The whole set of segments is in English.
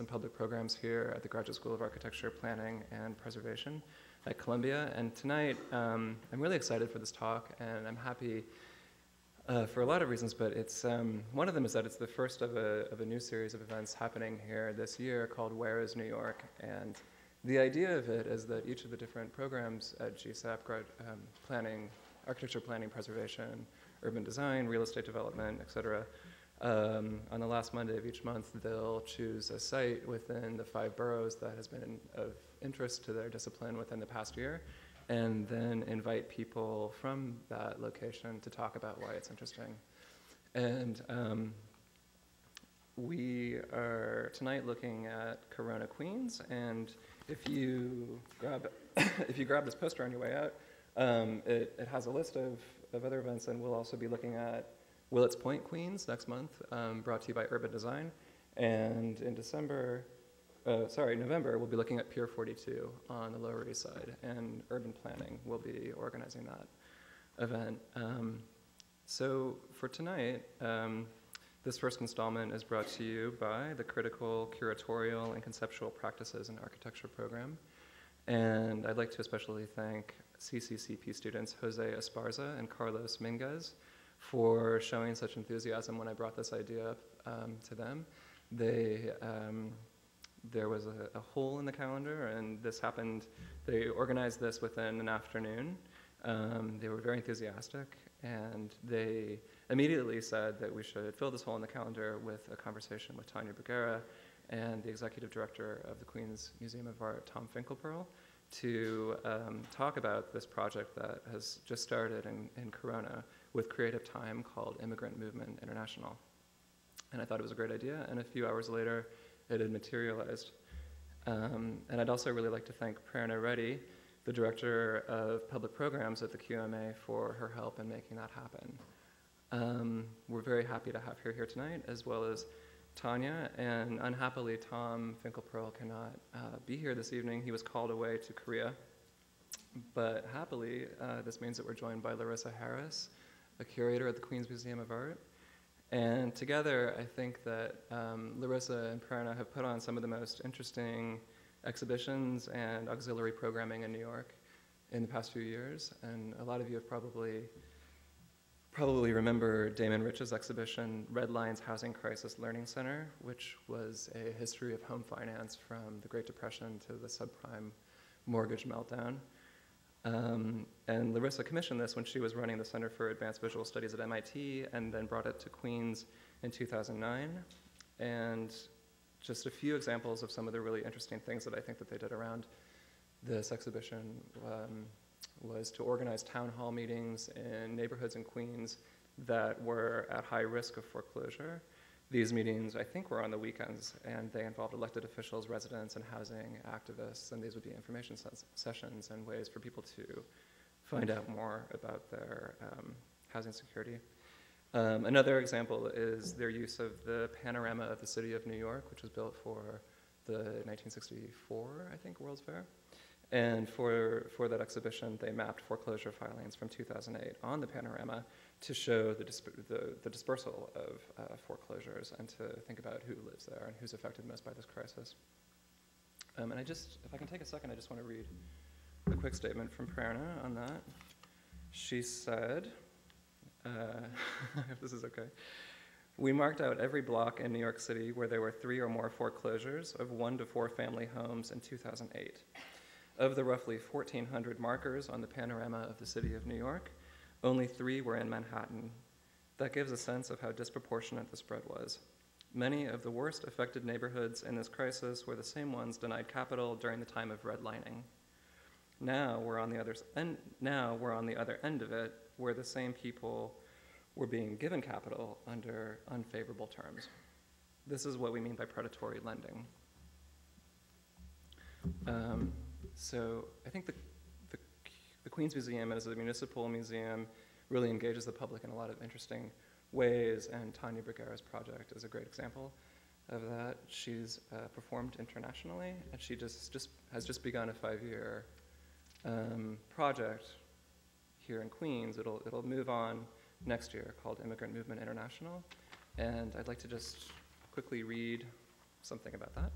and public programs here at the Graduate School of Architecture, Planning, and Preservation at Columbia. And tonight, I'm really excited for this talk, and I'm happy for a lot of reasons, but it's one of them is that it's the first of a new series of events happening here this year called Where is New York? And the idea of it is that each of the different programs at GSAPP, planning, architecture, planning, preservation, urban design, real estate development, et cetera, on the last Monday of each month, they'll choose a site within the 5 boroughs that has been of interest to their discipline within the past year, and then invite people from that location to talk about why it's interesting. And we are tonight looking at Corona, Queens, and if you grab this poster on your way out, it has a list of other events, and we'll also be looking at Willets Point, Queens next month, brought to you by Urban Design. And in November, we'll be looking at Pier 42 on the Lower East Side, and Urban Planning will be organizing that event. So for tonight, this first installment is brought to you by the critical Curatorial and Conceptual Practices in Architecture program. And I'd like to especially thank CCCP students Jose Esparza and Carlos Minguez for showing such enthusiasm when I brought this idea up to them. There was a hole in the calendar, and this happened. They organized this within an afternoon. They were very enthusiastic, and they immediately said that we should fill this hole in the calendar with a conversation with Tania Bruguera and the executive director of the Queens Museum of Art, Tom Finkelpearl, to talk about this project that has just started in Corona with creative time called Immigrant Movement International. And I thought it was a great idea, and a few hours later, it had materialized. And I'd also really like to thank Prerana Reddy, the director of public programs at the QMA, for her help in making that happen. We're very happy to have her here tonight, as well as Tania, and unhappily, Tom Finkelpearl cannot be here this evening. He was called away to Korea. But happily, this means that we're joined by Larissa Harris, a curator at the Queens Museum of Art. And together, I think that Larissa and Prerana have put on some of the most interesting exhibitions and auxiliary programming in New York in the past few years. And a lot of you have probably remember Damon Rich's exhibition, Red Lines Housing Crisis Learning Center, which was a history of home finance from the Great Depression to the subprime mortgage meltdown. And Larissa commissioned this when she was running the Center for Advanced Visual Studies at MIT, and then brought it to Queens in 2009. And just a few examples of some of the really interesting things that I think that they did around this exhibition was to organize town hall meetings in neighborhoods in Queens that were at high risk of foreclosure. These meetings, I think, were on the weekends, and they involved elected officials, residents, and housing activists, and these would be information sessions and ways for people to find out more about their housing security. Another example is their use of the panorama of the city of New York, which was built for the 1964, I think, World's Fair. And for that exhibition, they mapped foreclosure filings from 2008 on the panorama to show the dispersal of foreclosures and to think about who lives there and who's affected most by this crisis. And if I can take a second, I just want to read a quick statement from Prerana on that. She said, if this is okay, "We marked out every block in New York City where there were 3 or more foreclosures of 1 to 4 family homes in 2008. Of the roughly 1,400 markers on the panorama of the city of New York, only 3 were in Manhattan. That gives a sense of how disproportionate the spread was. Many of the worst affected neighborhoods in this crisis were the same ones denied capital during the time of redlining. Now we're on the other end of it, where the same people were being given capital under unfavorable terms. This is what we mean by predatory lending." So I think the Queens Museum as a municipal museum really engages the public in a lot of interesting ways, and Tania Bruguera's project is a great example of that. She's performed internationally, and she has just begun a 5-year project here in Queens. It'll move on next year, called Immigrant Movement International. And I'd like to just quickly read something about that.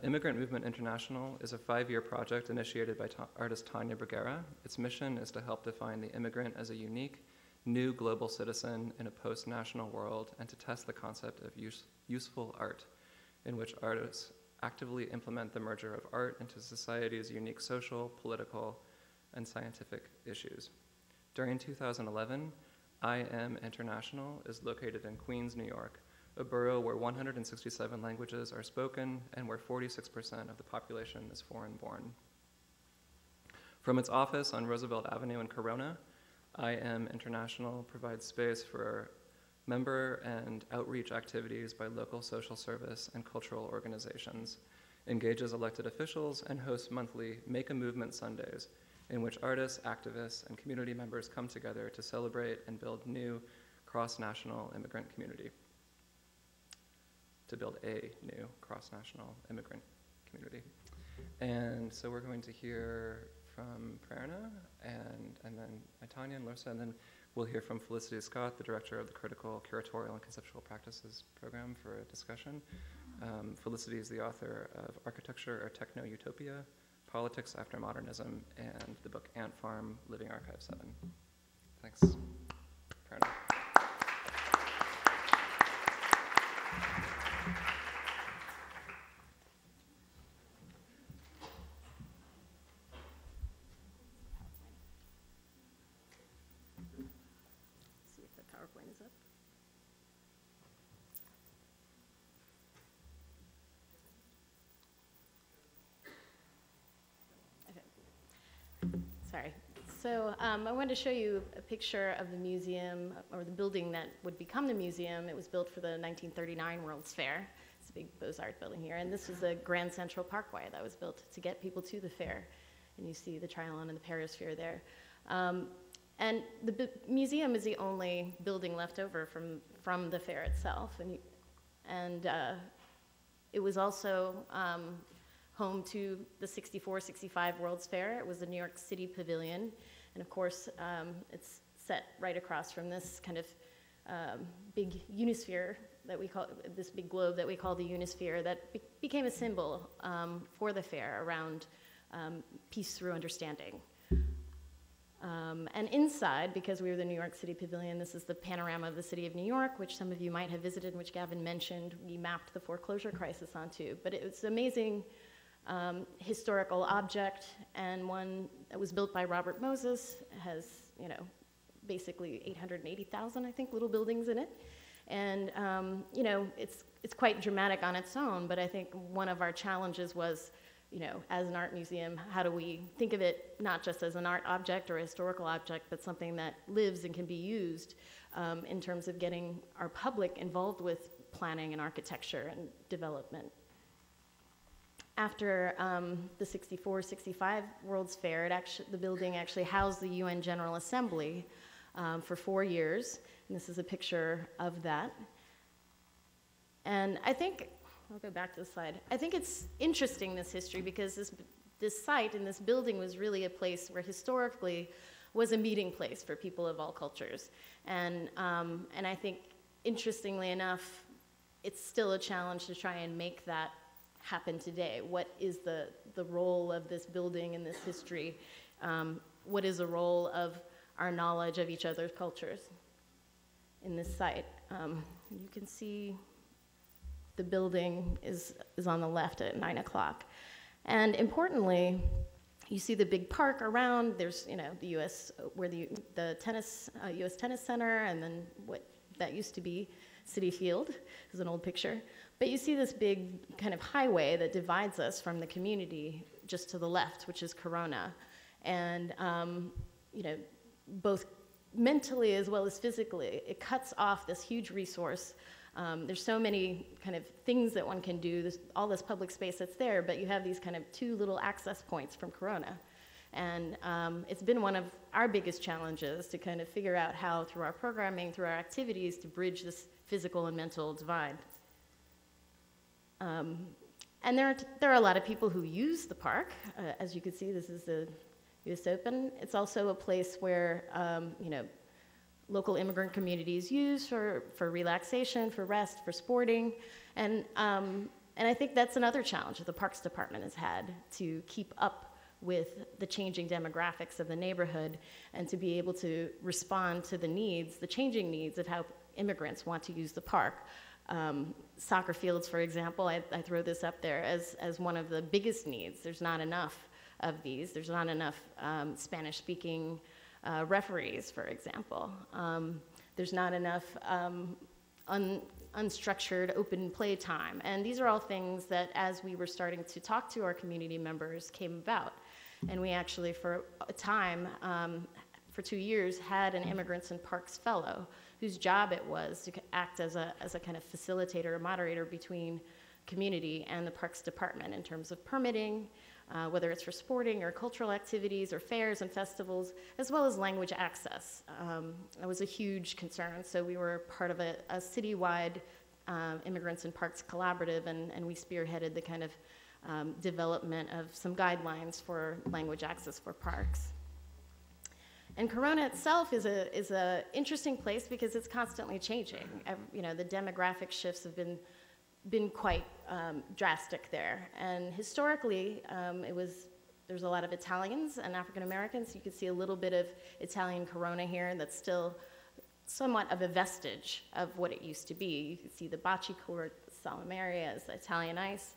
Immigrant Movement International is a 5-year project initiated by artist Tania Bruguera. Its mission is to help define the immigrant as a unique, new global citizen in a post-national world and to test the concept of useful art, in which artists actively implement the merger of art into society's unique social, political, and scientific issues. During 2011, IM International is located in Queens, New York, a borough where 167 languages are spoken and where 46% of the population is foreign-born. From its office on Roosevelt Avenue in Corona, IM International provides space for member and outreach activities by local social service and cultural organizations, engages elected officials, and hosts monthly Make a Movement Sundays, in which artists, activists, and community members come together to celebrate and build new cross-national immigrant community. To build a new cross-national immigrant community. And so we're going to hear from Prerana and then Tania and Larissa, and then we'll hear from Felicity Scott, the director of the Curatorial and Conceptual Practices program, for a discussion. Felicity is the author of Architecture or Techno-Utopia, Politics After Modernism, and the book Ant Farm, Living Archive 7. Thanks. Prerana. PowerPoint is up. Okay. Sorry. So I wanted to show you a picture of the museum, or the building that would become the museum. It was built for the 1939 World's Fair. It's a big Beaux-Arts building here. And this was the Grand Central Parkway that was built to get people to the fair. And you see the Trianon and the Perisphere there. And the museum is the only building left over from the fair itself. And it was also home to the 64-65 World's Fair. It was the New York City Pavilion. And of course, it's set right across from this kind of big unisphere that we call, this big globe that we call the unisphere, that became a symbol for the fair around peace through understanding. And inside, because we were the New York City Pavilion, this is the panorama of the city of New York, which some of you might have visited, which Gavin mentioned. We mapped the foreclosure crisis onto. But it was an amazing historical object, and one that was built by Robert Moses. It has, basically 880,000, I think, little buildings in it. And, it's quite dramatic on its own, but I think one of our challenges was, as an art museum, how do we think of it not just as an art object or a historical object, but something that lives and can be used in terms of getting our public involved with planning and architecture and development. After the 64-65 World's Fair, the building actually housed the UN General Assembly for 4 years, and this is a picture of that. And I think, I'll go back to the slide. I think it's interesting, this history, because this site and this building was really a place where historically was a meeting place for people of all cultures. And I think, interestingly enough, it's still a challenge to try and make that happen today. What is the role of this building in this history? What is the role of our knowledge of each other's cultures in this site? You can see the building is on the left at 9 o'clock. And importantly, you see the big park around. There's, the U.S., where the tennis, U.S. Tennis Center, and then what that used to be Citi Field. This is an old picture. But you see this big kind of highway that divides us from the community just to the left, which is Corona. And, both mentally as well as physically, it cuts off this huge resource. There's so many kind of things that one can do, all this public space that's there, but you have these kind of two little access points from Corona. And it's been one of our biggest challenges to kind of figure out how, through our programming, through our activities, to bridge this physical and mental divide. And there are a lot of people who use the park. As you can see, this is the US Open. It's also a place where, local immigrant communities use for relaxation, for rest, for sporting. And I think that's another challenge that the Parks Department has had, to keep up with the changing demographics of the neighborhood and to be able to respond to the needs, the changing needs of how immigrants want to use the park. Soccer fields, for example, I throw this up there as one of the biggest needs. There's not enough of these. There's not enough Spanish-speaking referees, for example. There's not enough unstructured open play time. And these are all things that, as we were starting to talk to our community members, came about. And we actually, for a time, for 2 years, had an Immigrants in Parks fellow whose job it was to act as a kind of facilitator or moderator between community and the Parks Department in terms of permitting, whether it's for sporting or cultural activities or fairs and festivals, as well as language access. That was a huge concern. So we were part of a citywide Immigrants in Parks collaborative, and we spearheaded the kind of development of some guidelines for language access for parks. And Corona itself is a interesting place because it's constantly changing. You know, the demographic shifts have been quite drastic there. And historically, there's a lot of Italians and African Americans. You can see a little bit of Italian Corona here that's still somewhat of a vestige of what it used to be. You can see the bocce court, the Salamarias, the Italian ice.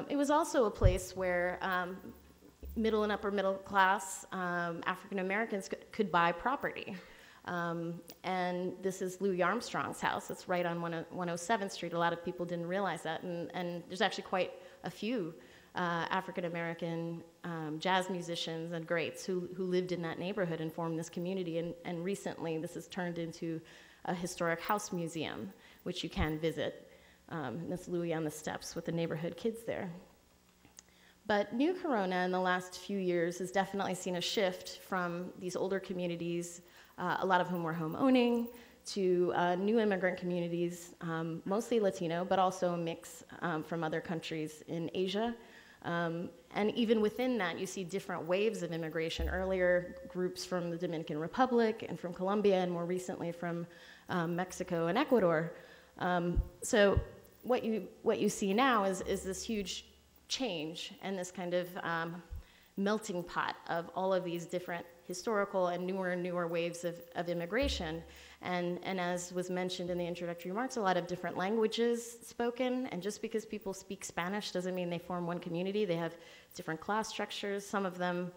It was also a place where middle and upper middle class African Americans could buy property. And this is Louis Armstrong's house. It's right on 107th Street. A lot of people didn't realize that. And there's actually quite a few African American jazz musicians and greats who lived in that neighborhood and formed this community. And recently, this has turned into a historic house museum, which you can visit. That's Louis on the steps with the neighborhood kids there. But New Corona in the last few years has definitely seen a shift from these older communities, a lot of whom were home owning, to new immigrant communities, mostly Latino, but also a mix from other countries in Asia. And even within that, you see different waves of immigration. Earlier, groups from the Dominican Republic and from Colombia, and more recently from Mexico and Ecuador. So what you see now is this huge change and this kind of melting pot of all of these different historical and newer waves of immigration. And as was mentioned in the introductory remarks, a lot of different languages spoken. And just because people speak Spanish doesn't mean they form one community. They have different class structures. Some of them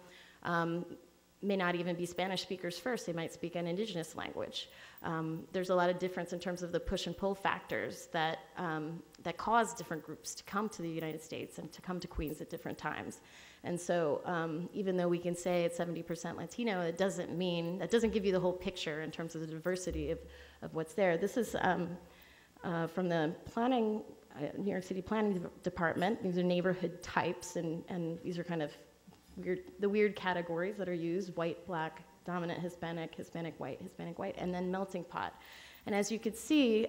may not even be Spanish speakers first. They might speak an indigenous language. There's a lot of difference in terms of the push and pull factors that cause different groups to come to the United States and to come to Queens at different times. And so even though we can say it's 70% Latino, that doesn't give you the whole picture in terms of the diversity of what's there. This is from the New York City Planning Department. These are neighborhood types, and these are kind of weird categories that are used: white, black, dominant Hispanic, Hispanic, white, and then melting pot. And as you could see,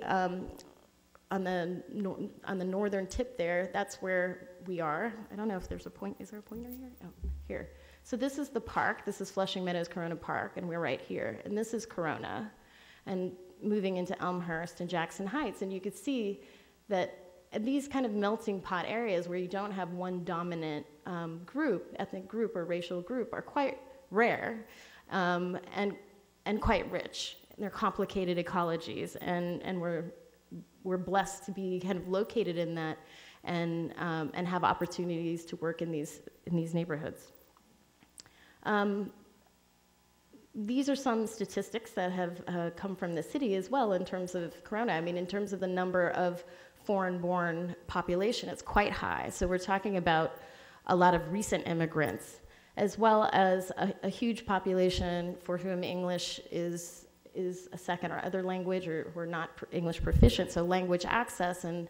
on the northern tip there, that's where we are. I don't know if there's a point. Is there a pointer here? Oh, here. So this is the park. This is Flushing Meadows Corona Park, and we're right here. And this is Corona, and moving into Elmhurst and Jackson Heights. And you could see that these kind of melting pot areas where you don't have one dominant ethnic group or racial group, are quite rare and quite rich. They're complicated ecologies, and we're blessed to be kind of located in that and have opportunities to work in these neighborhoods. These are some statistics that have come from the city as well in terms of Corona. I mean, in terms of the number of foreign-born population, it's quite high. So we're talking about a lot of recent immigrants, as well as a huge population for whom English is a second or other language, or who are not English proficient. So language access, and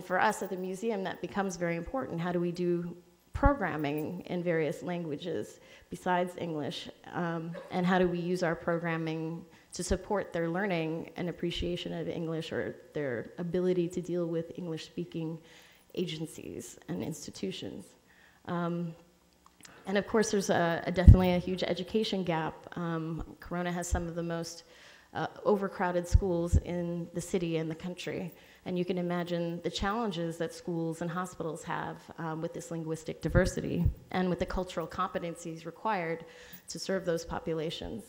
for us at the museum, that becomes very important. How do we do programming in various languages besides English? And how do we use our programming to support their learning and appreciation of English, or their ability to deal with English-speaking agencies and institutions? And of course, there's definitely a huge education gap. Corona has some of the most overcrowded schools in the city and the country. And you can imagine the challenges that schools and hospitals have with this linguistic diversity and with the cultural competencies required to serve those populations.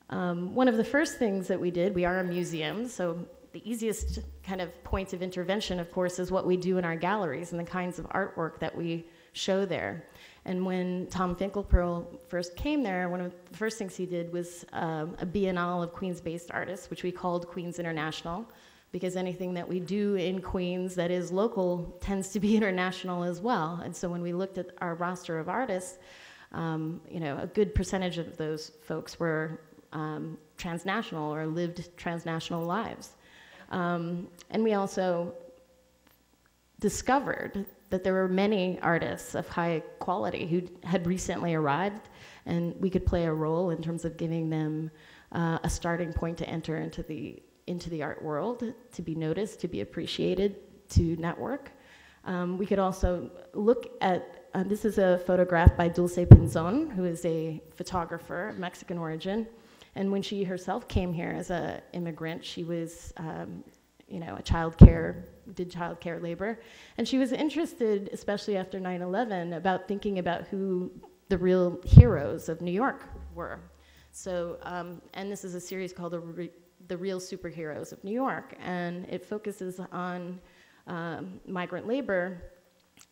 One of the first things that we did, we are a museum, so the easiest kind of point of intervention, of course, is what we do in our galleries and the kinds of artwork that we show there. And when Tom Finkelpearl first came there, one of the first things he did was a biennale of Queens-based artists, which we called Queens International, because anything that we do in Queens that is local tends to be international as well. And so when we looked at our roster of artists, you know, a good percentage of those folks were transnational or lived transnational lives. And we also discovered that there were many artists of high quality who had recently arrived, and we could play a role in terms of giving them a starting point to enter into the art world, to be noticed, to be appreciated, to network. We could also look at, this is a photograph by Dulce Pinzon, who is a photographer of Mexican origin. And when she herself came here as an immigrant, she was, you know, did childcare labor. And she was interested, especially after 9/11, about thinking about who the real heroes of New York were. So, and this is a series called The Real Superheroes of New York, and it focuses on migrant labor,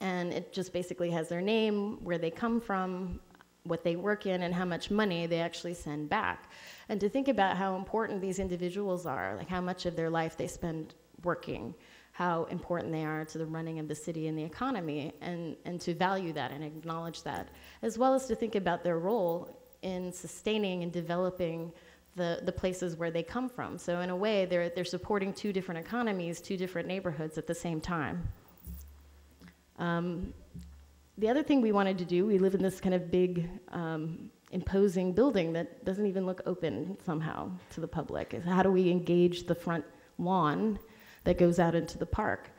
and it just basically has their name, where they come from, what they work in, and how much money they actually send back. And to think about how important these individuals are, like how much of their life they spend working, how important they are to the running of the city and the economy, and to value that and acknowledge that, as well as to think about their role in sustaining and developing the places where they come from. So in a way, they're supporting two different economies, two different neighborhoods at the same time. The other thing we wanted to do, we live in this kind of big, imposing building that doesn't even look open somehow to the public, is how do we engage the front lawn that goes out into the park?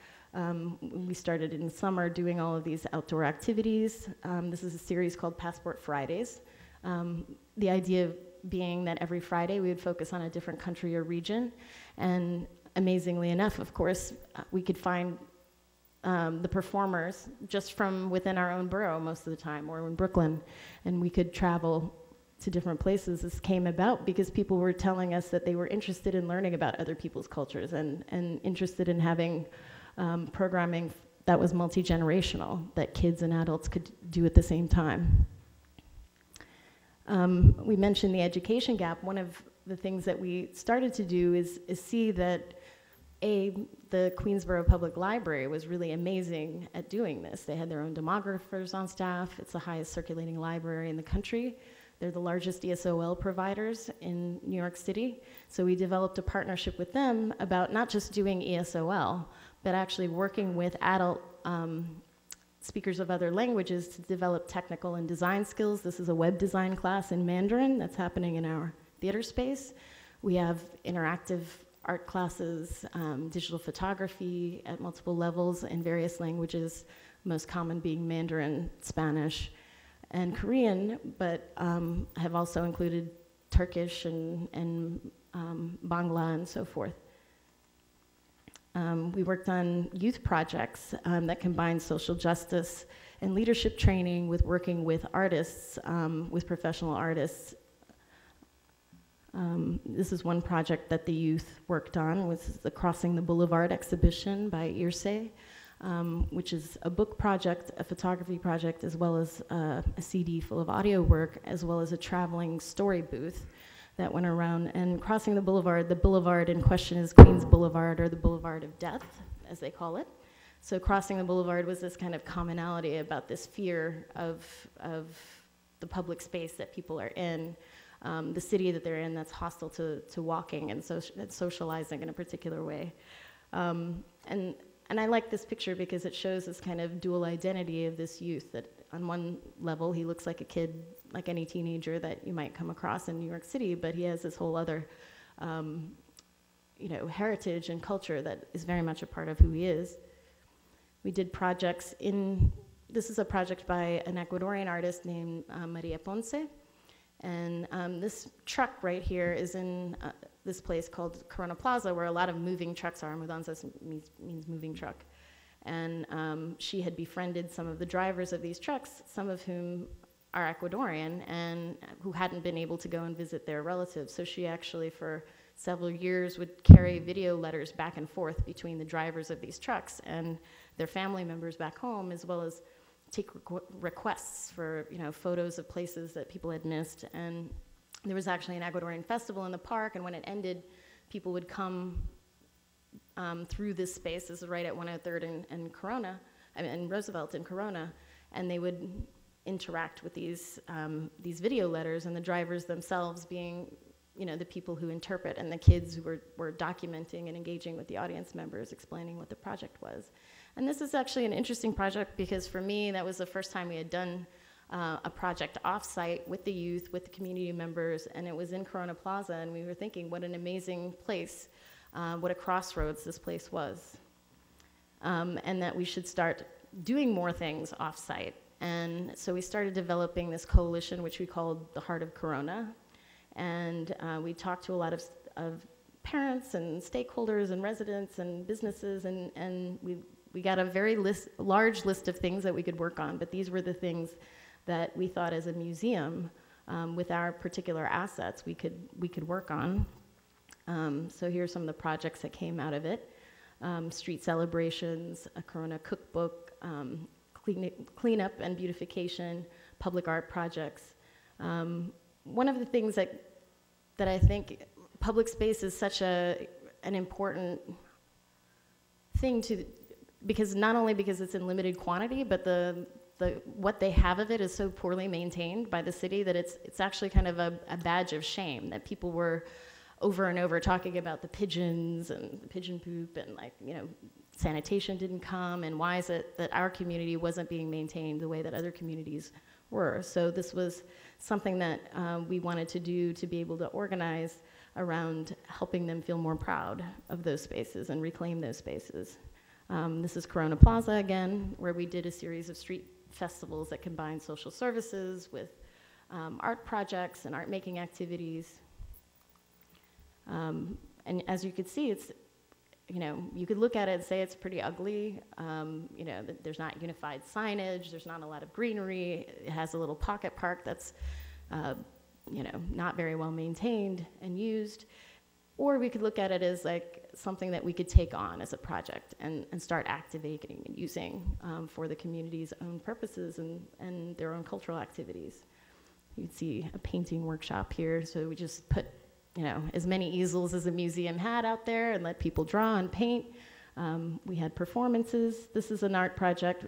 We started in summer doing all of these outdoor activities. This is a series called Passport Fridays. The idea being that every Friday we would focus on a different country or region. And amazingly enough, of course, we could find the performers just from within our own borough most of the time, or in Brooklyn, and we could travel to different places. This came about because people were telling us that they were interested in learning about other people's cultures and interested in having programming that was multi-generational, that kids and adults could do at the same time. We mentioned the education gap. One of the things that we started to do is see that the Queensborough Public Library was really amazing at doing this. They had their own demographers on staff. It's the highest circulating library in the country. They're the largest ESOL providers in New York City. So we developed a partnership with them about not just doing ESOL, but actually working with adult speakers of other languages to develop technical and design skills. This is a web design class in Mandarin that's happening in our theater space. We have interactive art classes, digital photography at multiple levels in various languages, most common being Mandarin, Spanish, and Korean, but have also included Turkish and Bangla and so forth. We worked on youth projects that combine social justice and leadership training with working with artists, with professional artists. This is one project that the youth worked on, was the Crossing the Boulevard exhibition by Irse, which is a book project, a photography project, as well as a CD full of audio work, as well as a traveling story booth that went around. And Crossing the boulevard in question is Queens Boulevard, or the Boulevard of Death, as they call it. So Crossing the Boulevard was this kind of commonality about this fear of the public space that people are in, the city that they're in that's hostile to walking and socializing in a particular way. And I like this picture because it shows this kind of dual identity of this youth, that on one level he looks like a kid, like any teenager that you might come across in New York City, but he has this whole other heritage and culture that is very much a part of who he is. We did projects this is a project by an Ecuadorian artist named Maria Ponce, And this truck right here is in this place called Corona Plaza, where a lot of moving trucks are. Mudanzas means moving truck. And she had befriended some of the drivers of these trucks, some of whom are Ecuadorian and who hadn't been able to go and visit their relatives. So she actually, for several years, would carry video letters back and forth between the drivers of these trucks and their family members back home, as well as take requests for, you know, photos of places that people had missed. And there was actually an Ecuadorian festival in the park, and when it ended, people would come through this space. This is right at 103rd and Corona, and Roosevelt and Corona, and they would interact with these video letters, and the drivers themselves being, you know, the people who interpret, and the kids who were documenting and engaging with the audience members, explaining what the project was. And this is actually an interesting project because for me, that was the first time we had done a project off-site with the youth, with the community members, and it was in Corona Plaza, and we were thinking what an amazing place, what a crossroads this place was, and that we should start doing more things off-site. And so we started developing this coalition, which we called the Heart of Corona, and we talked to a lot of parents and stakeholders and residents and businesses, and we got a very large list of things that we could work on, but these were the things that we thought as a museum, with our particular assets, we could work on. So here's some of the projects that came out of it. Street celebrations, a Corona cookbook, cleanup and beautification, public art projects. One of the things that I think public space is such an important thing to, because not only because it's in limited quantity, but what they have of it is so poorly maintained by the city that it's actually kind of a badge of shame that people were over and over talking about the pigeons and the pigeon poop and, like, you know, sanitation didn't come, and why is it that our community wasn't being maintained the way that other communities were. So this was something that we wanted to do to be able to organize around helping them feel more proud of those spaces and reclaim those spaces. This is Corona Plaza again, where we did a series of street festivals that combined social services with art projects and art making activities. And as you could see, it's, you know, you could look at it and say it's pretty ugly. You know, there's not unified signage, there's not a lot of greenery, it has a little pocket park that's, you know, not very well maintained and used. Or we could look at it as like something that we could take on as a project and start activating and using for the community's own purposes and their own cultural activities. You can see a painting workshop here, so we just put, you know, as many easels as the museum had out there and let people draw and paint. We had performances. This is an art project.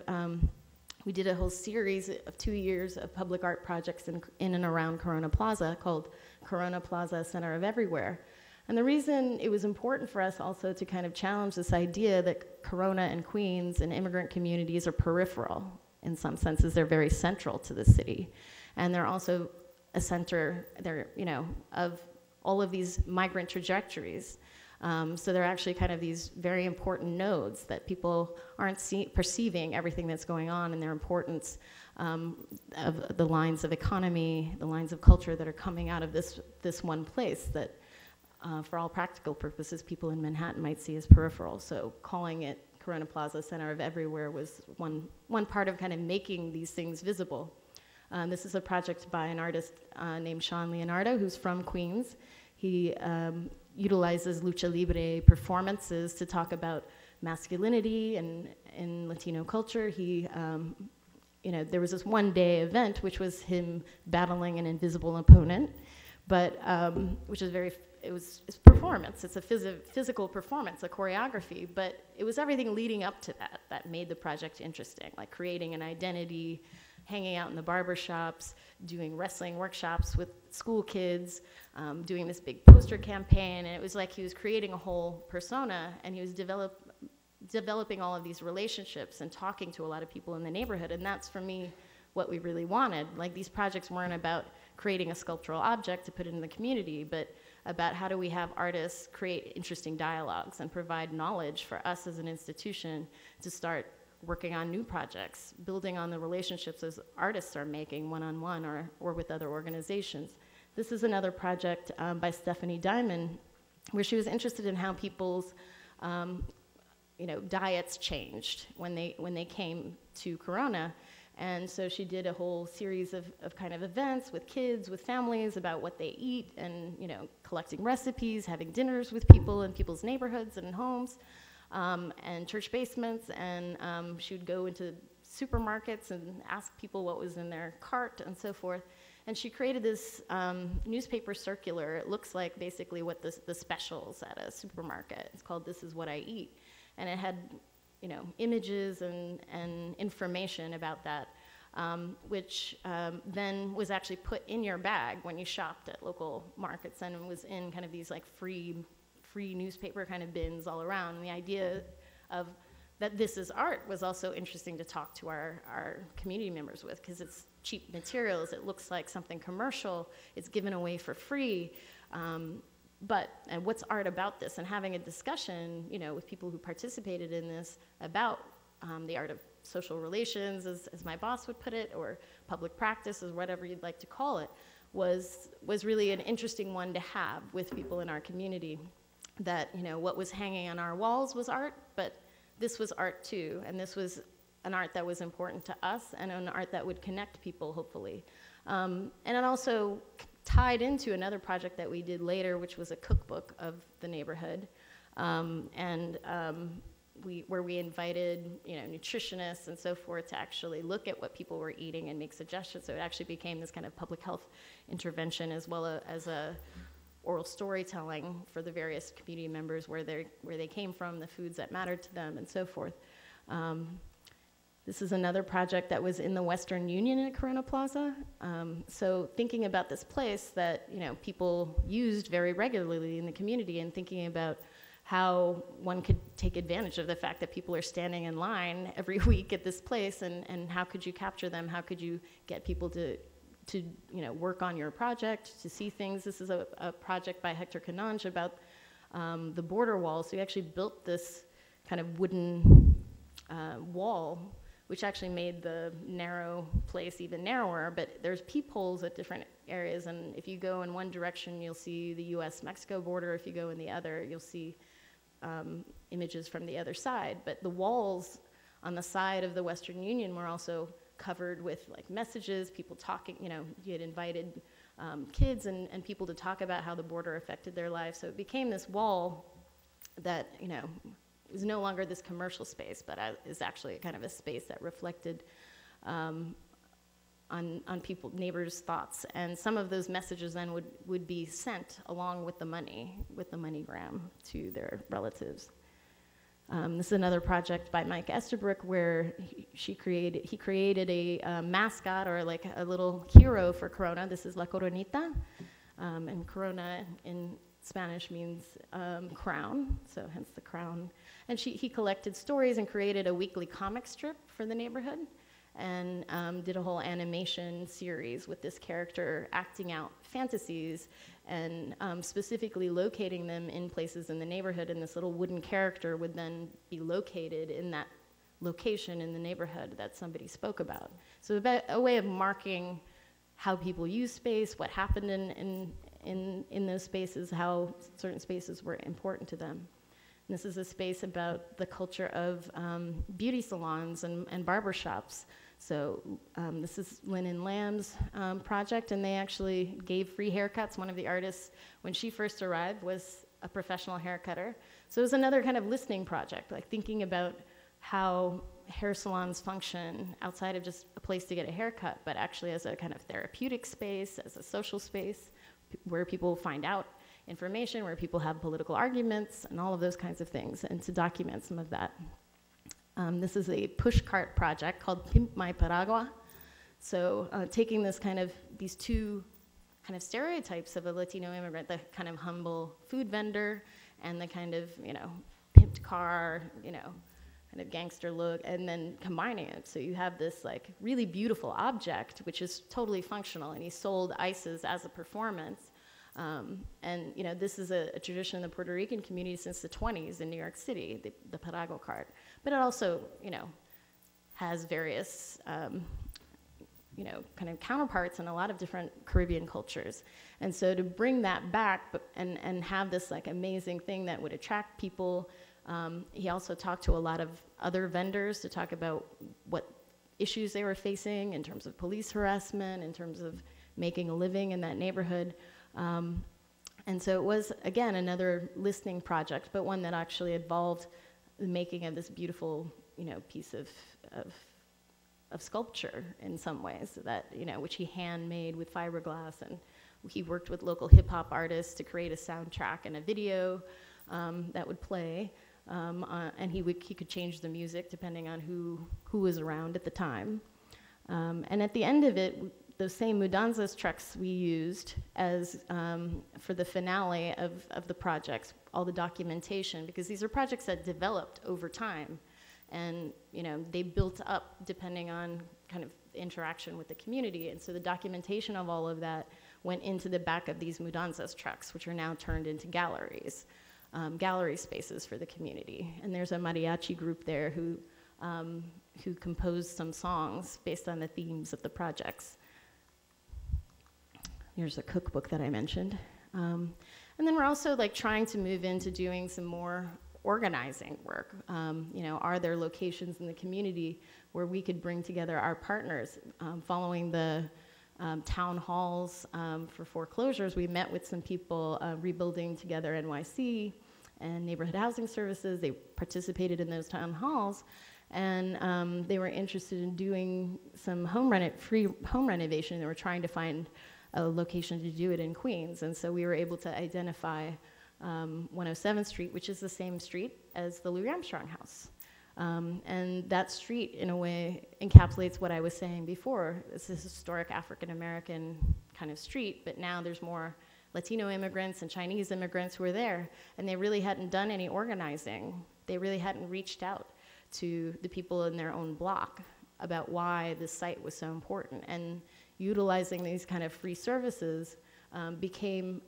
We did a whole series of 2 years of public art projects in and around Corona Plaza called Corona Plaza Center of Everywhere. And the reason it was important for us also to kind of challenge this idea that Corona and Queens and immigrant communities are peripheral. In some senses, they're very central to the city. And they're also a center, they're, you know, of all of these migrant trajectories. So they're actually kind of these very important nodes that people aren't perceiving everything that's going on and their importance of the lines of economy, the lines of culture that are coming out of this one place that for all practical purposes, people in Manhattan might see as peripheral. So calling it Corona Plaza Center of Everywhere was one part of kind of making these things visible. This is a project by an artist named Sean Leonardo, who's from Queens. He utilizes lucha libre performances to talk about masculinity and in Latino culture. He, you know, there was this one-day event which was him battling an invisible opponent, but which is it's performance. It's a physical performance, a choreography, but it was everything leading up to that made the project interesting, like creating an identity, hanging out in the barbershops, doing wrestling workshops with school kids, doing this big poster campaign, and it was like he was creating a whole persona, and he was developing all of these relationships and talking to a lot of people in the neighborhood, and that's, for me, what we really wanted. Like, these projects weren't about creating a sculptural object to put in the community, but about how do we have artists create interesting dialogues and provide knowledge for us as an institution to start working on new projects, building on the relationships as artists are making one-on-one or with other organizations. This is another project by Stephanie Diamond, where she was interested in how people's diets changed when they came to Corona. And so she did a whole series of kind of events with kids, with families, about what they eat, and collecting recipes, having dinners with people in people's neighborhoods and homes, and church basements. And she would go into supermarkets and ask people what was in their cart and so forth. And she created this newspaper circular. It looks like basically what the specials at a supermarket. It's called "This Is What I Eat," and it had images and information about that, which then was actually put in your bag when you shopped at local markets, and was in kind of these like free newspaper kind of bins all around. And the idea of that this is art was also interesting to talk to our community members with, because it's cheap materials, it looks like something commercial, it's given away for free. And what's art about this? And having a discussion, with people who participated in this about the art of social relations, as my boss would put it, or public practice, or whatever you'd like to call it, was really an interesting one to have with people in our community. That what was hanging on our walls was art, but this was art too, and this was an art that was important to us, and an art that would connect people, hopefully. And it also tied into another project that we did later, which was a cookbook of the neighborhood, where we invited nutritionists and so forth to actually look at what people were eating and make suggestions. So it actually became this kind of public health intervention, as well as a oral storytelling for the various community members, where they came from, the foods that mattered to them, and so forth. This is another project that was in the Western Union at Corona Plaza. So thinking about this place that people used very regularly in the community, and thinking about how one could take advantage of the fact that people are standing in line every week at this place, and how could you capture them? How could you get people to work on your project, to see things? This is a project by Hector Canonge about the border wall. So he actually built this kind of wooden wall, which actually made the narrow place even narrower, but there's peepholes at different areas, and if you go in one direction, you'll see the US-Mexico border. If you go in the other, you'll see images from the other side. But the walls on the side of the Western Union were also covered with like messages, people talking, you had invited kids and people to talk about how the border affected their lives. So it became this wall that, is no longer this commercial space, but is actually kind of a space that reflected on neighbors' thoughts. And some of those messages then would be sent along with the MoneyGram to their relatives. This is another project by Mike Estabrook, where he created a mascot, or like a little hero for Corona. This is La Coronita, and Corona in Spanish means crown, so hence the crown. And he collected stories and created a weekly comic strip for the neighborhood, and did a whole animation series with this character acting out fantasies, and specifically locating them in places in the neighborhood, and this little wooden character would then be located in that location in the neighborhood that somebody spoke about. So a way of marking how people use space, what happened in those spaces, how certain spaces were important to them. And this is a space about the culture of beauty salons and barbershops. So this is Lynn and Lamb's project, and they actually gave free haircuts. One of the artists, when she first arrived, was a professional haircutter. So it was another kind of listening project, like thinking about how hair salons function outside of just a place to get a haircut, but actually as a kind of therapeutic space, as a social space, where people find out information, where people have political arguments, and all of those kinds of things, and to document some of that. This is a pushcart project called Pimp My Paragua. So taking these two kind of stereotypes of a Latino immigrant, the kind of humble food vendor and the kind of, pimped car, kind of gangster look, and then combining it. So you have this like really beautiful object, which is totally functional, and he sold ices as a performance. And this is a tradition in the Puerto Rican community since the 20s in New York City, the Parago cart. But it also, has various kind of counterparts in a lot of different Caribbean cultures. And so to bring that back and have this like amazing thing that would attract people, he also talked to a lot of other vendors to talk about what issues they were facing in terms of police harassment, in terms of making a living in that neighborhood. And so it was, again, another listening project, but one that actually involved the making of this beautiful, piece of sculpture in some ways, that, which he handmade with fiberglass, and he worked with local hip hop artists to create a soundtrack and a video that would play, and he could change the music depending on who was around at the time. And at the end of it, those same mudanzas trucks we used as for the finale of the projects, all the documentation, because these are projects that developed over time. And they built up depending on kind of interaction with the community. And so the documentation of all of that went into the back of these mudanzas trucks, which are now turned into galleries, gallery spaces for the community. And there's a mariachi group there who composed some songs based on the themes of the projects. Here's a cookbook that I mentioned. And then we're also like trying to move into doing some more organizing work. Are there locations in the community where we could bring together our partners? Following the town halls for foreclosures, we met with some people, Rebuilding Together NYC and Neighborhood Housing Services. They participated in those town halls, and they were interested in doing some free home renovation. They were trying to find a location to do it in Queens, and so we were able to identify 107th Street, which is the same street as the Louis Armstrong house. And that street, in a way, encapsulates what I was saying before. It's this historic African-American kind of street, but now there's more Latino immigrants and Chinese immigrants who are there, and they really hadn't done any organizing. They really hadn't reached out to the people in their own block about why this site was so important. And utilizing these kind of free services became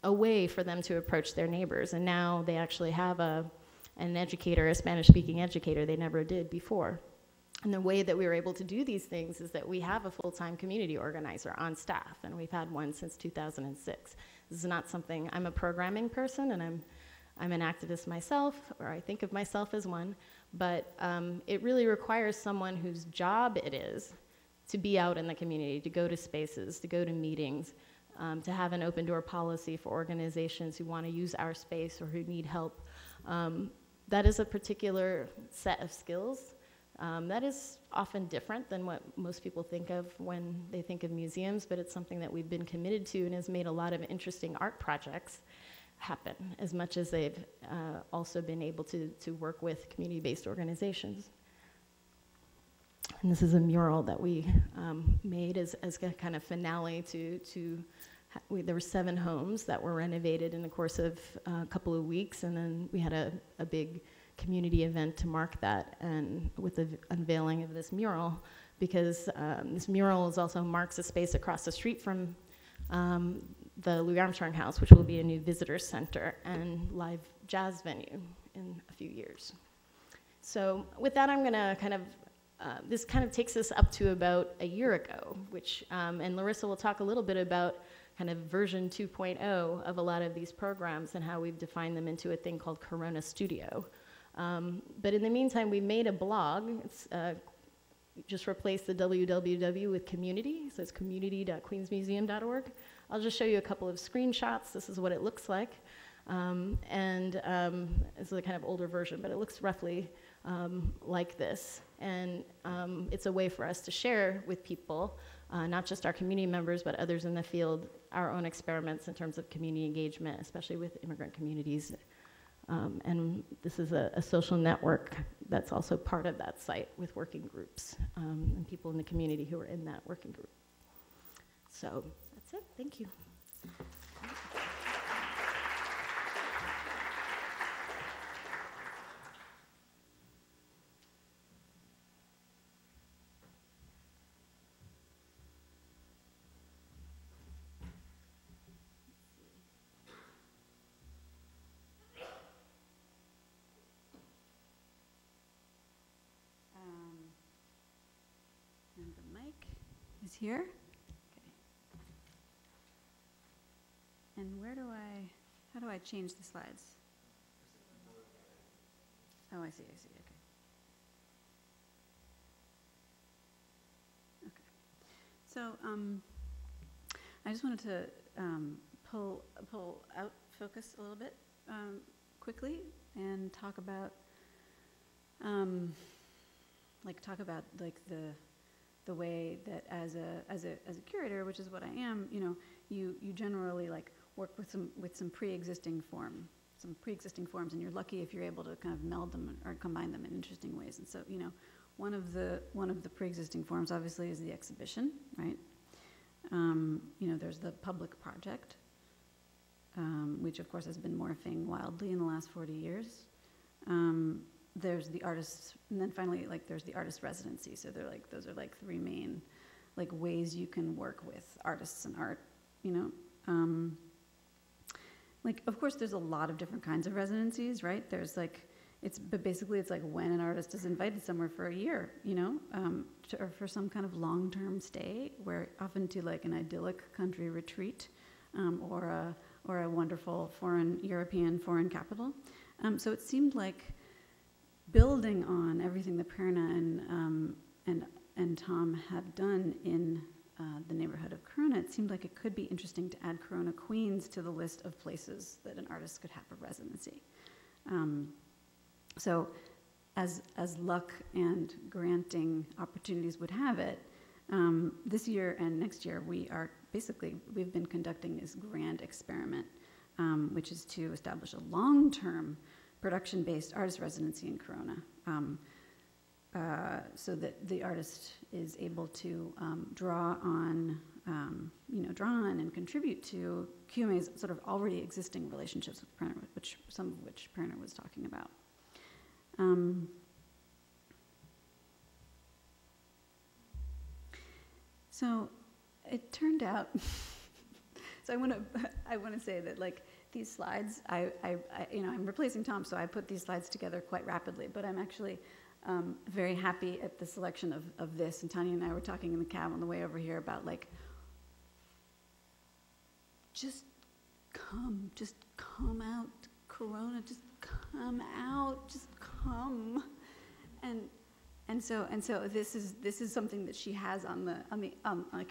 a way for them to approach their neighbors. And now they actually have an educator, a Spanish-speaking educator they never did before. And the way that we were able to do these things is that we have a full-time community organizer on staff, and we've had one since 2006. This is not something, I'm a programming person, and I'm an activist myself, or I think of myself as one, but it really requires someone whose job it is to be out in the community, to go to spaces, to go to meetings, to have an open door policy for organizations who want to use our space or who need help. That is a particular set of skills that is often different than what most people think of when they think of museums, but it's something that we've been committed to and has made a lot of interesting art projects happen, as much as they've also been able to work with community-based organizations. And this is a mural that we made as a kind of finale there were 7 homes that were renovated in the course of a couple of weeks, and then we had a big community event to mark that, and with the unveiling of this mural, because this mural also marks a space across the street from the Louis Armstrong House, which will be a new visitor center and live jazz venue in a few years. So with that, I'm going to kind of this kind of takes us up to about a year ago, which, and Larissa will talk a little bit about kind of version 2.0 of a lot of these programs and how we've defined them into a thing called Corona Studio. But in the meantime, we made a blog. It's just replaced the www with community, so it's community.queensmuseum.org. I'll just show you a couple of screenshots. This is what it looks like. And it's a kind of older version, but it looks roughly like this. And it's a way for us to share with people, not just our community members, but others in the field, our own experiments in terms of community engagement, especially with immigrant communities. And this is a social network that's also part of that site with working groups and people in the community who are in that working group. So that's it. Thank you. is here. Okay. And how do I change the slides? Oh, I see, okay. Okay. So I just wanted to pull out focus a little bit quickly and talk about the way that as a curator, which is what I am, you generally like work with some pre-existing forms, and you're lucky if you're able to kind of meld them or combine them in interesting ways. And so, one of the pre-existing forms obviously is the exhibition, right? There's the public project, which of course has been morphing wildly in the last 40 years. There's the artists, and then finally, there's the artist residency. So those are three main, ways you can work with artists and art. Of course, there's a lot of different kinds of residencies, right? But basically it's when an artist is invited somewhere for a year, or for some kind of long-term stay, where often to an idyllic country retreat, or a wonderful European foreign capital. So it seemed like building on everything that Prerana and Tom had done in the neighborhood of Corona, it seemed like it could be interesting to add Corona Queens to the list of places that an artist could have a residency. So as luck and granting opportunities would have it, this year and next year we've been conducting this grand experiment, which is to establish a long-term production-based artist residency in Corona, so that the artist is able to draw on and contribute to QMA's sort of already existing relationships with Prerana, some of which Prerana was talking about. So it turned out. So I want to say that these slides, I'm replacing Tom, so I put these slides together quite rapidly. But I'm actually very happy at the selection of this. And Tania and I were talking in the cab on the way over here about just come out, Corona, just come out, just come, and so this is something that she has on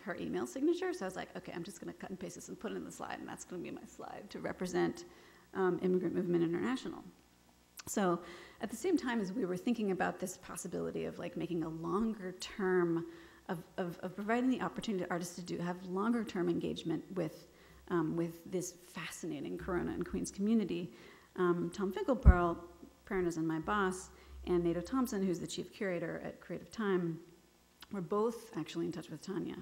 her email signature. So I was like, okay, I'm just going to cut and paste this and put it in the slide, and that's going to be my slide to represent Immigrant Movement International. So at the same time as we were thinking about this possibility of making a longer term of providing the opportunity to artists to have longer term engagement with this fascinating Corona and Queens community, Tom Finkelpearl, Prerana's and my boss, and Nato Thompson, who's the chief curator at Creative Time, were both actually in touch with Tania.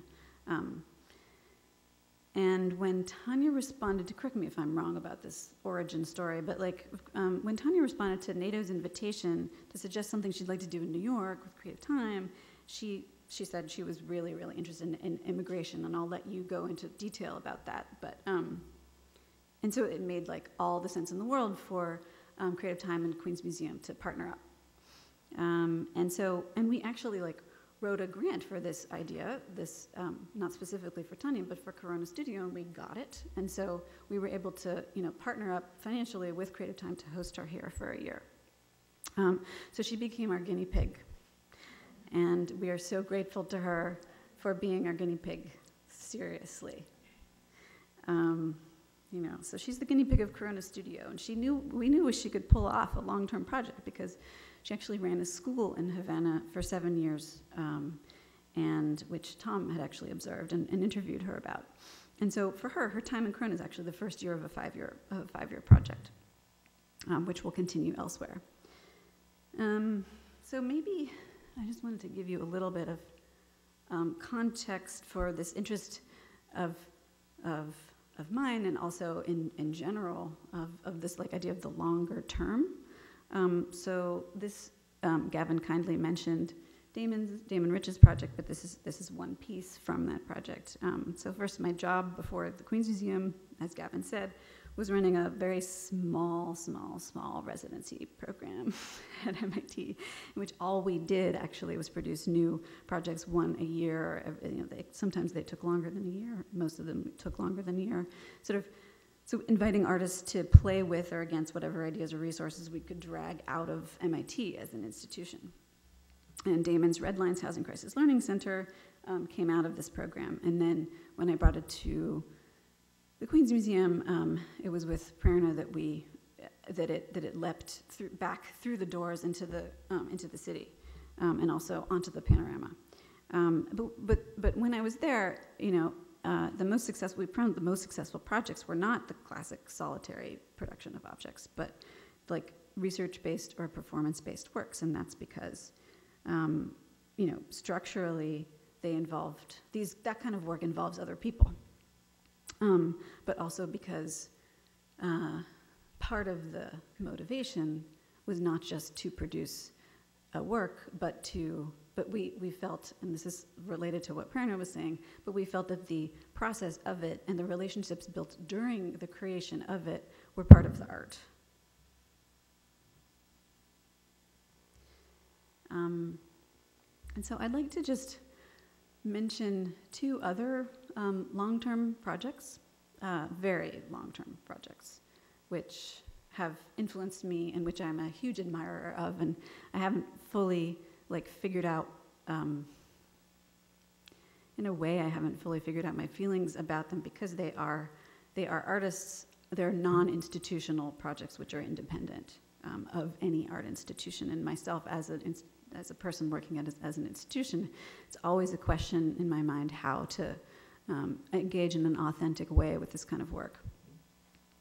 And when Tania responded to, correct me if I'm wrong about this origin story, but when Tania responded to Nato's invitation to suggest something she'd like to do in New York with Creative Time, she said she was really, really interested in immigration, and I'll let you go into detail about that. But and so it made all the sense in the world for Creative Time and Queens Museum to partner up. And we actually wrote a grant for this idea, not specifically for Tania, but for Corona Studio, and we got it. And so we were able to, partner up financially with Creative Time to host her here for a year. So she became our guinea pig. And we are so grateful to her for being our guinea pig, seriously. So she's the guinea pig of Corona Studio, and we knew she could pull off a long-term project because she actually ran a school in Havana for 7 years, and which Tom had actually observed and interviewed her about. And so for her time in Corona is actually the first year of a five-year project, which will continue elsewhere. So maybe I just wanted to give you a little bit of context for this interest of mine, and also in general of this idea of the longer term. So this Gavin kindly mentioned Damon Rich's project, but this is one piece from that project. So first, my job before the Queens Museum, as Gavin said, was running a very small residency program at MIT, in which all we did actually was produce new projects, one a year. Sometimes they took longer than a year. Most of them took longer than a year. So inviting artists to play with or against whatever ideas or resources we could drag out of MIT as an institution. And Damon's Red Lines Housing Crisis Learning Center came out of this program. And then when I brought it to the Queens Museum, it was with Prerana that it leapt back through the doors into the city, and also onto the panorama. But when I was there, the most successful projects were not the classic solitary production of objects, but like research-based or performance-based works, and that's because, structurally that kind of work involves other people. But also because part of the motivation was not just to produce a work, but we felt, and this is related to what Prerana was saying, but we felt that the process of it and the relationships built during the creation of it were part of the art. And so I'd like to just mention two other long-term projects, very long-term projects, which have influenced me and which I'm a huge admirer of, and I haven't fully figured out, in a way I haven't fully figured out my feelings about them, because they are artists, they're non-institutional projects which are independent of any art institution, and myself as a person working as an institution, it's always a question in my mind how to engage in an authentic way with this kind of work.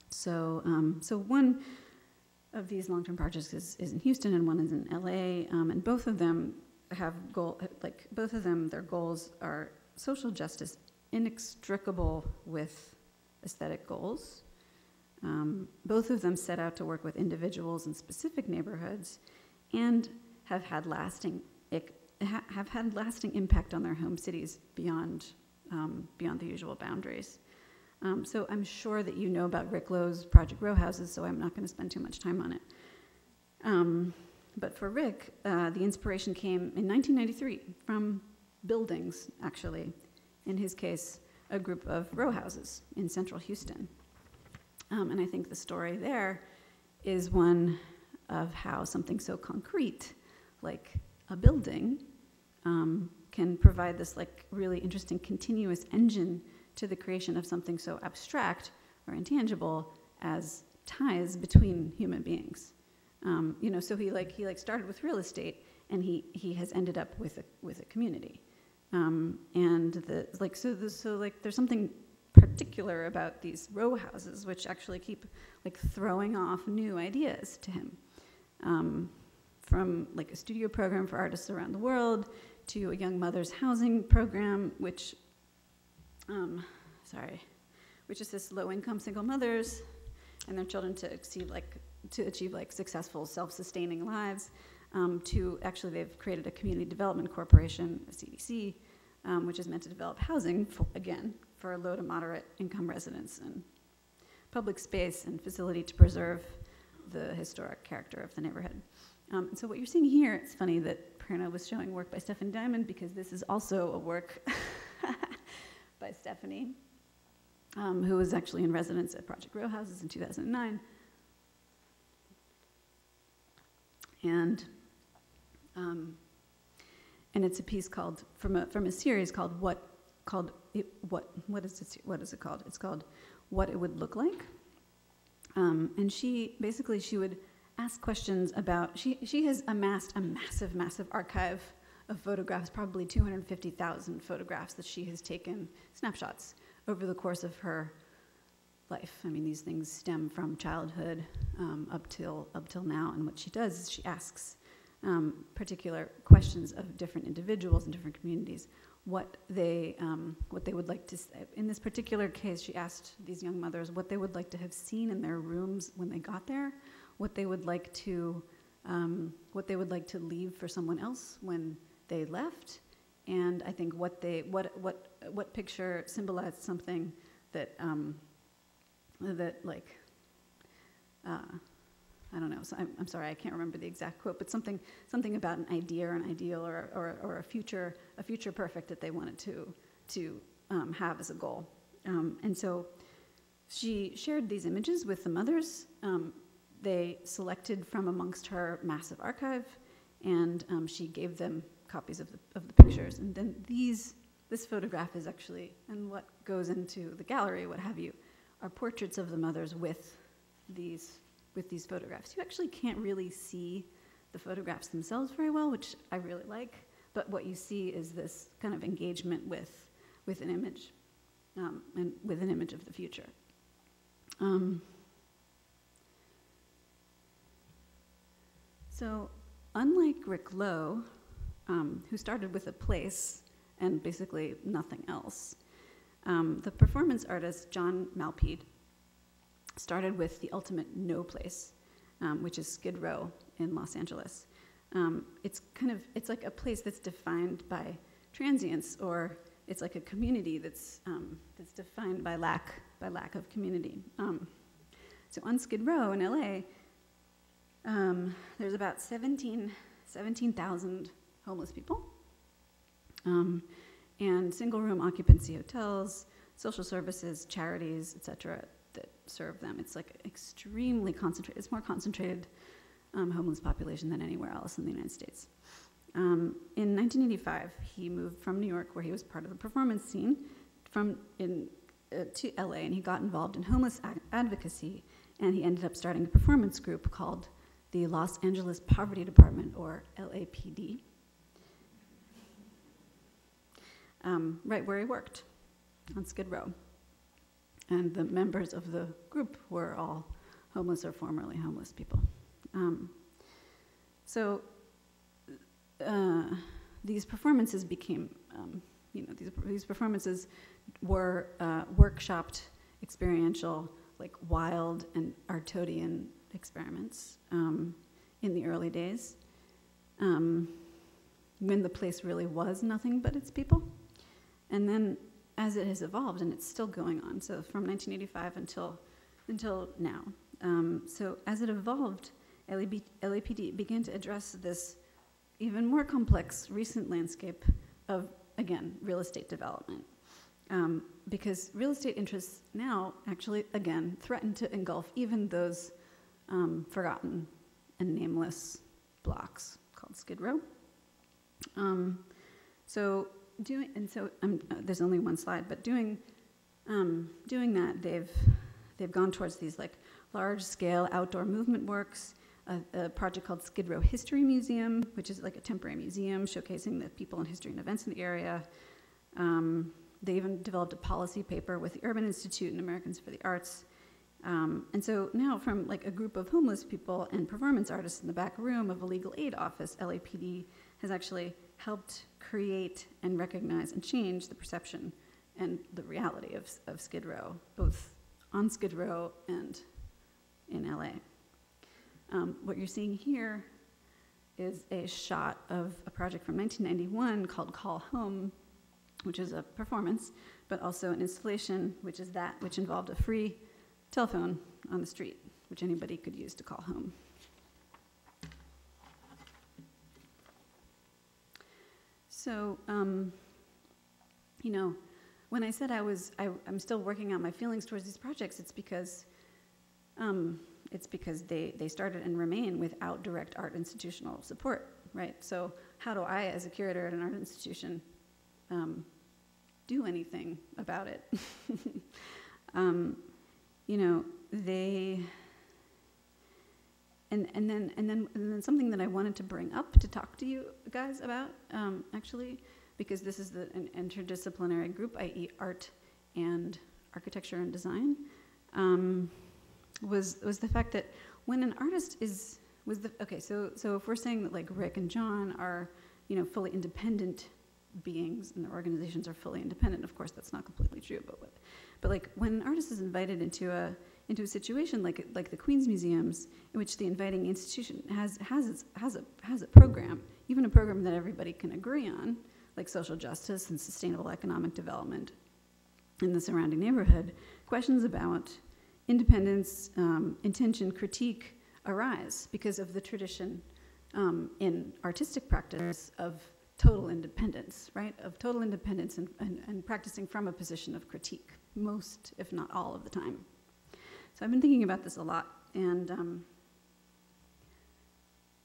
So one of these long-term projects is in Houston and one is in LA, and both of them have their goals are social justice, inextricable with aesthetic goals. Both of them set out to work with individuals in specific neighborhoods, and have had lasting impact on their home cities beyond the usual boundaries. So I'm sure that you know about Rick Lowe's Project Row Houses, so I'm not going to spend too much time on it. But for Rick, the inspiration came in 1993 from buildings, actually. In his case, a group of row houses in central Houston. And I think the story there is one of how something so concrete, like a building, can provide this really interesting continuous engine to the creation of something so abstract or intangible as ties between human beings. So he started with real estate, and he has ended up with a community. There's something particular about these row houses which actually keep throwing off new ideas to him. From a studio program for artists around the world to a young mother's housing program, which assists low-income single mothers and their children to achieve successful self-sustaining lives. To actually, they've created a community development corporation, a CDC, which is meant to develop housing for low to moderate income residents, and public space and facility to preserve the historic character of the neighborhood. So what you're seeing here, it's funny that Prerana was showing work by Stephanie Diamond, because this is also a work by Stephanie, who was actually in residence at Project Row Houses in 2009. And it's a piece called from a series called what is it called? It's called What It Would Look Like. And she would ask questions about, she has amassed a massive archive of photographs, probably 250,000 photographs that she has taken, snapshots, over the course of her life. I mean, these things stem from childhood up till now, and what she does is she asks particular questions of different individuals in different communities, what they would like to. In this particular case, she asked these young mothers what they would like to have seen in their rooms when they got there, what they would like to leave for someone else when they left, and I think what picture symbolized something that I don't know, so I'm sorry, I can't remember the exact quote, but something about an idea or an ideal or a future perfect that they wanted to have as a goal. And so she shared these images with the mothers. They selected from amongst her massive archive, and she gave them copies of the pictures. And then this photograph is actually, and what goes into the gallery, what have you, are portraits of the mothers with these photographs. You actually can't really see the photographs themselves very well, which I really like, but what you see is this kind of engagement with an image, and with an image of the future. So unlike Rick Lowe, who started with a place and basically nothing else, the performance artist John Malpede started with the ultimate no place, which is Skid Row in Los Angeles. It's like a place that's defined by transience, or it's like a community that's defined by lack of community. So on Skid Row in LA, there's about 17,000 homeless people, and single-room occupancy hotels, social services, charities, etc., that serve them. It's like extremely concentrated. It's more concentrated homeless population than anywhere else in the United States. In 1985, he moved from New York, where he was part of the performance scene, to LA, and he got involved in homeless advocacy, and he ended up starting a performance group called the Los Angeles Poverty Department, or LAPD, right where he worked, on Skid Row. And the members of the group were all homeless or formerly homeless people. So these performances became, these performances were workshopped, experiential, like wild and Artodian experiments in the early days, when the place really was nothing but its people. And then as it has evolved, and it's still going on, so from 1985 until now. So as it evolved, LAPD began to address this even more complex recent landscape of, again, real estate development. Because real estate interests now actually, again, threaten to engulf even those forgotten and nameless blocks called Skid Row. There's only one slide, but doing that, they've gone towards these like large-scale outdoor movement works, a project called Skid Row History Museum, which is like a temporary museum showcasing the people and history and events in the area. They even developed a policy paper with the Urban Institute and Americans for the Arts. And so now, from like a group of homeless people and performance artists in the back room of a legal aid office, LAPD has actually helped create and recognize and change the perception and the reality of Skid Row, both on Skid Row and in LA. What you're seeing here is a shot of a project from 1991 called Call Home, which is a performance, but also an installation, which involved a free telephone on the street, which anybody could use to call home. So, when I said I'm still working out my feelings towards these projects, it's because they started and remain without direct art institutional support, right? So how do I, as a curator at an art institution, do anything about it? And then something that I wanted to bring up to talk to you guys about, actually, because this is an interdisciplinary group, i.e. art and architecture and design, was the fact that when an artist so if we're saying that like Rick and John are, fully independent beings and their organizations are fully independent, of course that's not completely true, but like when an artist is invited into a situation like the Queens Museums, in which the inviting institution has a program, even a program that everybody can agree on, like social justice and sustainable economic development in the surrounding neighborhood, questions about independence, intention, critique arise because of the tradition in artistic practice of total independence, right? Of total independence and practicing from a position of critique, most, if not all of the time. So I've been thinking about this a lot, and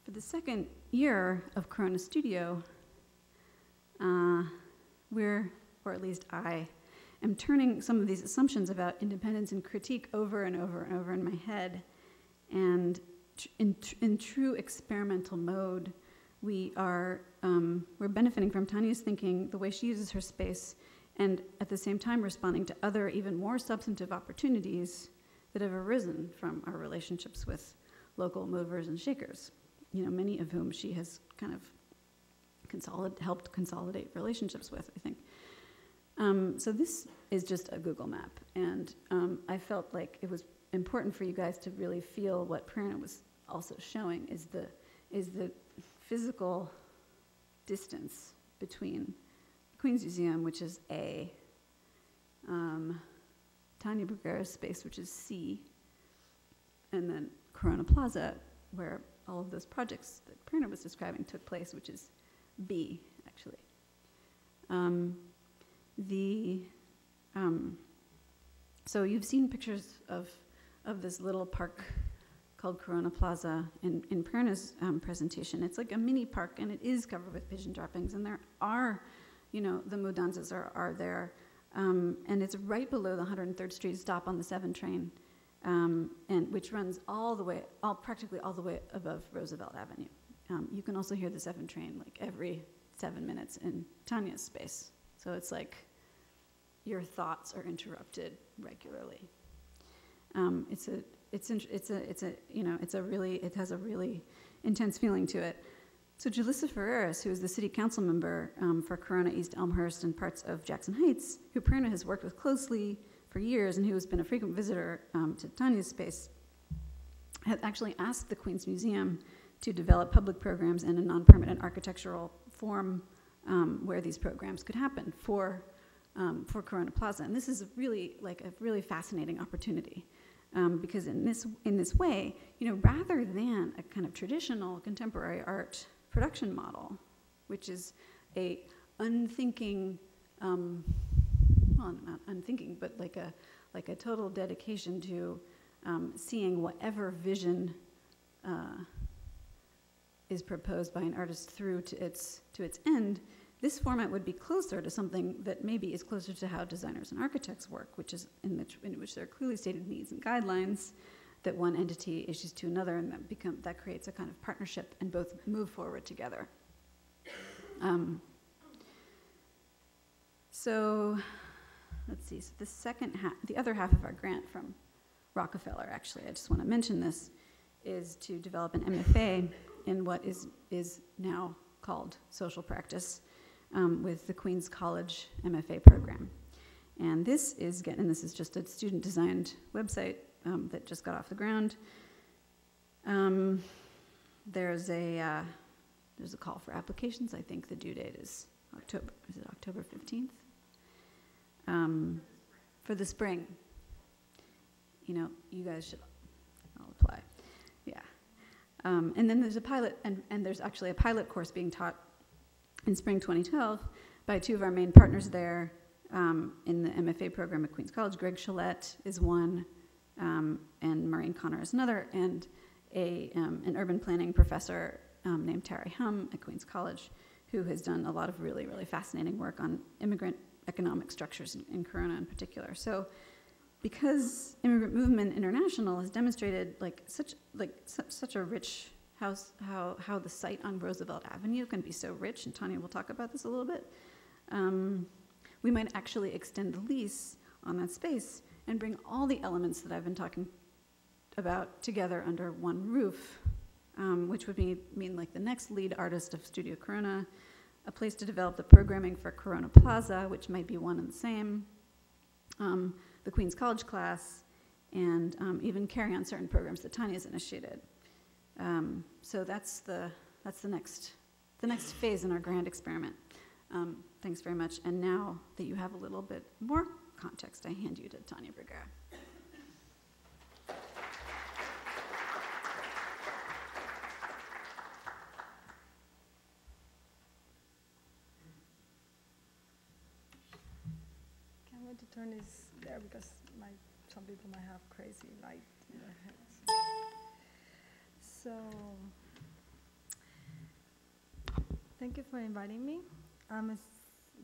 for the second year of Corona Studio, or at least I, am turning some of these assumptions about independence and critique over and over and over in my head. And in true experimental mode, we're benefiting from Tania's thinking, the way she uses her space, and at the same time responding to other, even more substantive opportunities that have arisen from our relationships with local movers and shakers, many of whom she has kind of helped consolidate relationships with, I think. So this is just a Google map, and I felt like it was important for you guys to really feel what Prerana was also showing is the physical distance between Queen's Museum, which is A, Tania Bruguera's space, which is C, and then Corona Plaza, where all of those projects that Prerana was describing took place, which is B, actually. So you've seen pictures of this little park called Corona Plaza in Prerana's presentation. It's like a mini park, and it is covered with pigeon droppings, and there are, the mudanzas are there, and it's right below the 103rd Street stop on the 7 train, and which runs practically all the way above Roosevelt Avenue. You can also hear the 7 train like every 7 minutes in Tania's space. So it's like your thoughts are interrupted regularly. It has a really intense feeling to it. So Julissa Ferreras, who is the city council member for Corona, East Elmhurst, and parts of Jackson Heights, who Prerana has worked with closely for years and who has been a frequent visitor to Tania's space, had actually asked the Queen's Museum to develop public programs in a non-permanent architectural form where these programs could happen for Corona Plaza. And this is a really fascinating opportunity because in this way, rather than a kind of traditional contemporary art production model, which is a unthinking, well, not unthinking, but like a total dedication to seeing whatever vision is proposed by an artist through to its end. This format would be closer to something that maybe is closer to how designers and architects work, which is in which there are clearly stated needs and guidelines that one entity issues to another, and that creates a kind of partnership, and both move forward together. So let's see. So the second half, the other half of our grant from Rockefeller, actually, I just want to mention this, is to develop an MFA in what is now called social practice with the Queen's College MFA program. And this is just a student-designed website that just got off the ground. There's a call for applications. I think the due date is October 15th? For the spring. You guys should all apply. Yeah. And then there's a pilot, and there's actually a pilot course being taught in spring 2012 by two of our main partners there in the MFA program at Queen's College. Greg Chalette is one, and Maureen Connor is another, and an urban planning professor named Terry Hum at Queen's College, who has done a lot of really, really fascinating work on immigrant economic structures in Corona in particular. So because Immigrant Movement International has demonstrated such a rich how the site on Roosevelt Avenue can be so rich, and Tania will talk about this a little bit, we might actually extend the lease on that space and bring all the elements that I've been talking about together under one roof, which would mean like the next lead artist of Studio Corona, a place to develop the programming for Corona Plaza, which might be one and the same, the Queen's College class, and even carry on certain programs that Tania's initiated. So that's the next phase in our grand experiment. Thanks very much. And now that you have a little bit more context, I hand you to Tania Bruguera. going to turn this there because some people might have crazy light in their heads. So, thank you for inviting me. I'm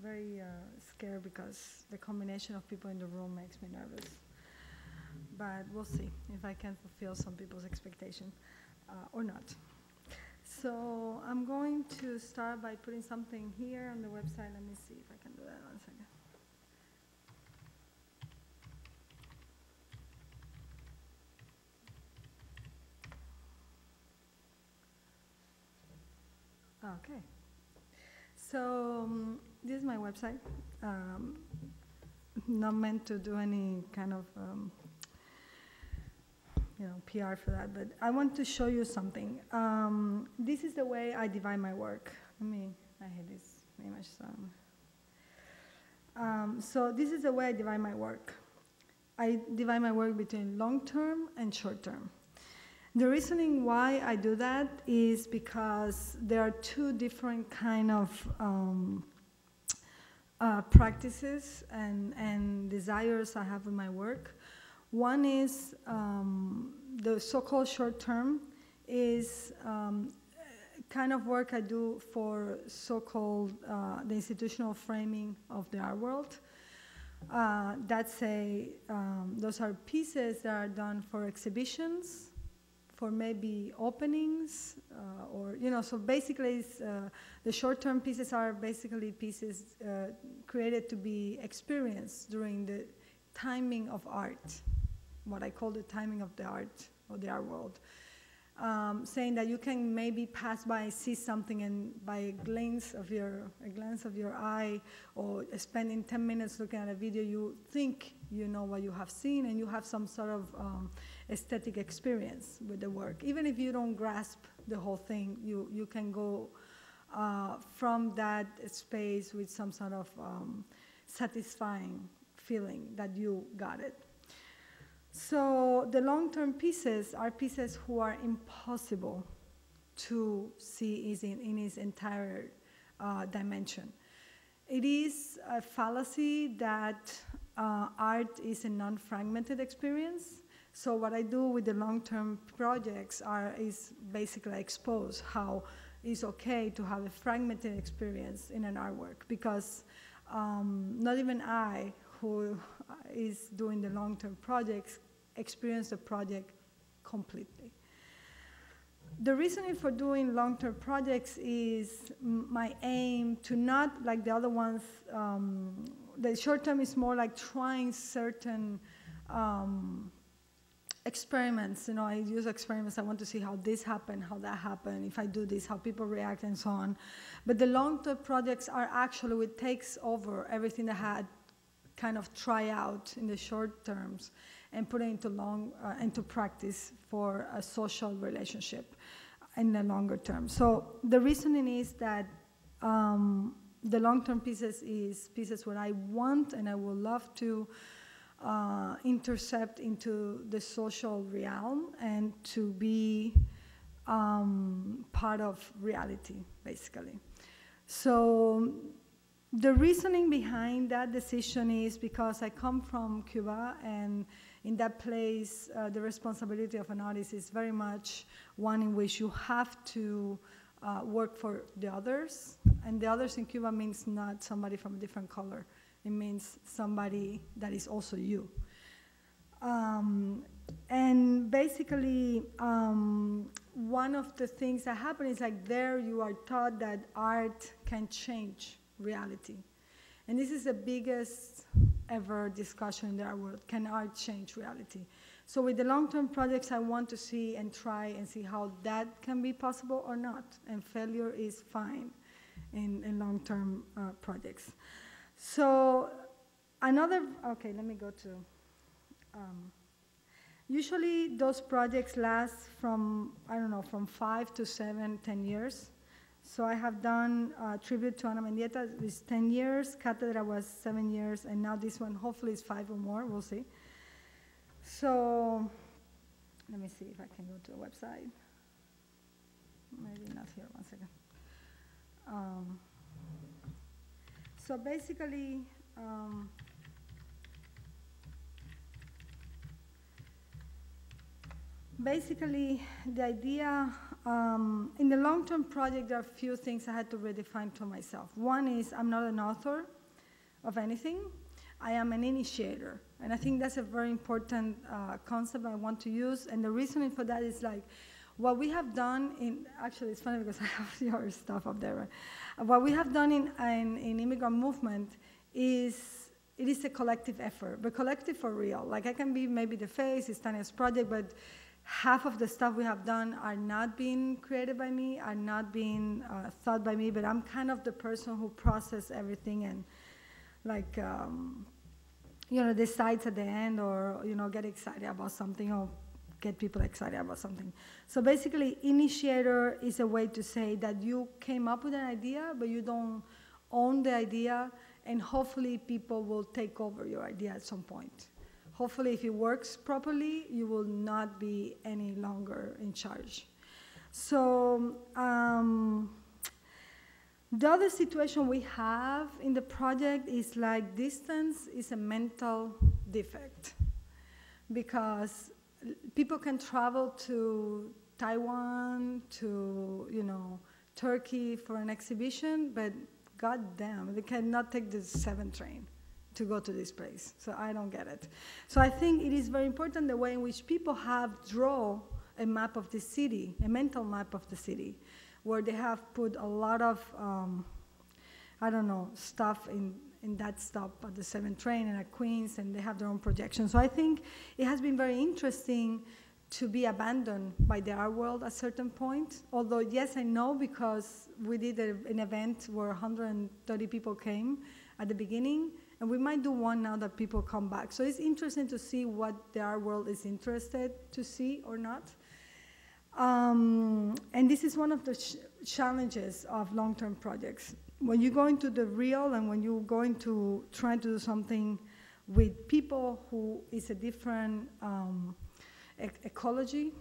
very scared because the combination of people in the room makes me nervous. But we'll see if I can fulfill some people's expectation or not. So I'm going to start by putting something here on the website. Let me see if I can do that. 1 second. Okay. So this is my website. Not meant to do any kind of PR for that, but I want to show you something. This is the way I divide my work. I hate this image. So this is the way I divide my work. I divide my work between long-term and short-term. The reasoning why I do that is because there are two different kind of practices and desires I have in my work. One is the so-called short-term is kind of work I do for so-called the institutional framing of the art world. Those are pieces that are done for exhibitions, for maybe openings, so basically the short-term pieces are basically pieces created to be experienced during the timing of art, what I call the timing of the art, or the art world. Saying that you can maybe pass by and see something, and by a glance of your eye, or spending 10 minutes looking at a video, you think you know what you have seen, and you have some sort of aesthetic experience with the work. Even if you don't grasp the whole thing, you can go from that space with some sort of satisfying feeling that you got it. So the long-term pieces are pieces who are impossible to see in its entire dimension. It is a fallacy that art is a non-fragmented experience. So what I do with the long-term projects is basically expose how it's okay to have a fragmented experience in an artwork, because not even I, who is doing the long-term projects, experience the project completely. The reasoning for doing long-term projects is my aim to not, like the other ones, the short-term is more like trying certain experiments. I use experiments. I want to see how this happened, how that happened, if I do this, how people react, and so on. But the long-term projects are actually, it takes over everything that had kind of try out in the short terms and put it into practice for a social relationship in the longer term. So the reasoning is that the long-term pieces is pieces where I want and I would love to intercept into the social realm and to be part of reality, basically. So the reasoning behind that decision is because I come from Cuba, and in that place, the responsibility of an artist is very much one in which you have to work for the others. And the others in Cuba means not somebody from a different color. It means somebody that is also you. And basically, one of the things that happen is like there you are taught that art can change reality. And this is the biggest ever discussion in the art world. Can art change reality? So with the long-term projects, I want to see and try and see how that can be possible or not. And failure is fine in long-term projects. So okay, let me go to, usually those projects last from, from 5 to 7, 10 years. So I have done Tribute to Ana Mendieta with 10 years, Cátedra was 7 years, and now this one hopefully is 5 or more, we'll see. So let me see if I can go to a website. Maybe not here, 1 second. So basically, basically, the idea, in the long-term project, there are a few things I had to redefine to myself. One is I'm not an author of anything. I am an initiator. And I think that's a very important concept I want to use. And the reasoning for that is like, what we have done in, actually it's funny because I have your stuff up there. Right? What we have done in Immigrant Movement is, it is a collective effort, but collective for real. Like I can be maybe the face, it's Tania's project, but half of the stuff we have done are not being created by me, are not being thought by me, but I'm kind of the person who processes everything and like, decides at the end or, get excited about something or get people excited about something. So basically, initiator is a way to say that you came up with an idea, but you don't own the idea, and hopefully people will take over your idea at some point. Hopefully, if it works properly, you will not be any longer in charge. So the other situation we have in the project is like distance is a mental defect because people can travel to Taiwan, to Turkey for an exhibition, but goddamn, they cannot take the 7 train to go to this place. So I don't get it. So I think it is very important the way in which people have draw a map of the city, a mental map of the city, where they have put a lot of, stuff in that stop at the 7 train and at Queens, and they have their own projections. So I think it has been very interesting to be abandoned by the art world at a certain point. Although, yes, I know because we did an event where 130 people came at the beginning, and we might do one now that people come back. So it's interesting to see what the art world is interested to see or not. And this is one of the challenges of long-term projects. When you go into the real and when you go into trying to do something with people who is a different ecology,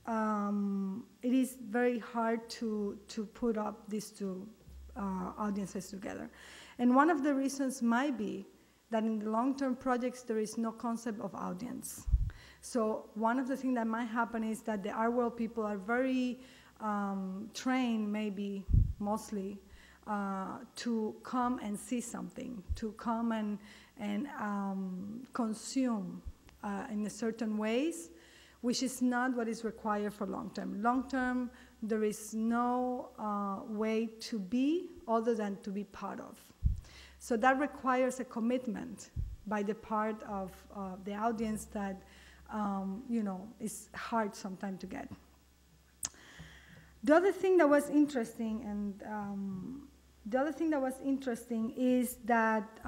it is very hard to put up these two audiences together. And one of the reasons might be that in the long-term projects there is no concept of audience. So one of the things that might happen is that the art world people are very trained, maybe mostly, to come and see something, to come and consume in a certain ways, which is not what is required for long-term. Long-term, there is no way to be other than to be part of. So that requires a commitment by the part of the audience that is hard sometimes to get. The other thing that was interesting, is that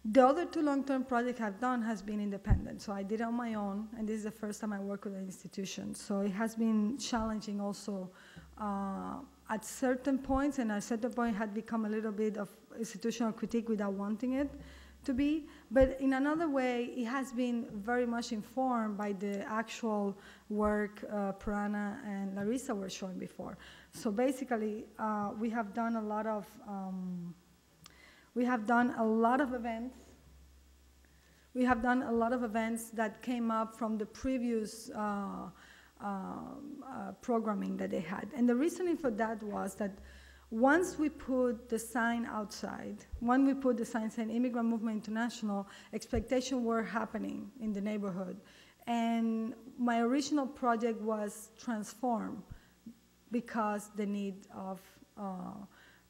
the other 2 long-term projects I've done has been independent. So I did it on my own, and this is the first time I work with an institution. So it has been challenging also at certain points, and at a certain point had become a little bit of institutional critique without wanting it to be. But in another way, it has been very much informed by the actual work Prerana and Larissa were showing before. So basically, we have done a lot of events. We have done a lot of events that came up from the previous programming that they had. And the reasoning for that was that once we put the sign outside, when we put the sign saying Immigrant Movement International, expectations were happening in the neighborhood. And my original project was transformed because the need of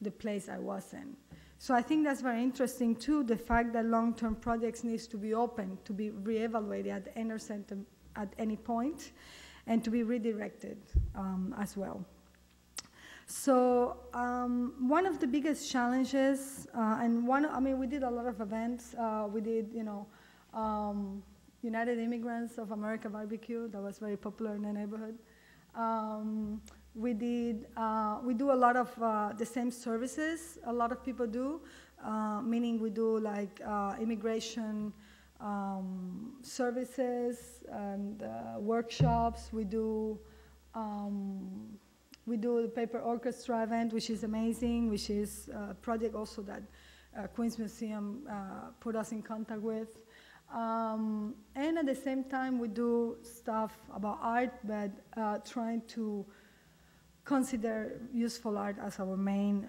the place I was in. So I think that's very interesting too, the fact that long-term projects needs to be open, to be reevaluated at any point, and to be redirected as well. So one of the biggest challenges, we did a lot of events. We did, United Immigrants of America Barbecue, that was very popular in the neighborhood. We do a lot of the same services a lot of people do, meaning we do like immigration services and workshops. We do the Paper Orchestra event, which is amazing, which is a project also that Queens Museum put us in contact with. And at the same time, we do stuff about art, but trying to consider useful art as our main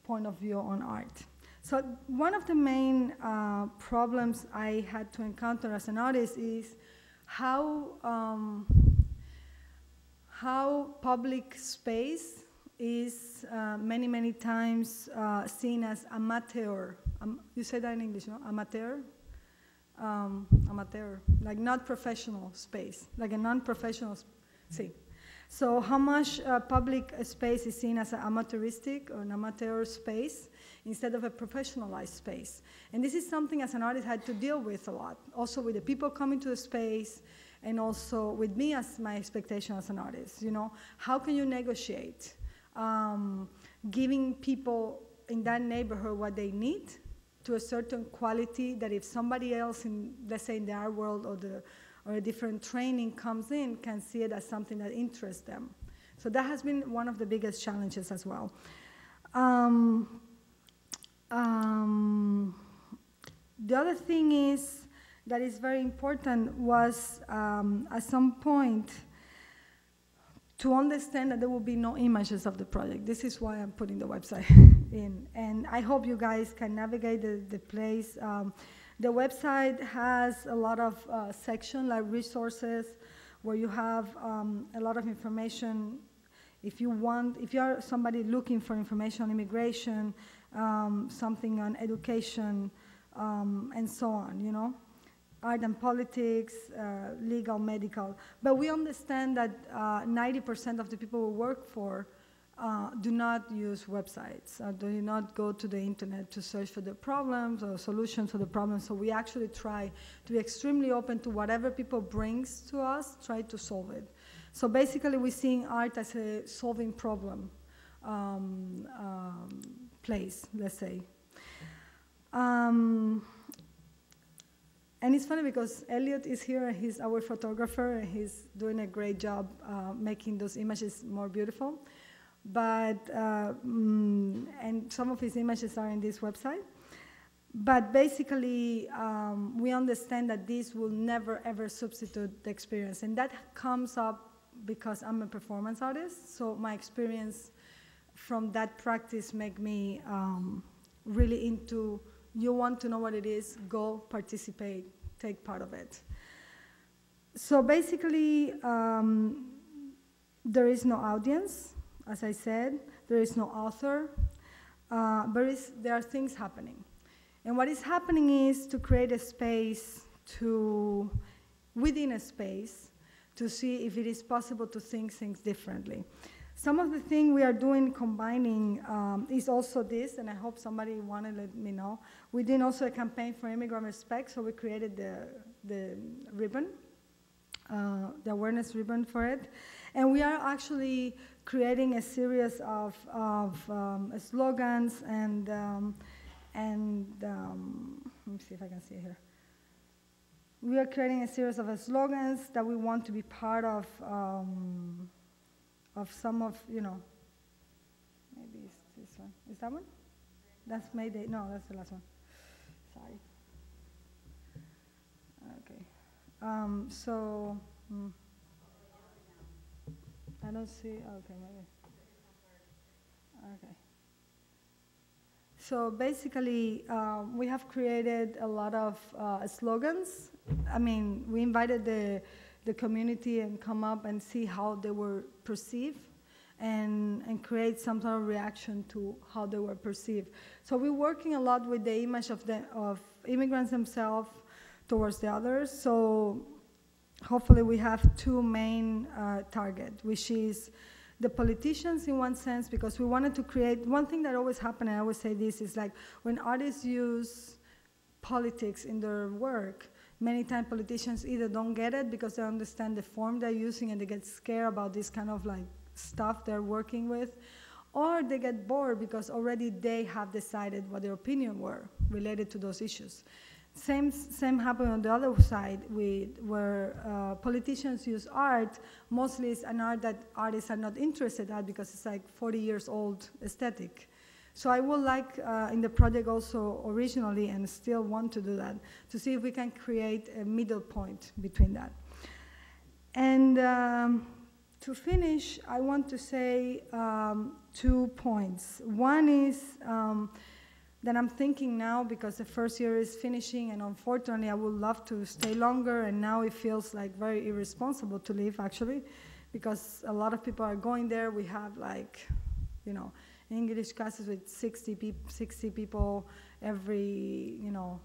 point of view on art. So one of the main problems I had to encounter as an artist is how public space is many, many times seen as amateur. You say that in English, no? Amateur? Amateur, like not professional space, like a non-professional, see. So how much public space is seen as an amateuristic or an amateur space instead of a professionalized space. And this is something as an artist I had to deal with a lot, also with the people coming to the space and also with me as my expectation as an artist, you know. How can you negotiate giving people in that neighborhood what they need to a certain quality that if somebody else in, let's say in the art world or a different training comes in, can see it as something that interests them. So that has been one of the biggest challenges as well. The other thing is that is very important was at some point to understand that there will be no images of the project. This is why I'm putting the website in. And I hope you guys can navigate the place. The website has a lot of sections like resources where you have a lot of information. If you are somebody looking for information on immigration, something on education, and so on, you know. Art and politics, legal, medical. But we understand that 90% of the people we work for do not use websites, do not go to the internet to search for the problems or solutions for the problems. So we actually try to be extremely open to whatever people brings to us, try to solve it. So basically we're seeing art as a solving problem place, let's say. And it's funny because Elliot is here, he's our photographer, and he's doing a great job making those images more beautiful. But, and some of his images are in this website. But basically, we understand that this will never ever substitute the experience. And that comes up because I'm a performance artist, so my experience from that practice make me really into, you want to know what it is, go participate, take part of it. So basically, there is no audience, as I said, there is no author, but there are things happening. And what is happening is to create a space within a space, to see if it is possible to think things differently. Some of the things we are doing combining is also this, and I hope somebody want to let me know. We did also a campaign for immigrant respect, so we created the ribbon, the awareness ribbon for it. And we are actually creating a series of slogans and let me see if I can see it here. We are creating a series of slogans that we want to be part of some of, you know, maybe it's this one. Is that one? That's Mayday. No, that's the last one. Sorry. Okay. I don't see, okay, maybe. Okay. So basically, we have created a lot of slogans. I mean, we invited the community and come up and see how they were perceived and create some sort of reaction to how they were perceived. So we're working a lot with the image of immigrants themselves towards the others. So hopefully we have two main targets, which is the politicians in one sense, because we wanted to create, one thing that always happens, and I always say this, is like when artists use politics in their work, many times politicians either don't get it because they understand the form they're using and they get scared about this kind of like stuff they're working with, or they get bored because already they have decided what their opinion were related to those issues. Same happened on the other side where politicians use art. Mostly it's an art that artists are not interested at because it's like 40 years old aesthetic. So I would like in the project also originally, and still want to do that, to see if we can create a middle point between that. And to finish, I want to say 2 points. One is that I'm thinking now, because the first year is finishing, and unfortunately I would love to stay longer, and now it feels like very irresponsible to leave, actually, because a lot of people are going there. We have, like, you know, English classes with 60 people every, you know,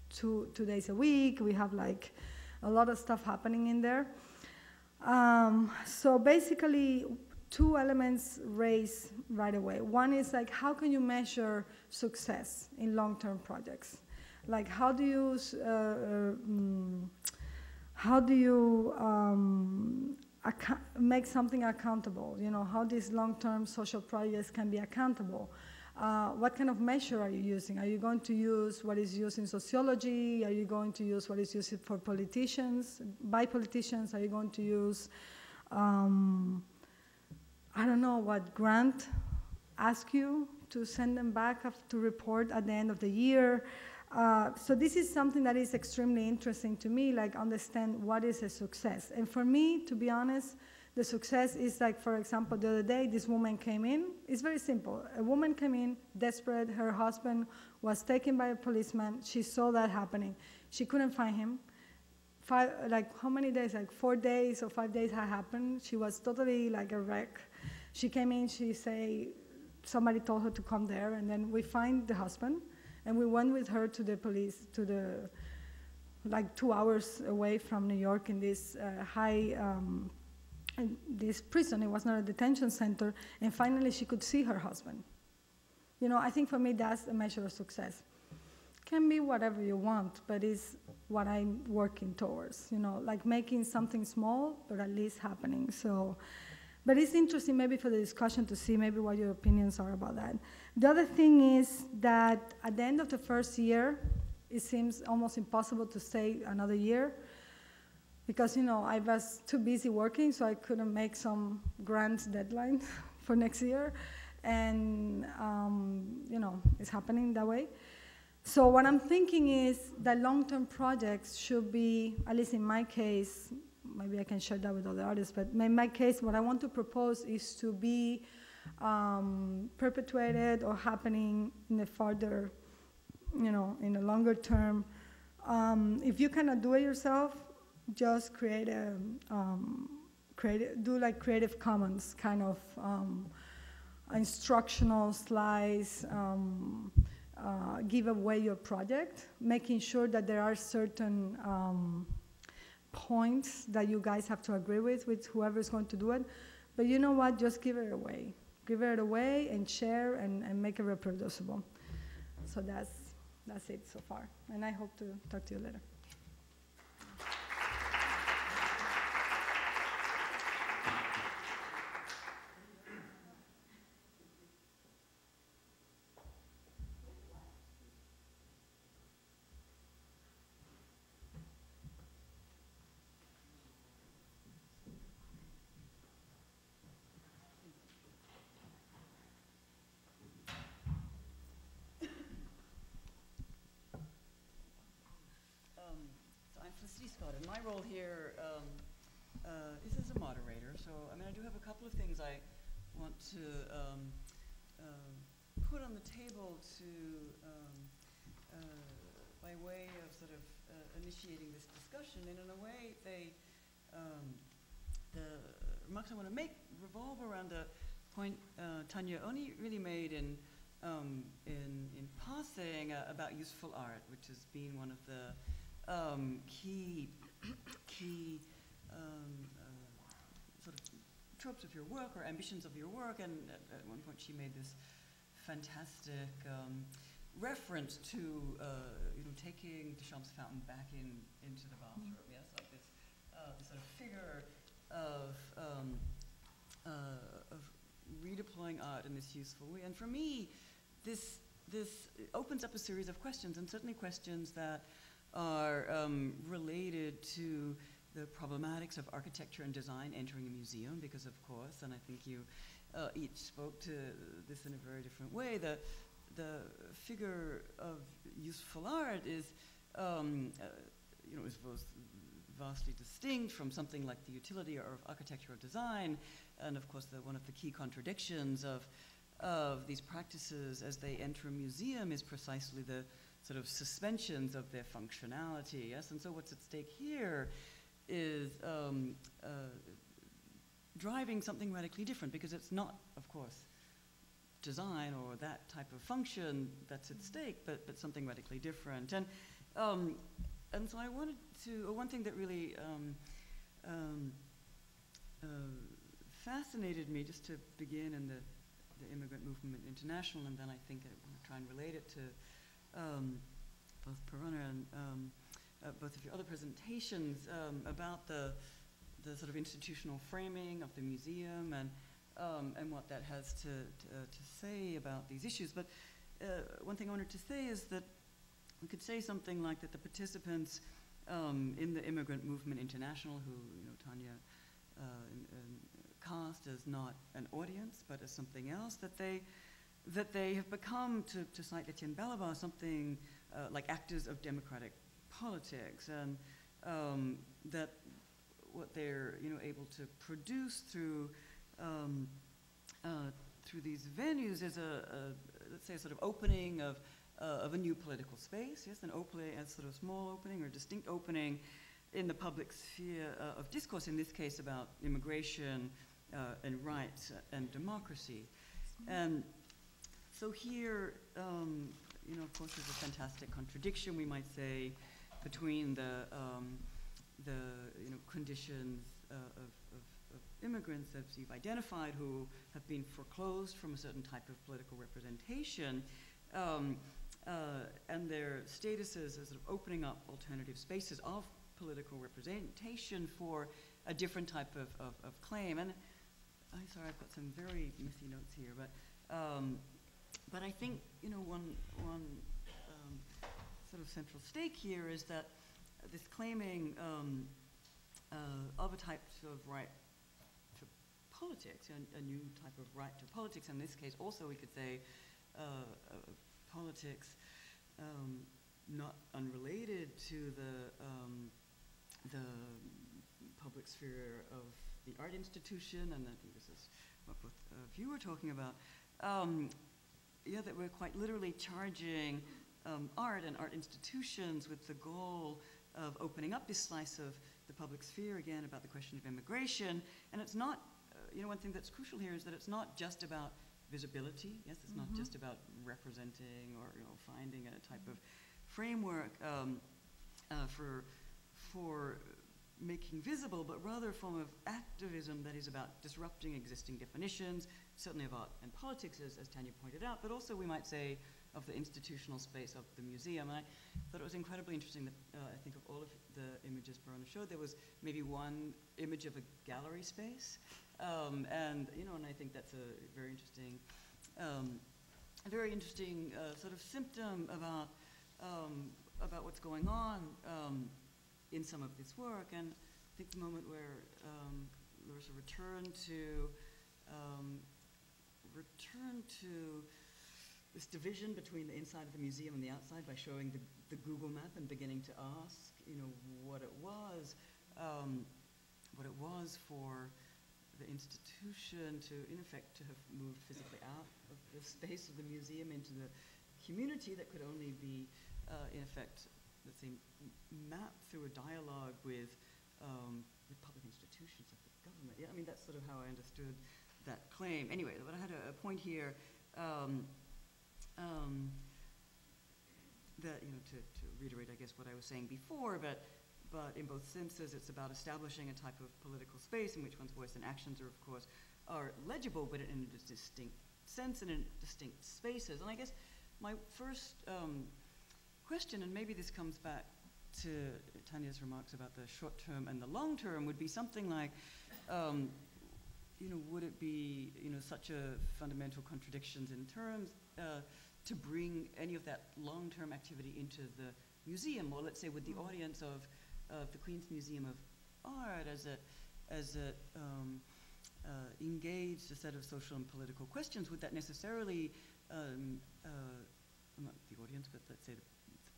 two days a week. We have, like, a lot of stuff happening in there. So basically, 2 elements raised right away. One is, like, how can you measure success in long-term projects? Like, how do you make something accountable? You know, how these long-term social projects can be accountable? What kind of measure are you using? Are you going to use what is used in sociology? Are you going to use what is used for politicians, by politicians? Are you going to use, I don't know what grant ask you to send them back to report at the end of the year? So this is something that is extremely interesting to me, like understand what is a success. And for me, to be honest, the success is like, for example, the other day, this woman came in. It's very simple. A woman came in, desperate. Her husband was taken by a policeman. She saw that happening. She couldn't find him. How many days? Like 4 days or 5 days had happened. She was totally like a wreck. She came in, she say, somebody told her to come there, and then we find the husband, and we went with her to the police, like 2 hours away from New York in this this prison. It was not a detention center, and finally she could see her husband. You know, I think for me that's a measure of success. Can be whatever you want, but it's what I'm working towards, you know, like making something small, but at least happening. So, but it's interesting maybe for the discussion to see maybe what your opinions are about that. The other thing is that at the end of the first year, it seems almost impossible to stay another year, because, you know, I was too busy working, so I couldn't make some grant deadline for next year. And, you know, it's happening that way. So what I'm thinking is that long-term projects should be, at least in my case, maybe I can share that with other artists, but in my case, what I want to propose is to be perpetuated or happening in the farther, you know, in the longer term. If you cannot do it yourself, just create do like Creative Commons kind of instructional slides, give away your project, making sure that there are certain points that you guys have to agree with whoever is going to do it. But you know what, just give it away. Give it away and share and make it reproducible. So that's it so far. And I hope to talk to you later. I'm Felicity Scott, and my role here is as a moderator. So, I mean, I do have a couple of things I want to put on the table by way of sort of initiating this discussion. And in a way, the remarks I want to make revolve around a point Tania only really made in passing about useful art, which has been one of the key sort of tropes of your work or ambitions of your work. And at one point she made this fantastic reference to taking Duchamp's fountain back into the bathroom. Yes, like this sort of figure of redeploying art in this useful way. And for me, this opens up a series of questions, and certainly questions that are related to the problematics of architecture and design entering a museum, because of course, and I think you each spoke to this in a very different way. The figure of useful art is, is both vastly distinct from something like the utility or of architectural design, and of course one of the key contradictions of these practices as they enter a museum is precisely the sort of suspensions of their functionality. Yes, and so what's at stake here is driving something radically different, because it's not, of course, design or that type of function that's at stake, but something radically different. And so I wanted to, one thing that really fascinated me, just to begin in the Immigrant Movement International, and then I think I want to try and relate it to both Prerana and both of your other presentations about the sort of institutional framing of the museum and what that has to say about these issues. But one thing I wanted to say is that we could say something like that the participants in the Immigrant Movement International, who Tania cast as not an audience but as something else, that they have become, to cite Etienne Balabar, something like actors of democratic politics, and that what they're able to produce through these venues is let's say a sort of opening of a new political space, yes, an opening, a sort of small opening or distinct opening in the public sphere of discourse, in this case about immigration and rights and democracy. And so here, of course, there's a fantastic contradiction, we might say, between the conditions of immigrants that you've identified who have been foreclosed from a certain type of political representation, and their statuses as sort of opening up alternative spaces of political representation for a different type of claim. And I'm sorry, I've got some very messy notes here, but I think one sort of central stake here is that this claiming of a type of right to politics, a new type of right to politics. In this case, also we could say politics not unrelated to the public sphere of the art institution, and I think this is what both of you were talking about. That we're quite literally charging art and art institutions with the goal of opening up this slice of the public sphere, again, about the question of immigration. And it's not, one thing that's crucial here is that it's not just about visibility. Yes, it's not just about representing or finding a type of framework for making visible, but rather a form of activism that is about disrupting existing definitions, certainly of art and politics, as Tania pointed out, but also we might say of the institutional space of the museum. And I thought it was incredibly interesting that I think of all of the images Prerana showed, there was maybe one image of a gallery space, and I think that's a very interesting sort of symptom about what's going on in some of this work. And I think the moment where Larissa returned to this division between the inside of the museum and the outside by showing the Google map and beginning to ask, what it was for the institution to, in effect, to have moved physically out of the space of the museum into the community that could only be, in effect, let's say, mapped through a dialogue with public institutions of the government. Yeah, I mean, that's sort of how I understood that claim. Anyway, but I had a point here that, to reiterate, I guess, what I was saying before, but in both senses, it's about establishing a type of political space in which one's voice and actions are, of course, are legible, but in a distinct sense and in distinct spaces. And I guess my first question, and maybe this comes back to Tania's remarks about the short term and the long term, would be something like, would it be, such a fundamental contradictions in terms to bring any of that long-term activity into the museum, or let's say with the audience of the Queen's Museum of Art as it engaged a set of social and political questions, would that necessarily, not the audience, but let's say the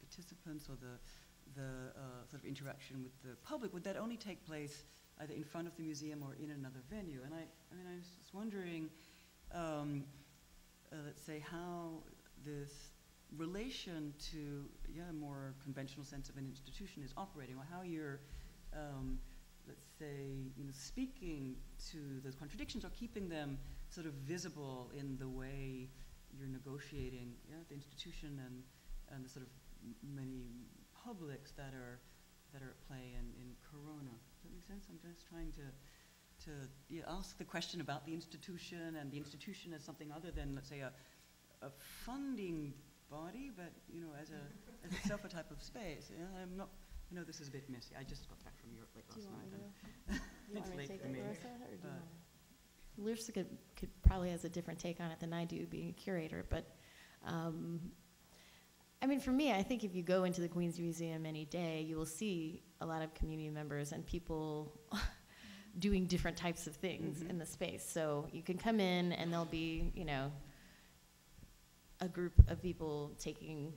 participants or the sort of interaction with the public, would that only take place either in front of the museum or in another venue? And I was just wondering, let's say, how this relation to a more conventional sense of an institution is operating, or how you're, let's say, speaking to those contradictions or keeping them sort of visible in the way you're negotiating the institution and the sort of many publics that are at play in Corona. Does that make sense? I'm just trying to ask the question about the institution and the institution as something other than, let's say, a funding body, but as itself a type of space. I'm not. I know this is a bit messy. I just got back from Europe late last night. Do you want me to take it, Larissa, or do you want to? Larissa could probably has a different take on it than I do, being a curator. But I mean, for me, I think if you go into the Queen's Museum any day, you will see a lot of community members and people doing different types of things in the space. So you can come in and there'll be, a group of people taking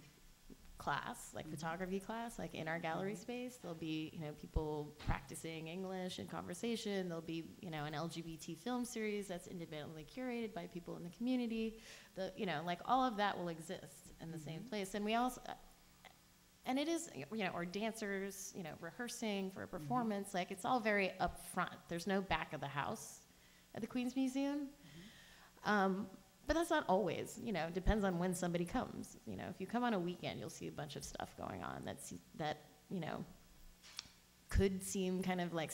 class, like photography class, like in our gallery space. There'll be, people practicing English and conversation. There'll be, an LGBT film series that's independently curated by people in the community. Like all of that will exist in the same place. And we also, and it is, or dancers, rehearsing for a performance. Like it's all very upfront. There's no back of the house at the Queen's Museum. But that's not always, depends on when somebody comes. If you come on a weekend, you'll see a bunch of stuff going on that could seem kind of like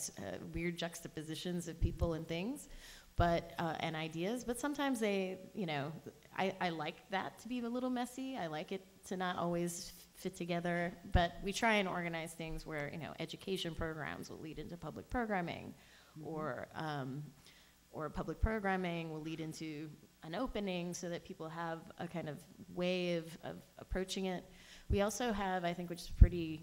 weird juxtapositions of people and things, but and ideas. But sometimes they, I like that to be a little messy. I like it to not always fit together. But we try and organize things where education programs will lead into public programming, or public programming will lead into an opening so that people have a kind of way of approaching it. We also have, I think, which is pretty,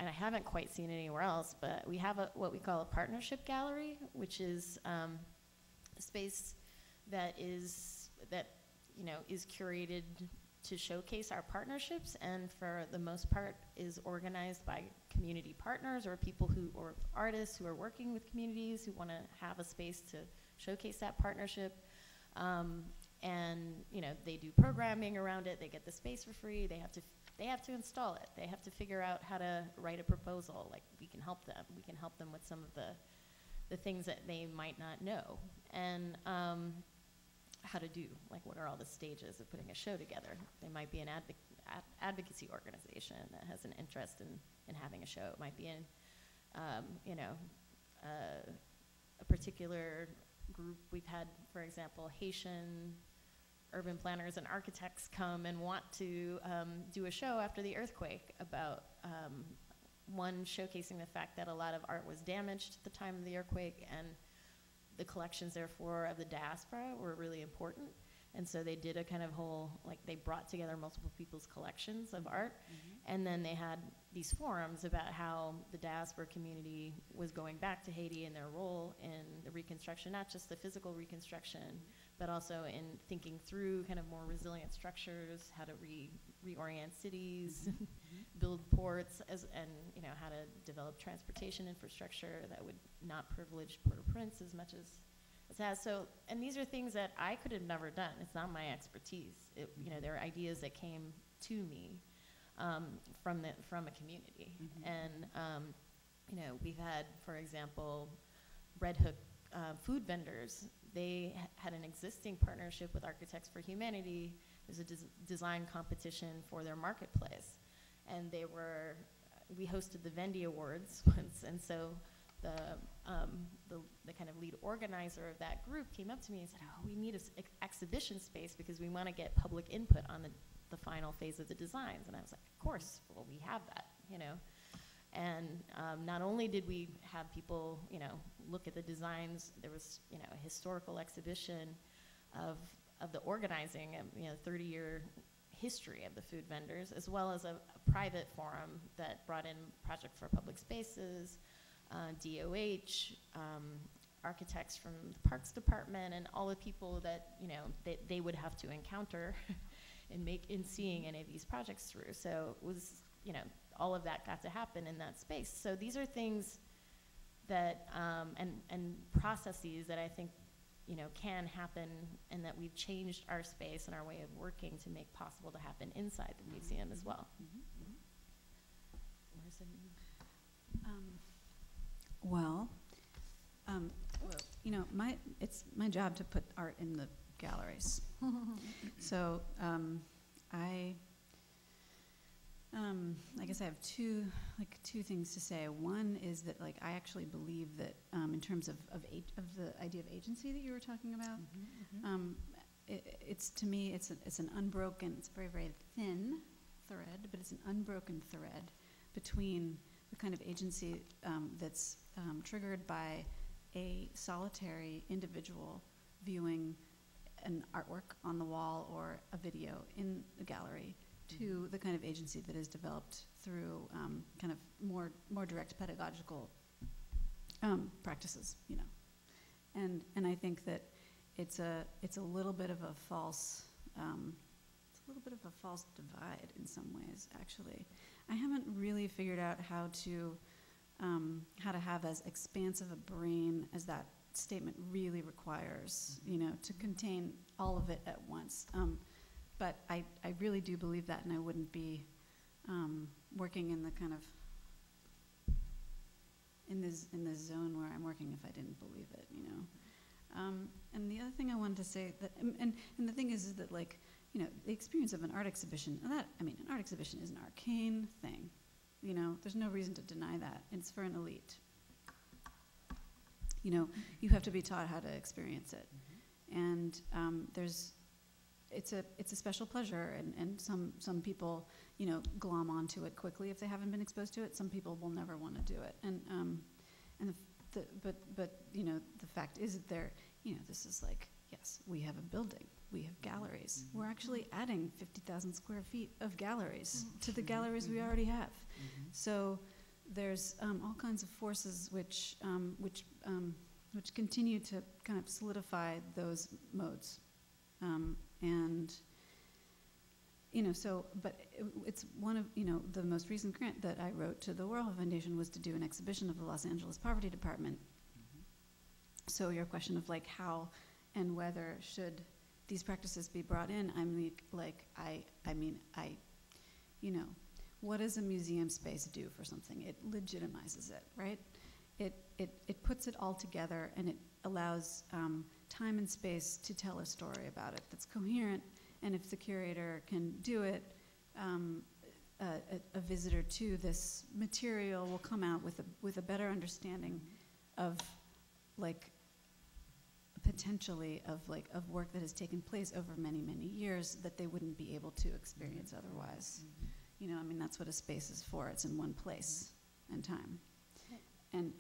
and I haven't quite seen anywhere else, but we have what we call a partnership gallery, which is a space that is curated to showcase our partnerships, and for the most part is organized by community partners or people or artists who are working with communities who want to have a space to showcase that partnership. And they do programming around it. They get the space for free. They have to install it. They have to figure out how to write a proposal. Like we can help them. We can help them with some of the things that they might not know, and how to do, like what are all the stages of putting a show together. They might be an advocacy organization that has an interest in having a show. It might be a particular group. We've had, for example, Haitian urban planners and architects come and want to do a show after the earthquake about one, showcasing the fact that a lot of art was damaged at the time of the earthquake, and the collections, therefore, of the diaspora were really important. And so they did a kind of whole, like they brought together multiple people's collections of art, and then they had these forums about how the diaspora community was going back to Haiti and their role in the reconstruction, not just the physical reconstruction, but also in thinking through kind of more resilient structures, how to reorient cities, build ports, and how to develop transportation infrastructure that would not privilege Port-au-Prince as much as it has. So, and these are things that I could have never done. It's not my expertise. There are ideas that came to me from a community, and we've had, for example, Red Hook food vendors. They had an existing partnership with Architects for Humanity. There's a design competition for their marketplace, and we hosted the Vendy Awards once, and so the kind of lead organizer of that group came up to me and said, "Oh, we need an exhibition space because we want to get public input on the final phase of the designs." And I was like, "Of course, well, we have that, And not only did we have people, look at the designs, there was, a historical exhibition of the organizing, 30-year history of the food vendors, as well as a private forum that brought in Project for Public Spaces, DOH, architects from the Parks Department and all the people that, you know, they would have to encounter in seeing any of these projects through. So it was, you know, all of that got to happen in that space. So these are things that, and processes that I think, you know, can happen, and that we've changed our space and our way of working to make possible to happen inside the museum as well. Larissa? Well, you know, it's my job to put art in the galleries. So I guess I have two things to say. One is that, like, I actually believe that in terms of the idea of agency that you were talking about, it's, to me, it's an unbroken, it's a very, very thin thread, but it's an unbroken thread between the kind of agency that's triggered by a solitary individual viewing an artwork on the wall or a video in the gallery, to the kind of agency that is developed through kind of more direct pedagogical practices, you know. And I think that it's a little bit of a false divide in some ways, actually. I haven't really figured out how to have as expansive a brain as that statement really requires, you know, to contain all of it at once. But I really do believe that, and I wouldn't be working in the kind of in this zone where I'm working if I didn't believe it, you know. And the other thing I wanted to say, that and the thing is that, like, you know, the experience of an art exhibition, an art exhibition is an arcane thing, you know. There's no reason to deny that. It's for an elite. You know, you have to be taught how to experience it, and it's a special pleasure, and some people, you know, glom onto it quickly if they haven't been exposed to it. Some people will never want to do it, but you know, the fact is that you know, this is like, yes, we have a building, we have galleries. We're actually adding 50,000 square feet of galleries to the galleries we already have. So there's all kinds of forces which continue to kind of solidify those modes. And, you know, so, but it's one of, you know, the most recent grant that I wrote to the Warhol Foundation was to do an exhibition of the Los Angeles Poverty Department. So your question of, like, how and whether should these practices be brought in, I mean, you know, what does a museum space do for something? It legitimizes it, right? It puts it all together, and it allows time and space to tell a story about it that's coherent. And if the curator can do it, a visitor to this material will come out with a better understanding of, like, potentially of work that has taken place over many, many years that they wouldn't be able to experience otherwise. You know, I mean, that's what a space is for. It's in one place and time. And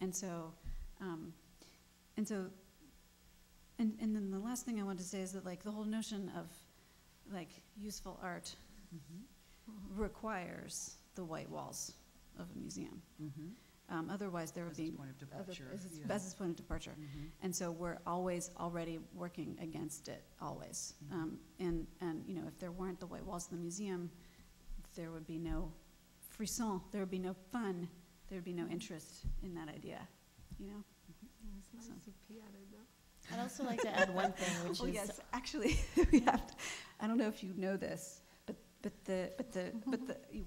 then the last thing I want to say is that, like, the whole notion of, like, useful art requires the white walls of a museum. Otherwise, there would be that's its point of departure. And so we're always already working against it, always. And you know, if there weren't the white walls of the museum, there would be no frisson, there would be no fun, there would be no interest in that idea, you know? It's nice to pee at it, though. I'd also like to add one thing, which is... yes, actually, we have to, I don't know if you know this, but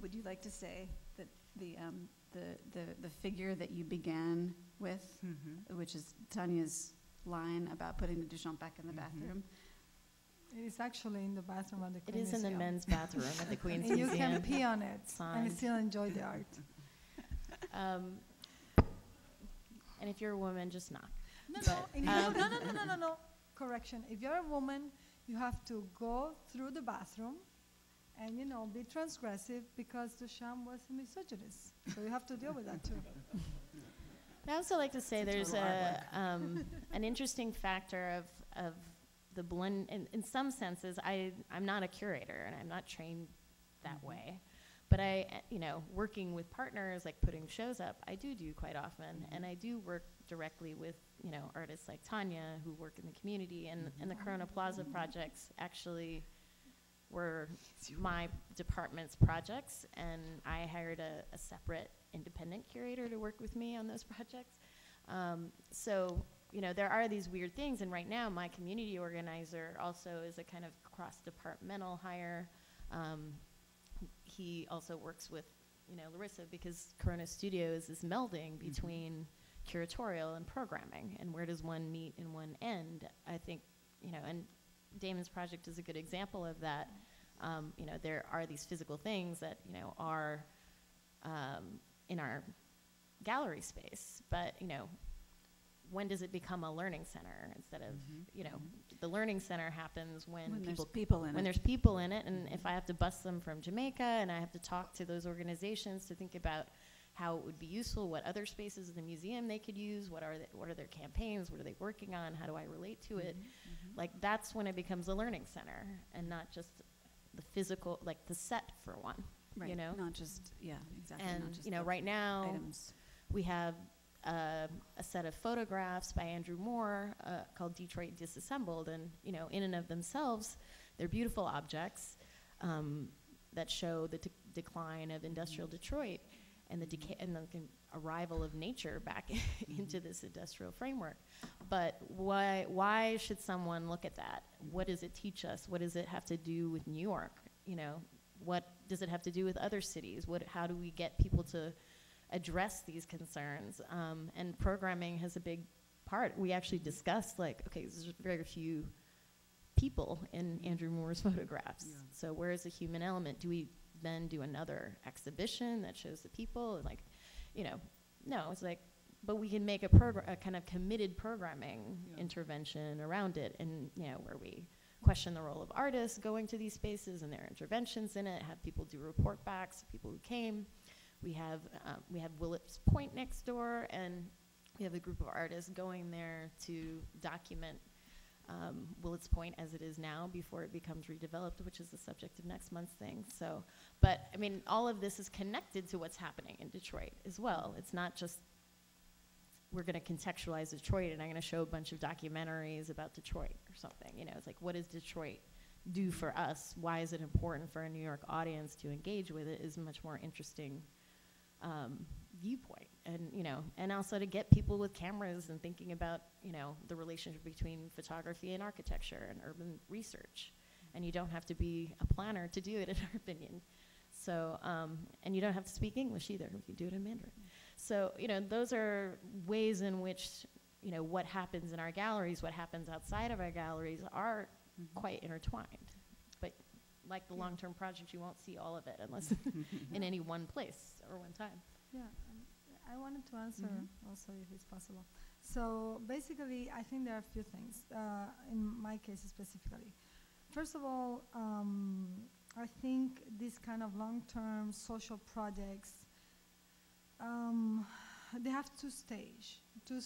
would you like to say that the figure that you began with, which is Tania's line about putting the Duchamp back in the bathroom? It is actually in the bathroom at the It Queen's is in the Museum. men's bathroom at the Queen's And you Museum. can pee on it Signed. and still enjoy the art. And if you're a woman, just knock. No. Correction. If you're a woman, you have to go through the bathroom and, you know, be transgressive, because Duchamp was a misogynist. So you have to deal with that too. I also like to say there's an interesting factor of the blend. In some senses, I'm not a curator, and I'm not trained that way. But working with partners, like putting shows up, I do quite often. And I do work directly with, artists like Tania who work in the community. And the Corona Plaza projects actually were my department's projects. And I hired a separate independent curator to work with me on those projects. So there are these weird things. And right now, my community organizer also is a kind of cross-departmental hire. He also works with, Larissa, because Corona Studios is melding between curatorial and programming, and where does one meet and one end? I think, and Damon's project is a good example of that. There are these physical things that, are in our gallery space, but, when does it become a learning center instead of, the learning center happens when there's people in it. When there's people in it, and if I have to bus them from Jamaica and I have to talk to those organizations to think about how it would be useful, what other spaces in the museum they could use, what are their campaigns, what are they working on, how do I relate to it? Like, that's when it becomes a learning center and not just the physical, like the set for one, Right. Not just, exactly. And, not just right now, items. we have a set of photographs by Andrew Moore called Detroit Disassembled, and in and of themselves, they're beautiful objects that show the decline of industrial Detroit and the decay and the arrival of nature back into this industrial framework. But why should someone look at that? What does it teach us? What does it have to do with New York? What does it have to do with other cities? How do we get people to address these concerns? And programming has a big part. We actually discussed, there's very few people in Andrew Moore's photographs. Yeah. So where is the human element? Do we then do another exhibition that shows the people? No, it's like, but we can make a kind of committed programming intervention around it, and where we question the role of artists going to these spaces and their interventions in it, have people do report backs, people who came. We have Willits Point next door, and we have a group of artists going there to document Willits Point as it is now before it becomes redeveloped, which is the subject of next month's thing. So, but I mean, all of this is connected to what's happening in Detroit as well. It's not just we're going to contextualize Detroit and I'm going to show a bunch of documentaries about Detroit or something. It's like, what does Detroit do for us? Why is it important for a New York audience to engage with it? Is a much more interesting viewpoint, and also to get people with cameras and thinking about the relationship between photography and architecture and urban research. And you don't have to be a planner to do it, in our opinion. So and you don't have to speak English either. You can do it in Mandarin. So those are ways in which what happens in our galleries, what happens outside of our galleries are quite intertwined. But like the long-term project, you won't see all of it unless in any one place or one time. Yeah, I wanted to answer also, if it's possible. So basically, I think there are a few things, in my case specifically. First of all, I think these kind of long-term social projects, they have two states, the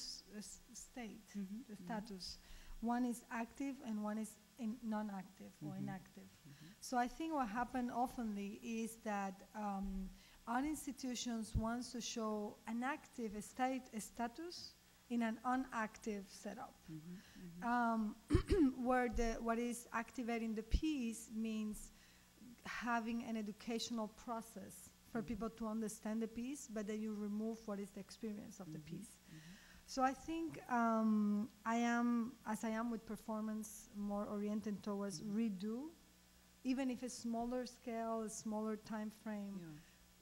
status. One is active and one is non-active or inactive. So I think what happened oftenly is that art institutions want to show an active status in an unactive setup, where what is activating the piece means having an educational process for people to understand the piece, but then you remove what is the experience of the piece. So I think I am with performance, more oriented towards redo, even if it's smaller scale, a smaller time frame,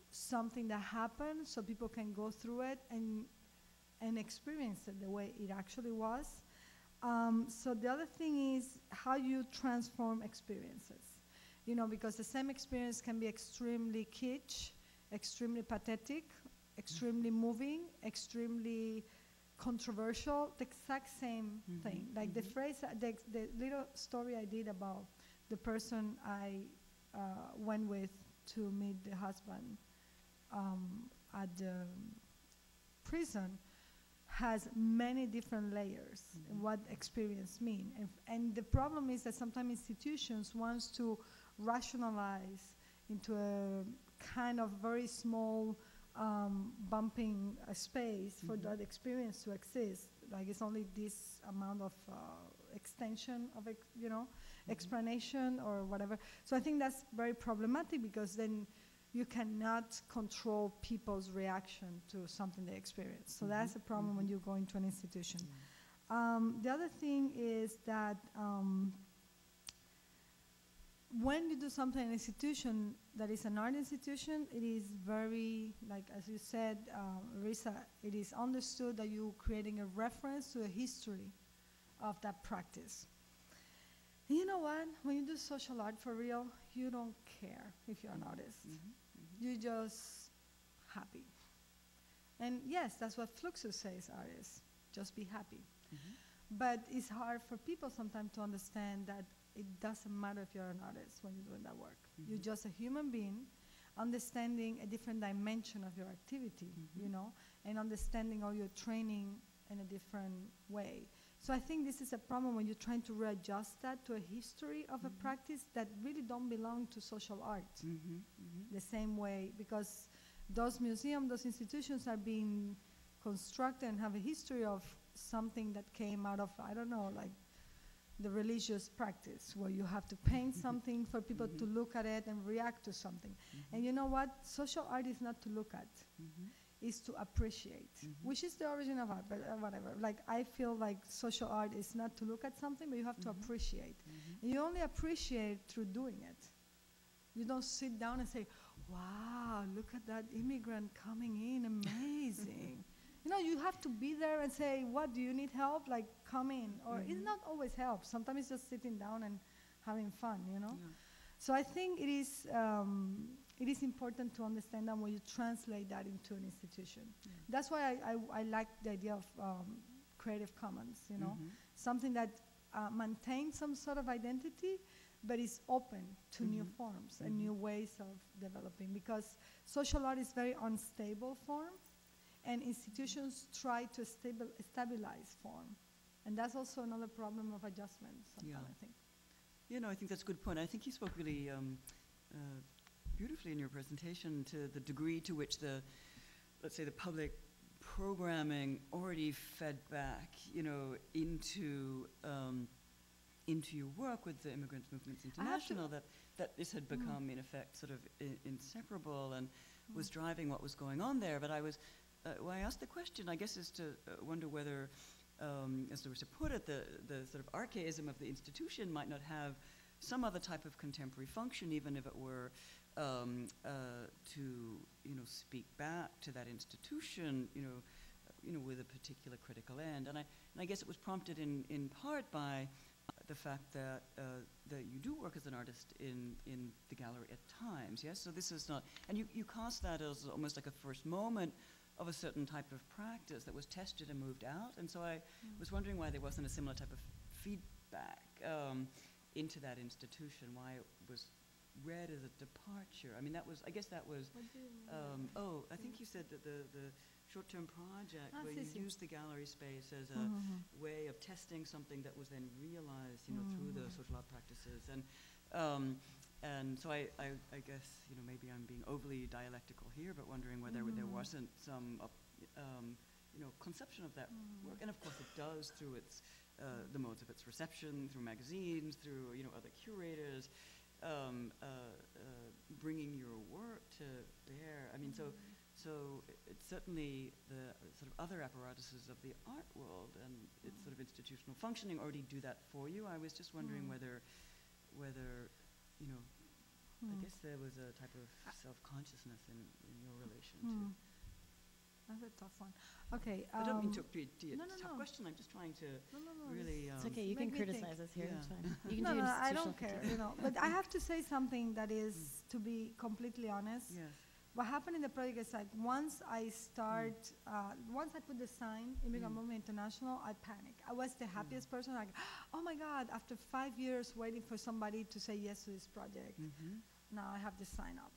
something that happened so people can go through it and experience it the way it actually was. So the other thing is how you transform experiences. Because the same experience can be extremely kitsch, extremely pathetic, extremely moving, extremely controversial, the exact same thing. Like the phrase, the little story I did about the person I went with to meet the husband at the prison has many different layers in what experience mean. And the problem is that sometimes institutions want to rationalize into a kind of very small bumping space for that experience to exist. Like it's only this amount of extension of, explanation or whatever. So I think that's very problematic because then you cannot control people's reaction to something they experience. So that's a problem when you go into an institution. The other thing is that when you do something in an institution that is an art institution, it is very, like as you said, Larissa, it is understood that you're creating a reference to a history of that practice. And you know what? When you do social art for real, you don't care if you're an artist. You're just happy. And yes, that's what Fluxus says, artists, just be happy. But it's hard for people sometimes to understand that it doesn't matter if you're an artist when you're doing that work. You're just a human being understanding a different dimension of your activity, and understanding all your training in a different way. So I think this is a problem when you're trying to readjust that to a history of a practice that really don't belong to social art the same way, because those museums, those institutions are being constructed and have a history of something that came out of, I don't know, like the religious practice where you have to paint something for people to look at it and react to something. And you know what? Social art is not to look at, is to appreciate, which is the origin of art, but whatever. Like I feel like social art is not to look at something, but you have to appreciate. And you only appreciate through doing it. You don't sit down and say, wow, look at that immigrant coming in, amazing. You have to be there and say, what, do you need help? Like, come in. Or it's not always help. Sometimes it's just sitting down and having fun, So I think it is important to understand that when you translate that into an institution. That's why I like the idea of Creative Commons, something that maintains some sort of identity, but is open to new forms and new ways of developing. Because social art is very unstable form, and institutions try to stabilize form. And that's also another problem of adjustment sometimes, I think. I think that's a good point. I think you spoke really beautifully in your presentation to the degree to which let's say the public programming already fed back, into your work with the Immigrant Movement International, that this had become, in effect, sort of inseparable and was driving what was going on there. But I asked the question, I guess, is to wonder whether, as Larissa put it, the sort of archaism of the institution might not have some other type of contemporary function, even if it were to, speak back to that institution, with a particular critical end. And I guess it was prompted in part by the fact that you do work as an artist in the gallery at times, yes? So this is not, and you cast that as almost like a first moment of a certain type of practice that was tested and moved out. And so I was wondering why there wasn't a similar type of feedback into that institution, why it was read as a departure. I mean, I guess that was, I think you said that the short-term project where you used the gallery space as a way of testing something that was then realized, through the social art practices. And so I guess, maybe I'm being overly dialectical here, but wondering whether there wasn't some, conception of that work. And of course it does through its, the modes of its reception, through magazines, through, other curators, bringing your work to bear. I mean, so it's certainly the sort of other apparatuses of the art world and its sort of institutional functioning already do that for you. I was just wondering whether I guess there was a type of self-consciousness in your relation to. That's a tough one. Okay. I don't mean to be a no, tough no. question. I'm just trying to really. It's okay. You can criticize us here. Yeah. It's fine. You can No, do I don't institutional care. But I have to say something that is, to be completely honest. Yes. What happened in the project is like once I put the sign, Immigrant Movement International, I panicked. I was the happiest person. Like, oh my God! After 5 years waiting for somebody to say yes to this project, now I have the sign up,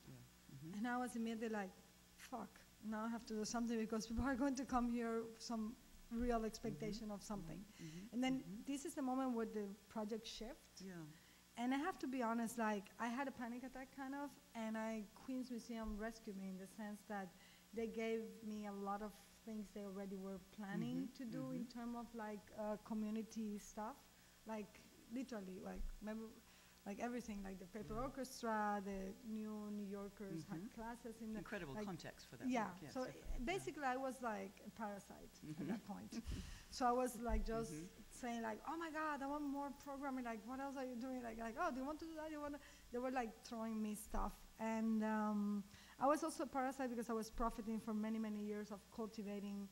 and I was immediately like, fuck! Now I have to do something because people are going to come here with some real expectation of something. And then this is the moment where the project shifts. Yeah. And I have to be honest, like, I had a panic attack kind of, and Queens Museum rescued me in the sense that they gave me a lot of things they already were planning to do in terms of like community stuff, like literally, like maybe, like everything, like the paper orchestra, the New Yorkers had classes in the Incredible like, context for that yeah. work. Yes, So basically, I was like a parasite at that point. So I was like just saying like, oh my God, I want more programming. Like, what else are you doing? Like, oh, do you want to do that? They were like throwing me stuff, and I was also a parasite because I was profiting from many years of cultivating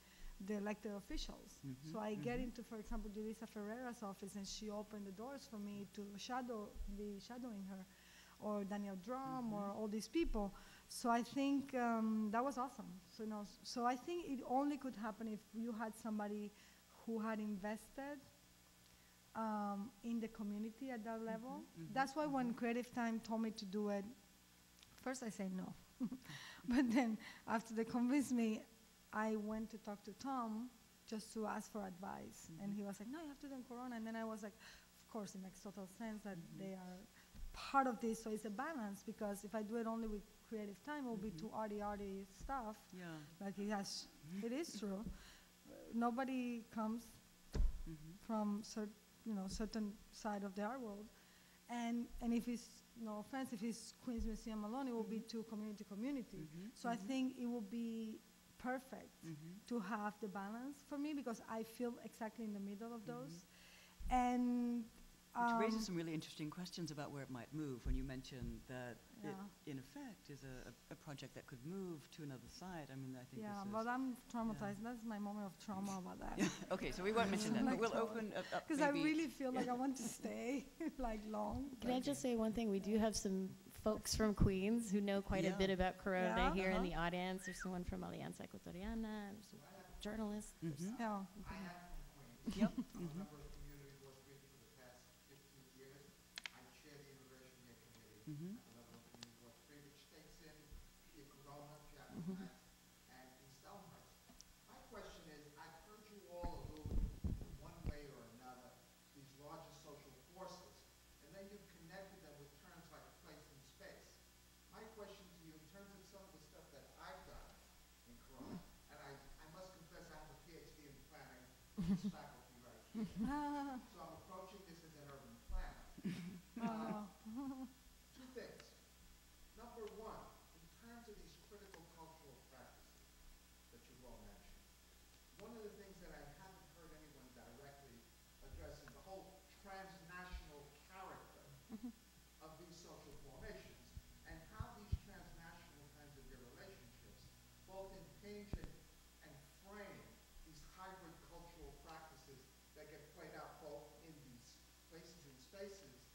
the elected officials. So I get into, for example, Larissa Ferreira's office, and she opened the doors for me to be shadowing her, or Daniel Drum, or all these people. So I think that was awesome. So, so I think it only could happen if you had somebody who had invested in the community at that level. That's why when Creative Time told me to do it, first I said no. But then after they convinced me, I went to talk to Tom just to ask for advice. And he was like, no, you have to do it in Corona. And then I was like, of course, it makes total sense that they are part of this. So it's a balance, because if I do it only with Creative Time, it will be too arty stuff. Yeah. Like it is true. Nobody comes from certain side of the art world. And if it's, no offense, if it's Queens Museum alone, it will be too community. So I think it will be perfect to have the balance for me, because I feel exactly in the middle of those. And which raises some really interesting questions about where it might move, when you mentioned that it, in effect, is a project that could move to another site. I mean, I think this is... but I'm traumatized. That's my moment of trauma about that. Okay, so we won't mention that, but we'll open up because I really feel like I want to stay, like, long. Can I just say one thing? We do have some folks from Queens who know quite a bit about Corona here in the audience. There's someone from Alianza Ecuatoriana, there's a journalist. I have from Queens. Yep. I'm a member of Community Voice Week for the past 15 years. I chair the Immigration Year Committee at the level of Community Voice Week, which takes in the Corona, chapter and installment. My question is, I've heard you all allude one way or another to these larger social forces, and then you've connected them with terms like place and space. My question to you, in terms of some of the stuff that I've done in Corona, and I must confess I have a PhD in planning, faculty right here. So I'm approaching this as an urban planner. Two things. Number one, in terms of these critical cultural practices that you've all mentioned, one of the things that I haven't heard anyone directly address is the whole transnational character of these social formations, and how these transnational kinds of your relationships both impinge and frame these hybrid cultural practices that get played out both in these places and spaces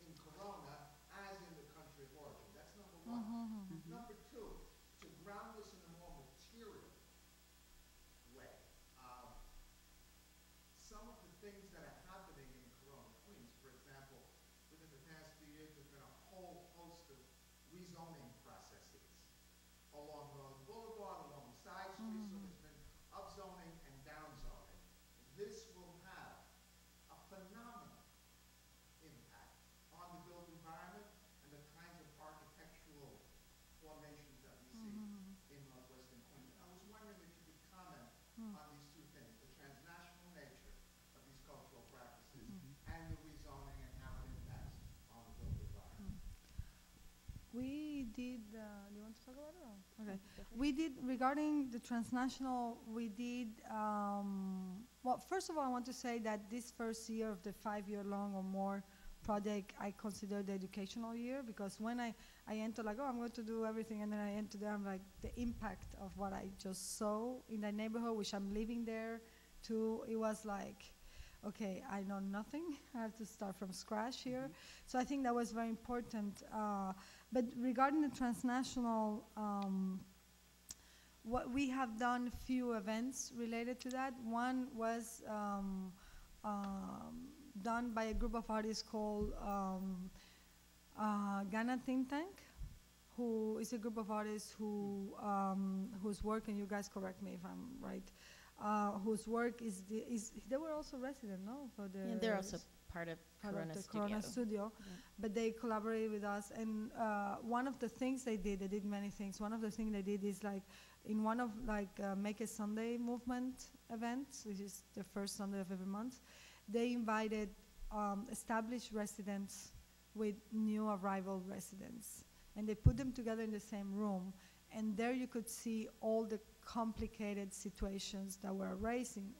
in Corona as in the country of origin. That's number one. Number two, to ground this in a more material way, some of the things that are happening in Corona, Queens, for example, within the past few years, there's been a whole host of rezoning processes along Rose Boulevard, along the side streets, so there's been upzoning and downzoning. This will have a phenomenal impact on the built environment and the kinds of architectural formations that we see in Northwestern Queens. I was wondering if you could comment on these two things, the transnational nature of these cultural practices and the rezoning and how it impacts on the built environment. We did, do you want to talk about it? Or? Okay. We did, regarding the transnational, we did, well, first of all, I want to say that this first year of the 5-year-long or more project, I consider the educational year, because when I enter, like, oh, I'm going to do everything, and then I enter there, I'm like, the impact of what I just saw in that neighborhood, which I'm living there, too, it was like, okay, I know nothing. I have to start from scratch here. So I think that was very important. But regarding the transnational, what we have done a few events related to that. One was done by a group of artists called Ghana Think Tank, who is a group of artists who whose work, and you guys correct me if I'm right, whose work is they were also resident, no? For the Yeah, they're also part of part Corona of the Studio. Corona Studio, but they collaborated with us. And one of the things they did many things. One of the things they did is like in one of Make a Sunday movement events, which is the first Sunday of every month, they invited established residents with new arrival residents, and they put them together in the same room. And there you could see all the complicated situations that were raising,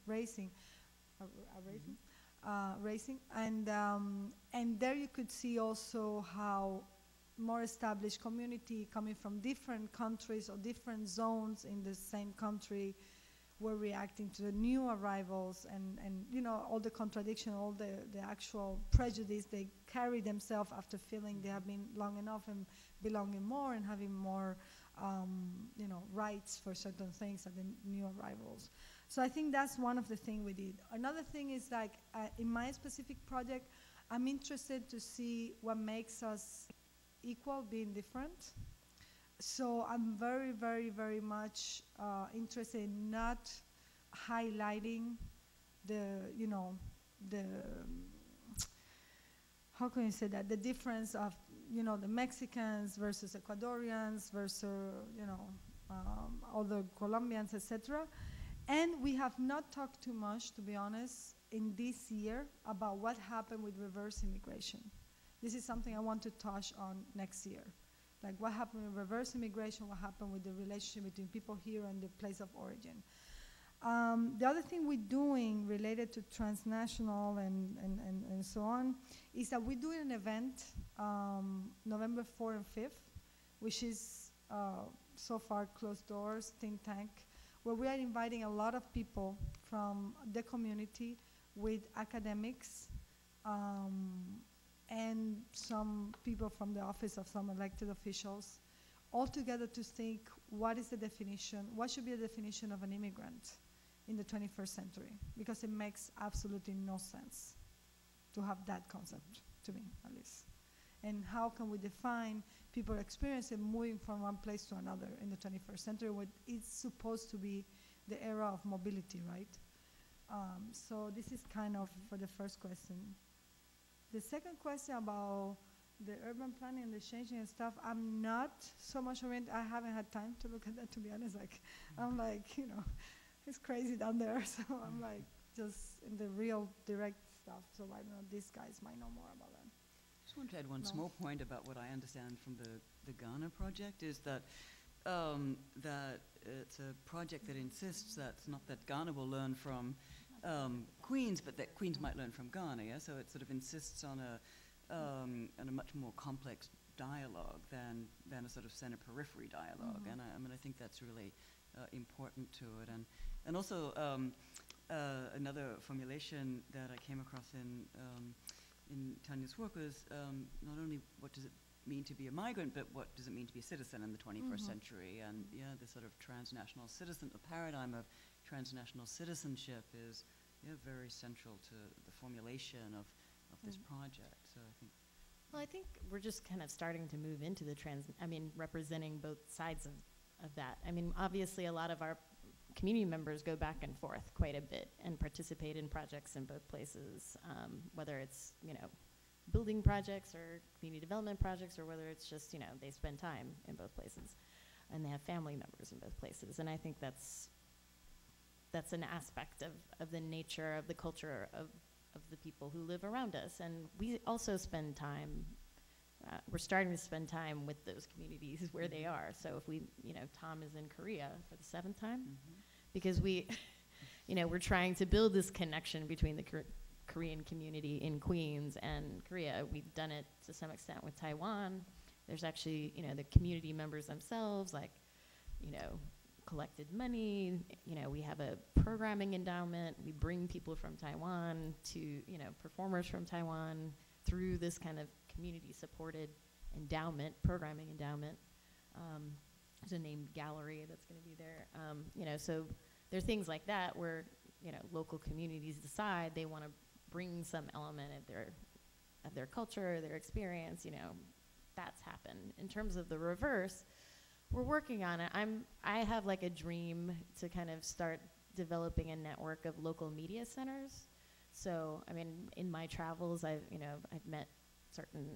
and there you could see also how more established community coming from different countries or different zones in the same country were reacting to the new arrivals, and you know, all the contradiction, all the actual prejudice they carry themselves after feeling they have been long enough and belonging more and having more you know, rights for certain things at the new arrivals. So I think that's one of the things we did. Another thing is like in my specific project, I'm interested to see what makes us equal being different. So I'm very, very, very much interested in not highlighting the, you know, the, how can you say that, the difference of, you know, the Mexicans versus Ecuadorians versus, you know, other Colombians, etc. And we have not talked too much, to be honest, in this year about what happened with reverse immigration. This is something I want to touch on next year. Like what happened with reverse immigration, what happened with the relationship between people here and the place of origin. The other thing we're doing related to transnational and so on is that we're doing an event November 4th and 5th, which is so far closed doors, think tank, where we are inviting a lot of people from the community with academics and some people from the office of some elected officials, all together to think what is the definition, what should be the definition of an immigrant in the 21st century, because it makes absolutely no sense to have that concept, to me at least. And how can we define people's experience in moving from one place to another in the 21st century, when it's supposed to be the era of mobility, right? So this is kind of for the first question. The second question about the urban planning and the changing and stuff, I'm not so much oriented. I haven't had time to look at that, to be honest. Like, I'm like, you know, it's crazy down there. So I'm like just in the real direct stuff. So I know these guys might know more about that. Just want to add one small point about what I understand from the Ghana project is that that it's a project that insists that not that Ghana will learn from Queens, but that Queens might learn from Ghana. Yeah? So it sort of insists on a much more complex dialogue than a sort of center-periphery dialogue. Mm-hmm. And I mean, I think that's really important to it. And also another formulation that I came across in Tania's work was not only what does it mean to be a migrant, but what does it mean to be a citizen in the 21st century? And yeah, the sort of transnational citizen, the paradigm of transnational citizenship is very central to the formulation of this project. So I think. Well, I think we're just kind of starting to move into the representing both sides of that. I mean, obviously a lot of our community members go back and forth quite a bit and participate in projects in both places, whether it's, you know, building projects or community development projects, or whether it's just, you know, they spend time in both places and they have family members in both places. And I think that's an aspect of the nature of the culture of the people who live around us. And we also spend time, we're starting to spend time with those communities where they are. So if we, you know, Tom is in Korea for the 7th time, because we, you know, we're trying to build this connection between the Korean community in Queens and Korea. We've done it to some extent with Taiwan. There's actually, you know, the community members themselves, like, you know, collected money. You know, we have a programming endowment. We bring people from Taiwan to, you know, performers from Taiwan through this kind of community-supported endowment, programming endowment. There's a named gallery that's going to be there. You know, so there are things like that where, you know, local communities decide they want to bring some element of their culture, their experience. You know, that's happened. In terms of the reverse, we're working on it. I have like a dream to kind of start developing a network of local media centers. So, I mean, in my travels, I've met certain,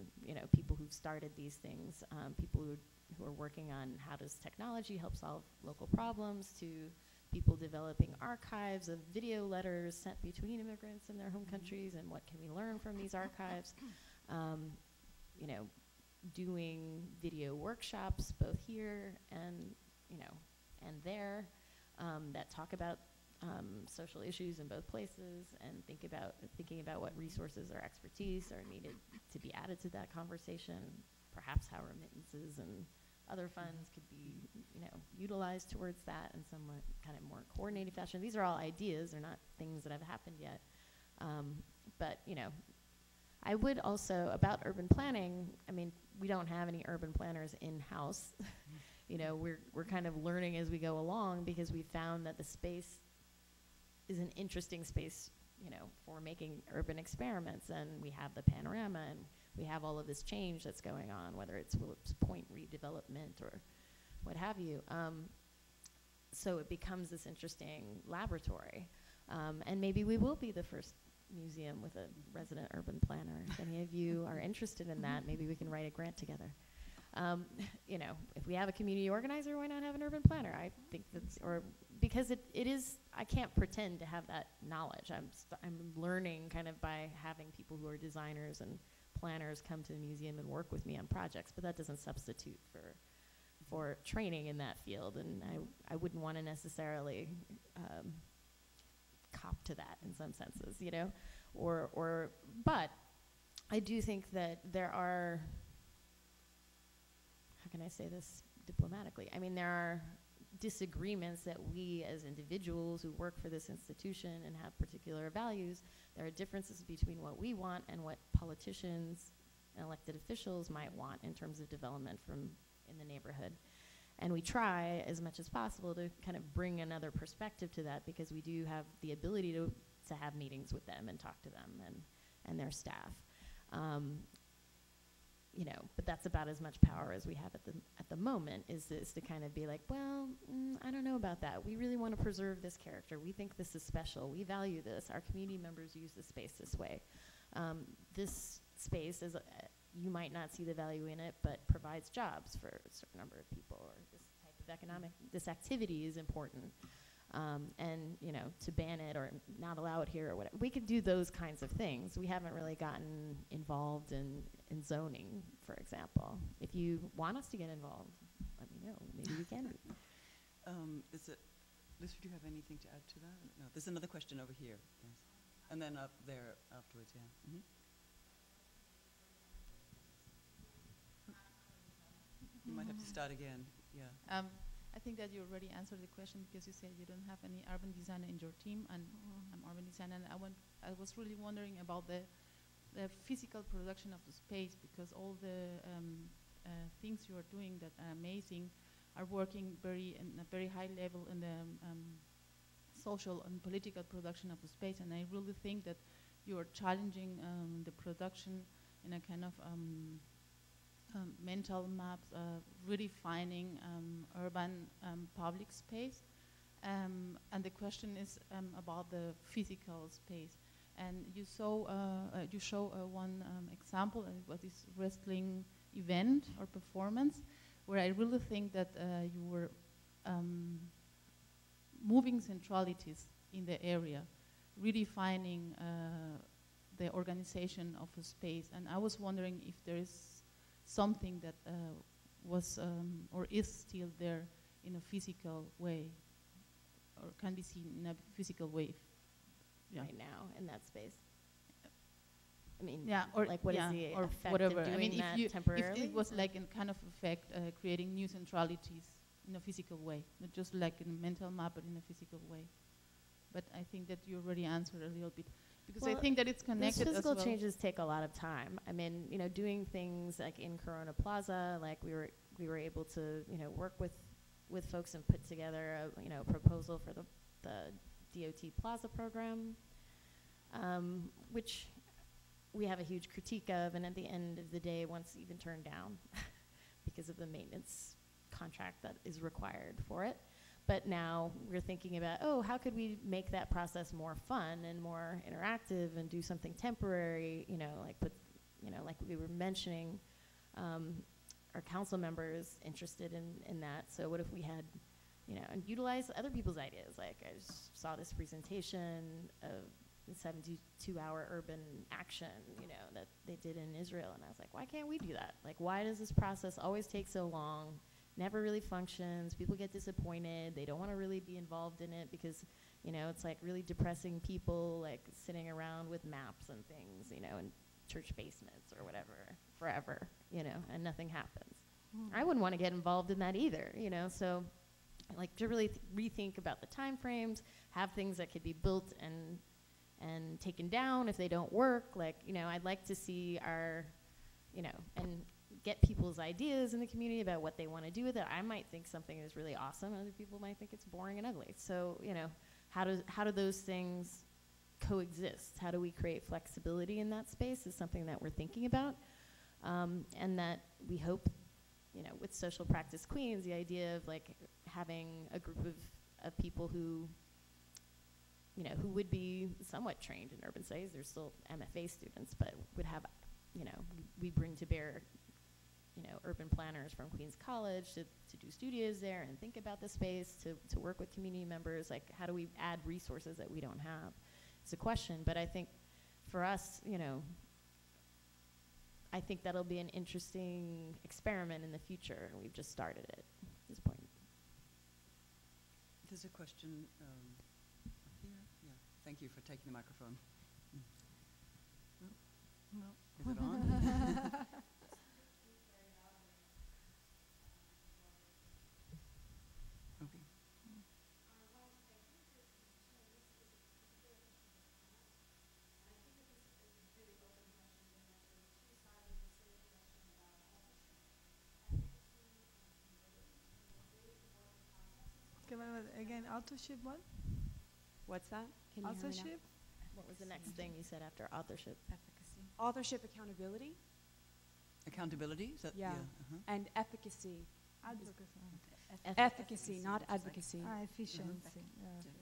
people who've started these things, people who are working on how does technology help solve local problems, to people developing archives of video letters sent between immigrants in their home countries, and what can we learn from these archives. Doing video workshops both here and, and there, that talk about social issues in both places, and thinking about what resources or expertise are needed to be added to that conversation, perhaps how remittances and other funds could be, utilized towards that in somewhat kind of more coordinated fashion. These are all ideas, they're not things that have happened yet. But, I would also, about urban planning, I mean, we don't have any urban planners in-house. We're kind of learning as we go along, because we found that the space is an interesting space, for making urban experiments. And we have the panorama, and we have all of this change that's going on, whether it's point redevelopment or what have you. So it becomes this interesting laboratory. And maybe we will be the first museum with a resident urban planner. If any of you are interested in that, maybe we can write a grant together. If we have a community organizer, why not have an urban planner? I think that's, because it is, I can't pretend to have that knowledge. I'm learning kind of by having people who are designers and planners come to the museum and work with me on projects, but that doesn't substitute for training in that field, and I wouldn't want to necessarily cop to that in some senses, but I do think that there are, how can I say this diplomatically? I mean, there are disagreements that we as individuals who work for this institution and have particular values, there are differences between what we want and what politicians and elected officials might want in terms of development in the neighborhood. And we try as much as possible to kind of bring another perspective to that, because we do have the ability to have meetings with them and talk to them and their staff. But that's about as much power as we have at the moment, is to kind of be like, well, I don't know about that. We really want to preserve this character. We think this is special. We value this. Our community members use the space this way. This space is, you might not see the value in it, but provides jobs for a certain number of people, or this type of this activity is important. And, to ban it or not allow it here or whatever. We could do those kinds of things. We haven't really gotten involved in zoning, for example. If you want us to get involved, let me know. Maybe we can be. Liz, do you have anything to add to that? No, there's another question over here. Yes. And then up there afterwards, yeah. Mm-hmm. You might have to start again, yeah. I think that you already answered the question, because you said you don't have any urban designer in your team, and I'm urban designer, and I was really wondering about the physical production of the space, because all the things you are doing that are amazing are working in a very high level in the social and political production of the space, and I really think that you are challenging the production in a kind of mental maps, redefining urban public space. And the question is about the physical space. And you show one example, and what is wrestling event or performance, where I really think that you were moving centralities in the area, redefining the organization of a space. And I was wondering if there is something that was or is still there in a physical way, or can be seen in a physical way. Right now in that space. I mean, yeah, or like what is the effect whatever. of doing I mean, that temporarily? if it was like a kind of effect, creating new centralities in a physical way, not just like in a mental map, but in a physical way. But I think that you already answered a little bit, because I think that it's connected those physical as well. changes take a lot of time. I mean, doing things like in Corona Plaza, like we were able to, work with folks and put together a, proposal for the DOT Plaza program, which we have a huge critique of, and at the end of the day, once even turned down because of the maintenance contract that is required for it. But now we're thinking about, oh, how could we make that process more fun and more interactive and do something temporary, like we were mentioning, our council members interested in that. So what if we had, and utilize other people's ideas? Like I just saw this presentation of the 72-hour urban action, that they did in Israel. And I was like, why can't we do that? Like, why does this process always take so long? Never really functions. People get disappointed. They don't want to really be involved in it because, it's like really depressing people, like sitting around with maps and things, in church basements or whatever forever, and nothing happens. I wouldn't want to get involved in that either, so like to really rethink about the time frames, have things that could be built and taken down if they don't work. Like, I'd like to see our, and get people's ideas in the community about what they want to do with it. I might think something is really awesome. Other people might think it's boring and ugly. So, how do those things coexist? How do we create flexibility in that space is something that we're thinking about. And that we hope, with Social Practice Queens, the idea of like having a group of people who would be somewhat trained in urban studies. They're still MFA students, but would have, we bring to bear, urban planners from Queens College to do studios there and think about the space, to work with community members. Like, how do we add resources that we don't have? It's a question, but I think for us, I think that'll be an interesting experiment in the future. We've just started it at this point. There's a question up here. Yeah, thank you for taking the microphone. No. Is it on? Okay. Again, authorship, what? What's that? Can you hear me now? Authorship? What was the next thing you said after authorship? Efficacy. Authorship, accountability. Accountability? Is that, Yeah. And efficacy. Advocacy. Efficacy, not advocacy. Efficiency.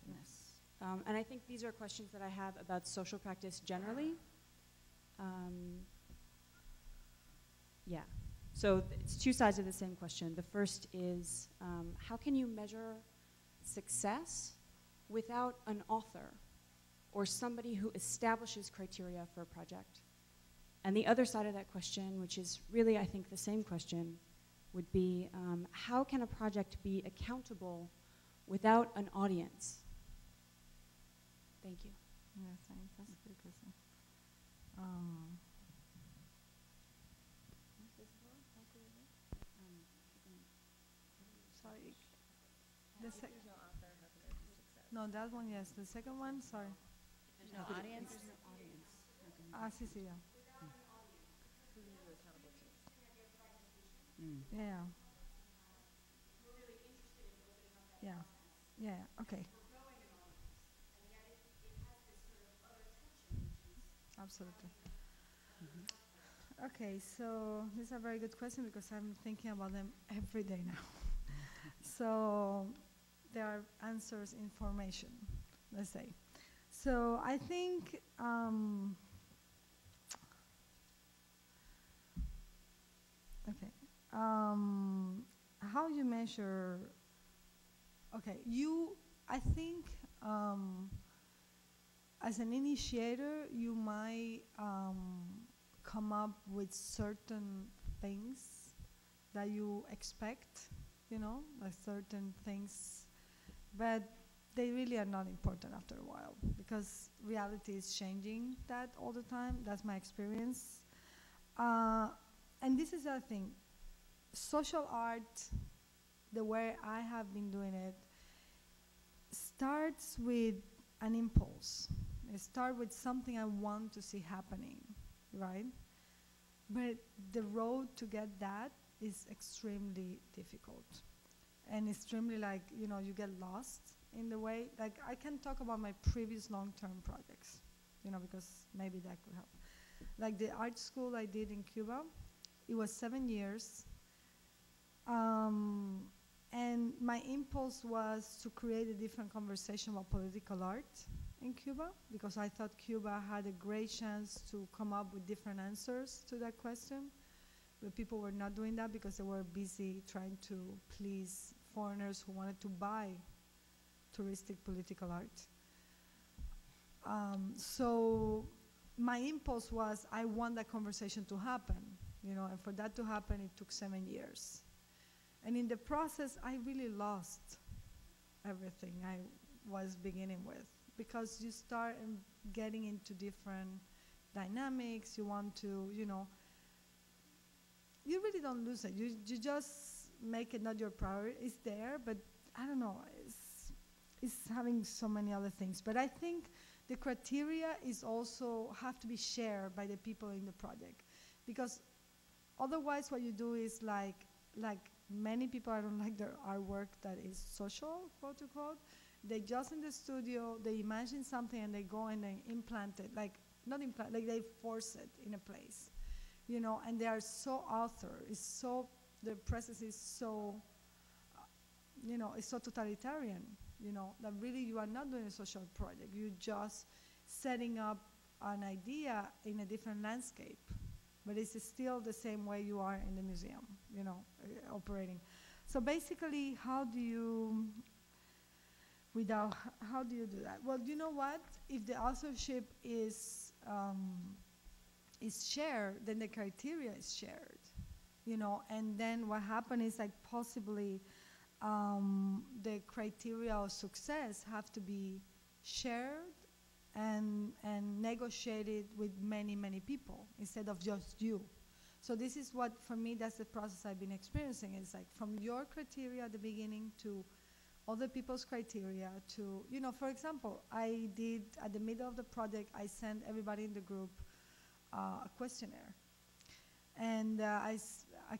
Yes. And I think these are questions that I have about social practice generally. Yeah. So it's two sides of the same question. The first is, how can you measure success without an author or somebody who establishes criteria for a project? And the other side of that question, which is really, I think, the same question, would be, how can a project be accountable without an audience? Thank you. Yeah, thanks. That's a good question. Sorry. No, that one, yes. The second one, sorry. There's no audience. There's no audience. Sí, sí, yeah. Who are you accountable to? Yeah. Yeah. Yeah. Okay. Absolutely. Okay, so this is a very good question because I'm thinking about them every day now. So there are answers in formation, let's say. So I think okay. How you measure? Okay, I think as an initiator, you might come up with certain things that you expect, like certain things, but they really are not important after a while because reality is changing that all the time. That's my experience. And this is the thing. Social art, the way I have been doing it, starts with an impulse. It starts with something I want to see happening, right? But the road to get that is extremely difficult. And extremely you get lost in the way. Like, I can talk about my previous long-term projects, because maybe that could help. Like the art school I did in Cuba, it was 7 years. And And my impulse was to create a different conversation about political art in Cuba, because I thought Cuba had a great chance to come up with different answers to that question. But people were not doing that because they were busy trying to please foreigners who wanted to buy touristic political art. So my impulse was, I want that conversation to happen, you know, and for that to happen, it took 7 years. And in the process, I really lost everything I was beginning with, because you start getting into different dynamics. You want to, you know, you really don't lose it. You just make it not your priority. It's there, but I don't know, it's having so many other things. But I think the criteria is also have to be shared by the people in the project, because otherwise what you do is like many people, I don't like their artwork that is social, quote unquote. They just in the studio, they imagine something and they go and they implant it, like not implant, like they force it in a place, you know, and they are so author, it's so, the presence is so, you know, it's so totalitarian, you know, that really you are not doing a social project, you're just setting up an idea in a different landscape, but it's still the same way you are in the museum, you know, operating. So basically, how do you do that? Well, you know what? If the authorship is shared, then the criteria is shared, you know, and then what happens is like possibly the criteria of success have to be shared and negotiated with many, many people instead of just you. So this is what, for me, that's the process I've been experiencing. It's like from your criteria at the beginning to other people's criteria to, you know, for example, I did, at the middle of the project, I sent everybody in the group a questionnaire. And I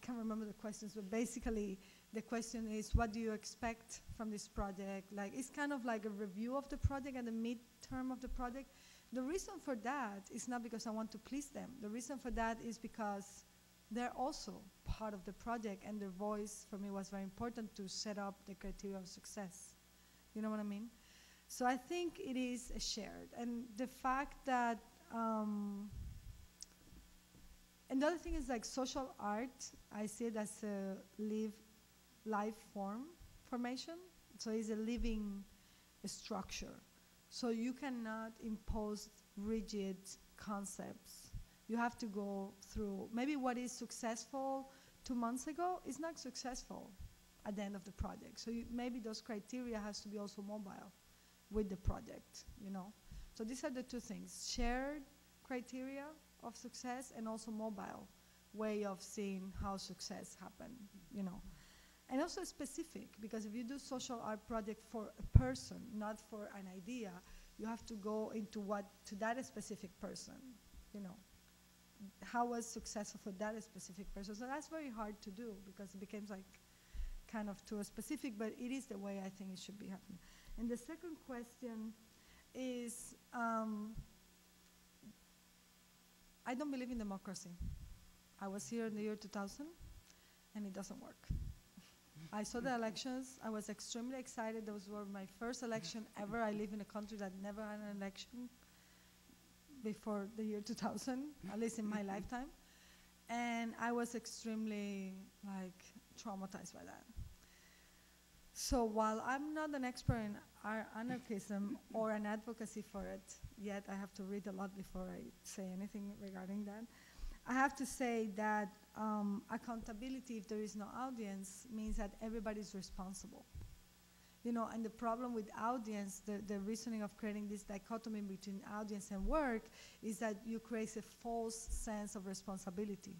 can't remember the questions, but basically the question is, what do you expect from this project? Like, it's kind of like a review of the project at the midterm of the project. The reason for that is not because I want to please them. The reason for that is because they're also part of the project, and their voice for me was very important to set up the criteria of success. You know what I mean? So I think it is shared. And the fact that, another thing is like social art, I see it as a life formation. So it's a living structure. So you cannot impose rigid concepts. You have to go through, maybe what is successful 2 months ago is not successful at the end of the project. So maybe those criteria has to be also mobile with the project, you know. So these are the two things, shared criteria of success and also mobile way of seeing how success happen, you know. And also specific, because if you do social art project for a person, not for an idea, you have to go into what, to that specific person, you know. How was successful for that specific person? So that's very hard to do because it becomes like kind of too specific, but it is the way I think it should be happening. And the second question is, I don't believe in democracy. I was here in the year 2000, and it doesn't work. I saw the elections. I was extremely excited. Those were my first election ever. I live in a country that never had an election before the year 2000, at least in my lifetime. And I was extremely like traumatized by that. So while I'm not an expert in anarchism or an advocacy for it, yet I have to read a lot before I say anything regarding that, I have to say that accountability, if there is no audience, means that everybody's responsible. You know, and the problem with audience, the reasoning of creating this dichotomy between audience and work is that you create a false sense of responsibility,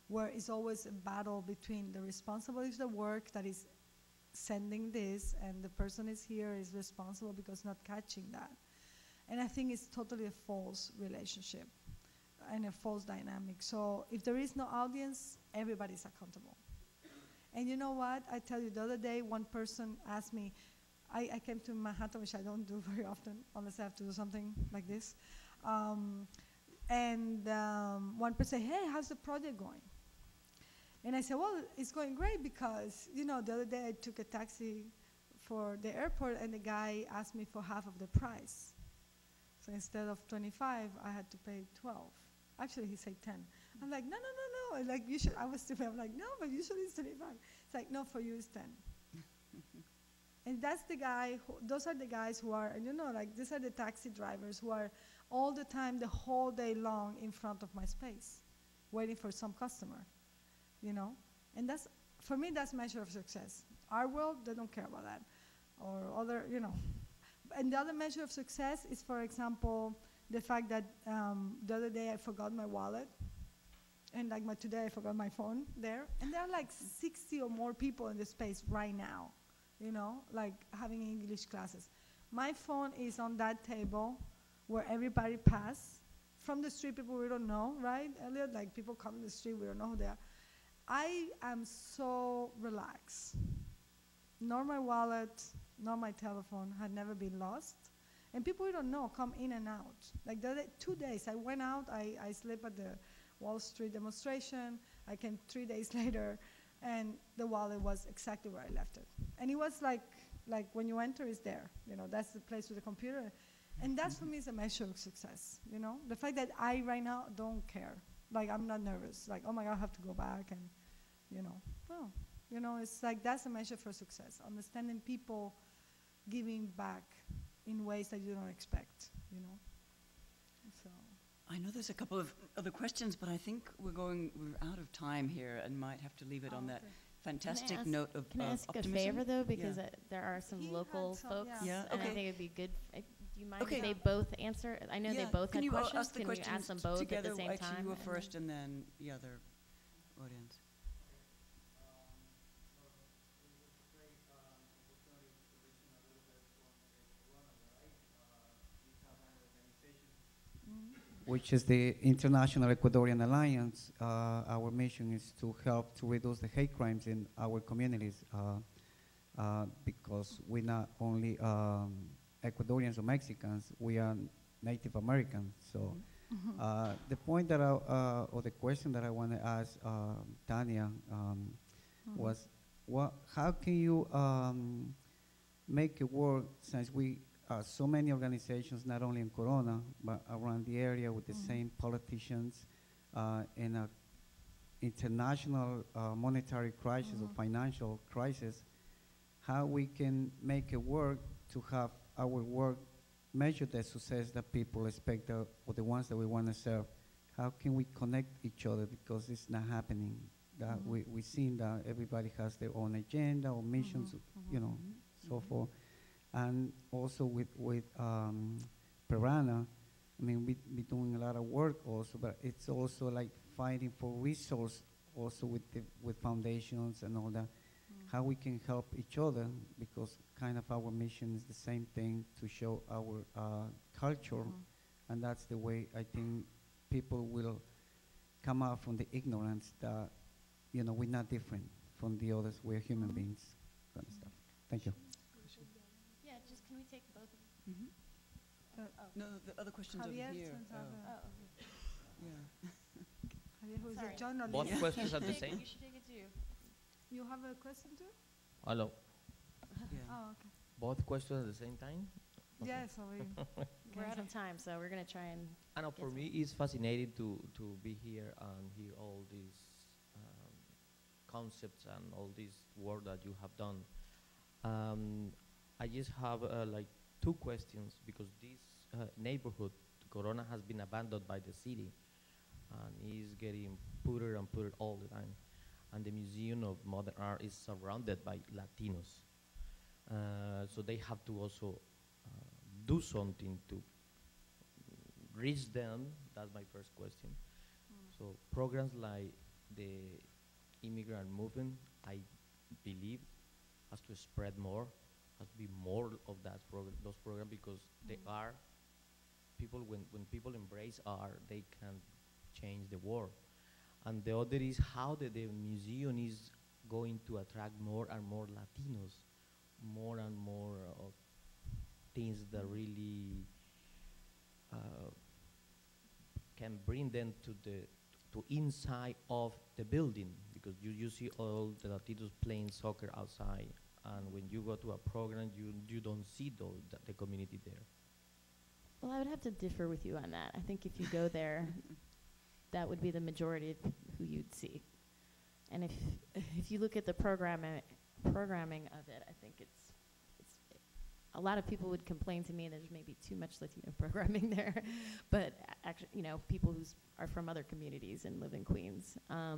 where it's always a battle between the responsibility of the work that is sending this, and the person is here is responsible because not catching that. And I think it's totally a false relationship and a false dynamic. So if there is no audience, everybody's accountable. And you know what? I tell you, the other day, one person asked me, I came to Manhattan, which I don't do very often, unless I have to do something like this. One person said, hey, how's the project going? And I said, well, it's going great because, the other day I took a taxi for the airport and the guy asked me for half of the price. So instead of 25, I had to pay 12. Actually, he said 10. I'm like, no. And like, I was stupid. I'm like, no, but usually it's 25. It's like, no, for you it's 10. And that's the guy, those are the guys who are, and these are the taxi drivers who are all the time, the whole day long in front of my space, waiting for some customer, And that's, for me, that's measure of success. Our world, they don't care about that. Or other, And the other measure of success is, for example, the fact that the other day I forgot my wallet. And today I forgot my phone there. And there are 60 or more people in the space right now, having English classes. My phone is on that table where everybody pass. From the street, people we don't know, right, Elliot? People come in the street, we don't know who they are. I am so relaxed. Nor my wallet, nor my telephone had never been lost. And people we don't know come in and out. The other 2 days, I went out, I slept at the Wall Street demonstration. I came 3 days later, and the wallet was exactly where I left it. And it was like when you enter, it's there. That's the place with the computer. And that for me is a measure of success. The fact that I right now don't care. I'm not nervous. Oh my God, I have to go back and, well, it's that's a measure for success. Understanding people giving back in ways that you don't expect. So. I know there's a couple of other questions, but I think we're out of time here and might have to leave it on that fantastic note of Can I ask optimism. a favor, though? Because there are some local folks, Yeah, and I okay. think it'd be good. Do you mind Okay. if they both answer? I know they both Can had you questions. ask the Can questions you ask them both at together? the same Actually, time? you go first, and then the other audience. Which is the International Ecuadorian Alliance. Our mission is to help to reduce the hate crimes in our communities because we're not only Ecuadorians or Mexicans, we are Native Americans. So the point that or the question that I want to ask Tania was, how can you make it work since we so many organizations, not only in Corona, but around the area with the same politicians in an international monetary crisis or financial crisis, how we can make it work to have our work measure the success that people expect or the ones that we want to serve. How can we connect each other, because it's not happening. That we've seen that everybody has their own agenda or missions, so forth. And also with Prerana, I mean, we're doing a lot of work also, but it's also like fighting for resource also with foundations and all that. How we can help each other, because kind of our mission is the same thing, to show our culture, and that's the way I think people will come out from the ignorance that, we're not different from the others, we're human beings, kind of stuff. Thank you. Yeah, just can we take both of them? No, the other question's over Javier, here. since I have Yeah. Javier, who is Sorry. a journalist. Both questions are the same? You should take it too. You have a question too? Hello. Yeah. Oh, okay. Both questions at the same time? Yes, sorry. We're out of time, so we're going to try and... I know for me it's fascinating to be here and hear all these concepts and all this work that you have done. I just have like two questions, because this neighborhood, Corona, has been abandoned by the city and is getting poorer and poorer all the time. And the Museum of Modern Art is surrounded by Latinos. So they have to also do something to reach them. That's my first question. So programs like the Immigrant Movement, I believe, has to spread more, has to be more of those programs, because they are people, when people embrace art, they can change the world. And the other is how the museum is going to attract more and more Latinos, more and more of things that really can bring them to inside of the building, because you see all the Latinos playing soccer outside, and when you go to a program, you don't see the community there. Well, I would have to differ with you on that. I think if you go there, that would be the majority of who you'd see. And if you look at the programming of it, I think it's a lot of people would complain to me there's maybe too much Latino programming there, but actually, you know, people who are from other communities and live in Queens. Yeah,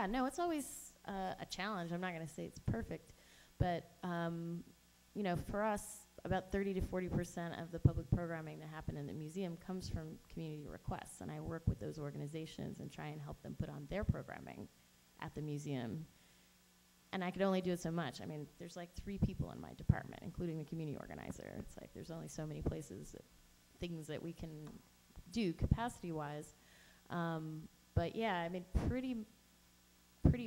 no, it's always a challenge. I'm not going to say it's perfect, but you know, for us, about 30 to 40% of the public programming that happen in the museum comes from community requests, and I work with those organizations and try and help them put on their programming at the museum. And I could only do it so much. I mean, there's like 3 people in my department, including the community organizer. It's like there's only so many things that we can do capacity-wise. But yeah, I mean, pretty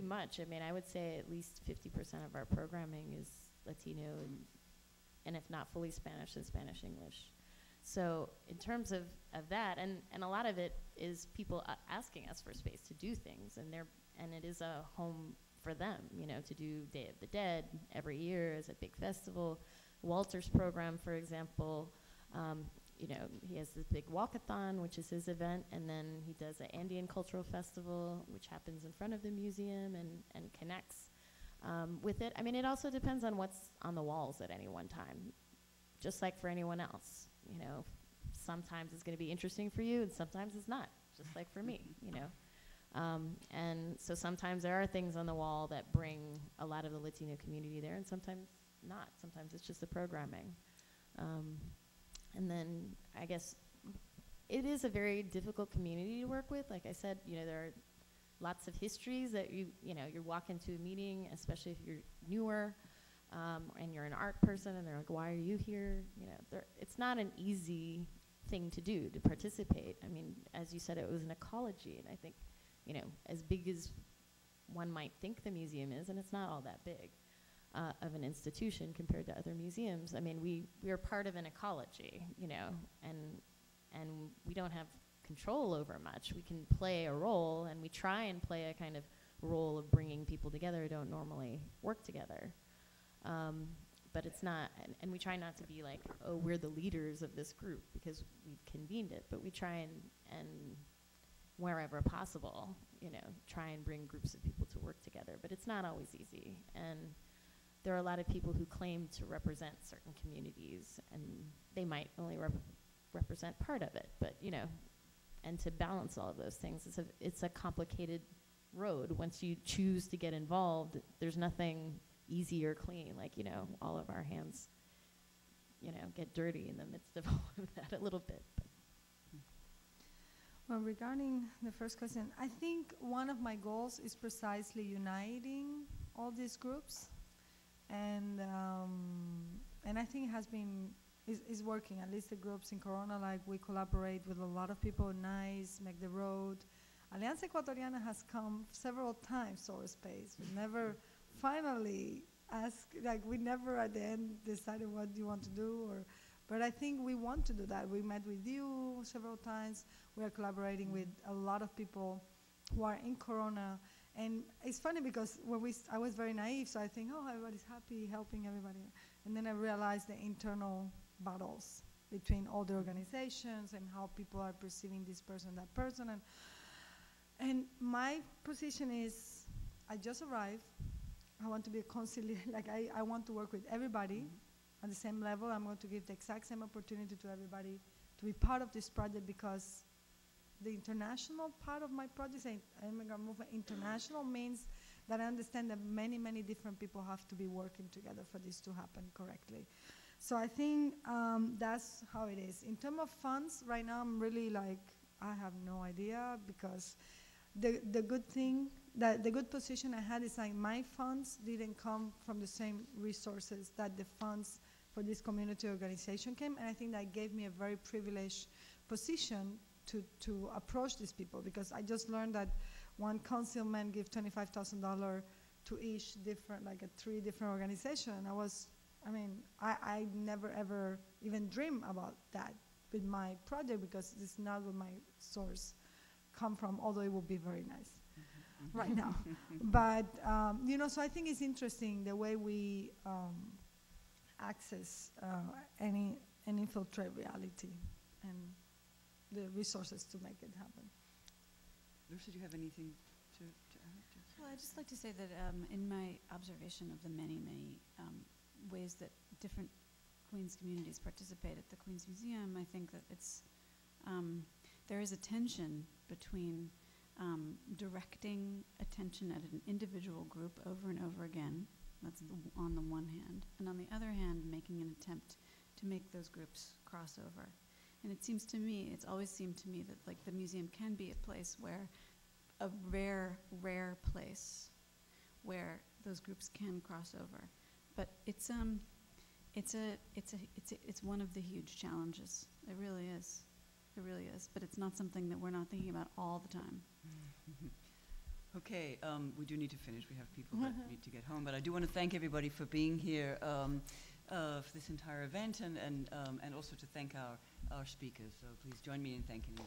much. I mean, I would say at least 50% of our programming is Latino, and if not fully Spanish, then Spanish-English. So in terms of that, and a lot of it is people asking us for space to do things, and it is a home for them, you know, to do Day of the Dead every year as a big festival. Walter's program, for example, you know, he has this big walkathon, which is his event, and then he does an Andean Cultural Festival, which happens in front of the museum and connects with it. I mean, it also depends on what's on the walls at any one time, just like for anyone else. You know, sometimes it's going to be interesting for you, and sometimes it's not, just like for me, you know. And so sometimes there are things on the wall that bring a lot of the Latino community there, and sometimes not. Sometimes it's just the programming. And then I guess it is a very difficult community to work with. Like I said, you know, there are lots of histories that you know, you walk into a meeting, especially if you're newer, and you're an art person, and they're like, why are you here? You know, it's not an easy thing to do, to participate. I mean, as you said, it was an ecology, and I think, you know, as big as one might think the museum is, and it's not all that big of an institution compared to other museums. I mean, we are part of an ecology, you know, and we don't have control over much. We can play a role, and we try and play a kind of role of bringing people together who don't normally work together. But it's not, and we try not to be like, oh, we're the leaders of this group because we've convened it, but we try and wherever possible, you know, try and bring groups of people to work together. But it's not always easy. And there are a lot of people who claim to represent certain communities, and they might only represent part of it. But, you know, and to balance all of those things, it's a complicated road. Once you choose to get involved, there's nothing easy or clean. Like, you know, all of our hands, you know, get dirty in the midst of all of that a little bit. Well, regarding the first question, I think one of my goals is precisely uniting all these groups, and I think it has been is working. At least the groups in Corona, like we collaborate with a lot of people. Nice, Make the Road. Alianza Ecuatoriana has come several times to our space. We never finally asked, like we never at the end decided what you want to do, but I think we want to do that. We met with you several times. We are collaborating with a lot of people who are in Corona. And it's funny because when I was very naive, so I think, oh, everybody's happy, helping everybody. And then I realized the internal battles between all the organizations and how people are perceiving this person, that person. And my position is, I just arrived. I want to be a conciliator. Like I want to work with everybody on the same level. I'm going to give the exact same opportunity to everybody to be part of this project, because the international part of my project, Immigrant Movement International, means that I understand that many, many different people have to be working together for this to happen correctly. So I think that's how it is. In terms of funds, right now I'm really like, I have no idea, because the good thing, the good position I had is like my funds didn't come from the same resources that the funds for this community organization came, and I think that gave me a very privileged position to approach these people, because I just learned that one councilman gave $25,000 to each different, like 3 different organizations, and I never ever even dream about that with my project, because it's not where my source come from, although it would be very nice right now. But, you know, so I think it's interesting the way we access and infiltrate reality and the resources to make it happen. Larissa, do you have anything to add? Well, I'd just like to say that in my observation of the many, many ways that different Queens communities participate at the Queens Museum, I think that it's there is a tension between directing attention at an individual group over and over again, that's on the one hand, and on the other hand, making an attempt to make those groups cross over. And it seems to me, it's always seemed to me that like the museum can be a place where, a rare place where those groups can cross over. But it's one of the huge challenges. It really is. It really is. But it's not something that we're not thinking about all the time. Okay, we do need to finish. We have people that need to get home. But I do want to thank everybody for being here for this entire event, and also to thank our speakers. So please join me in thanking them.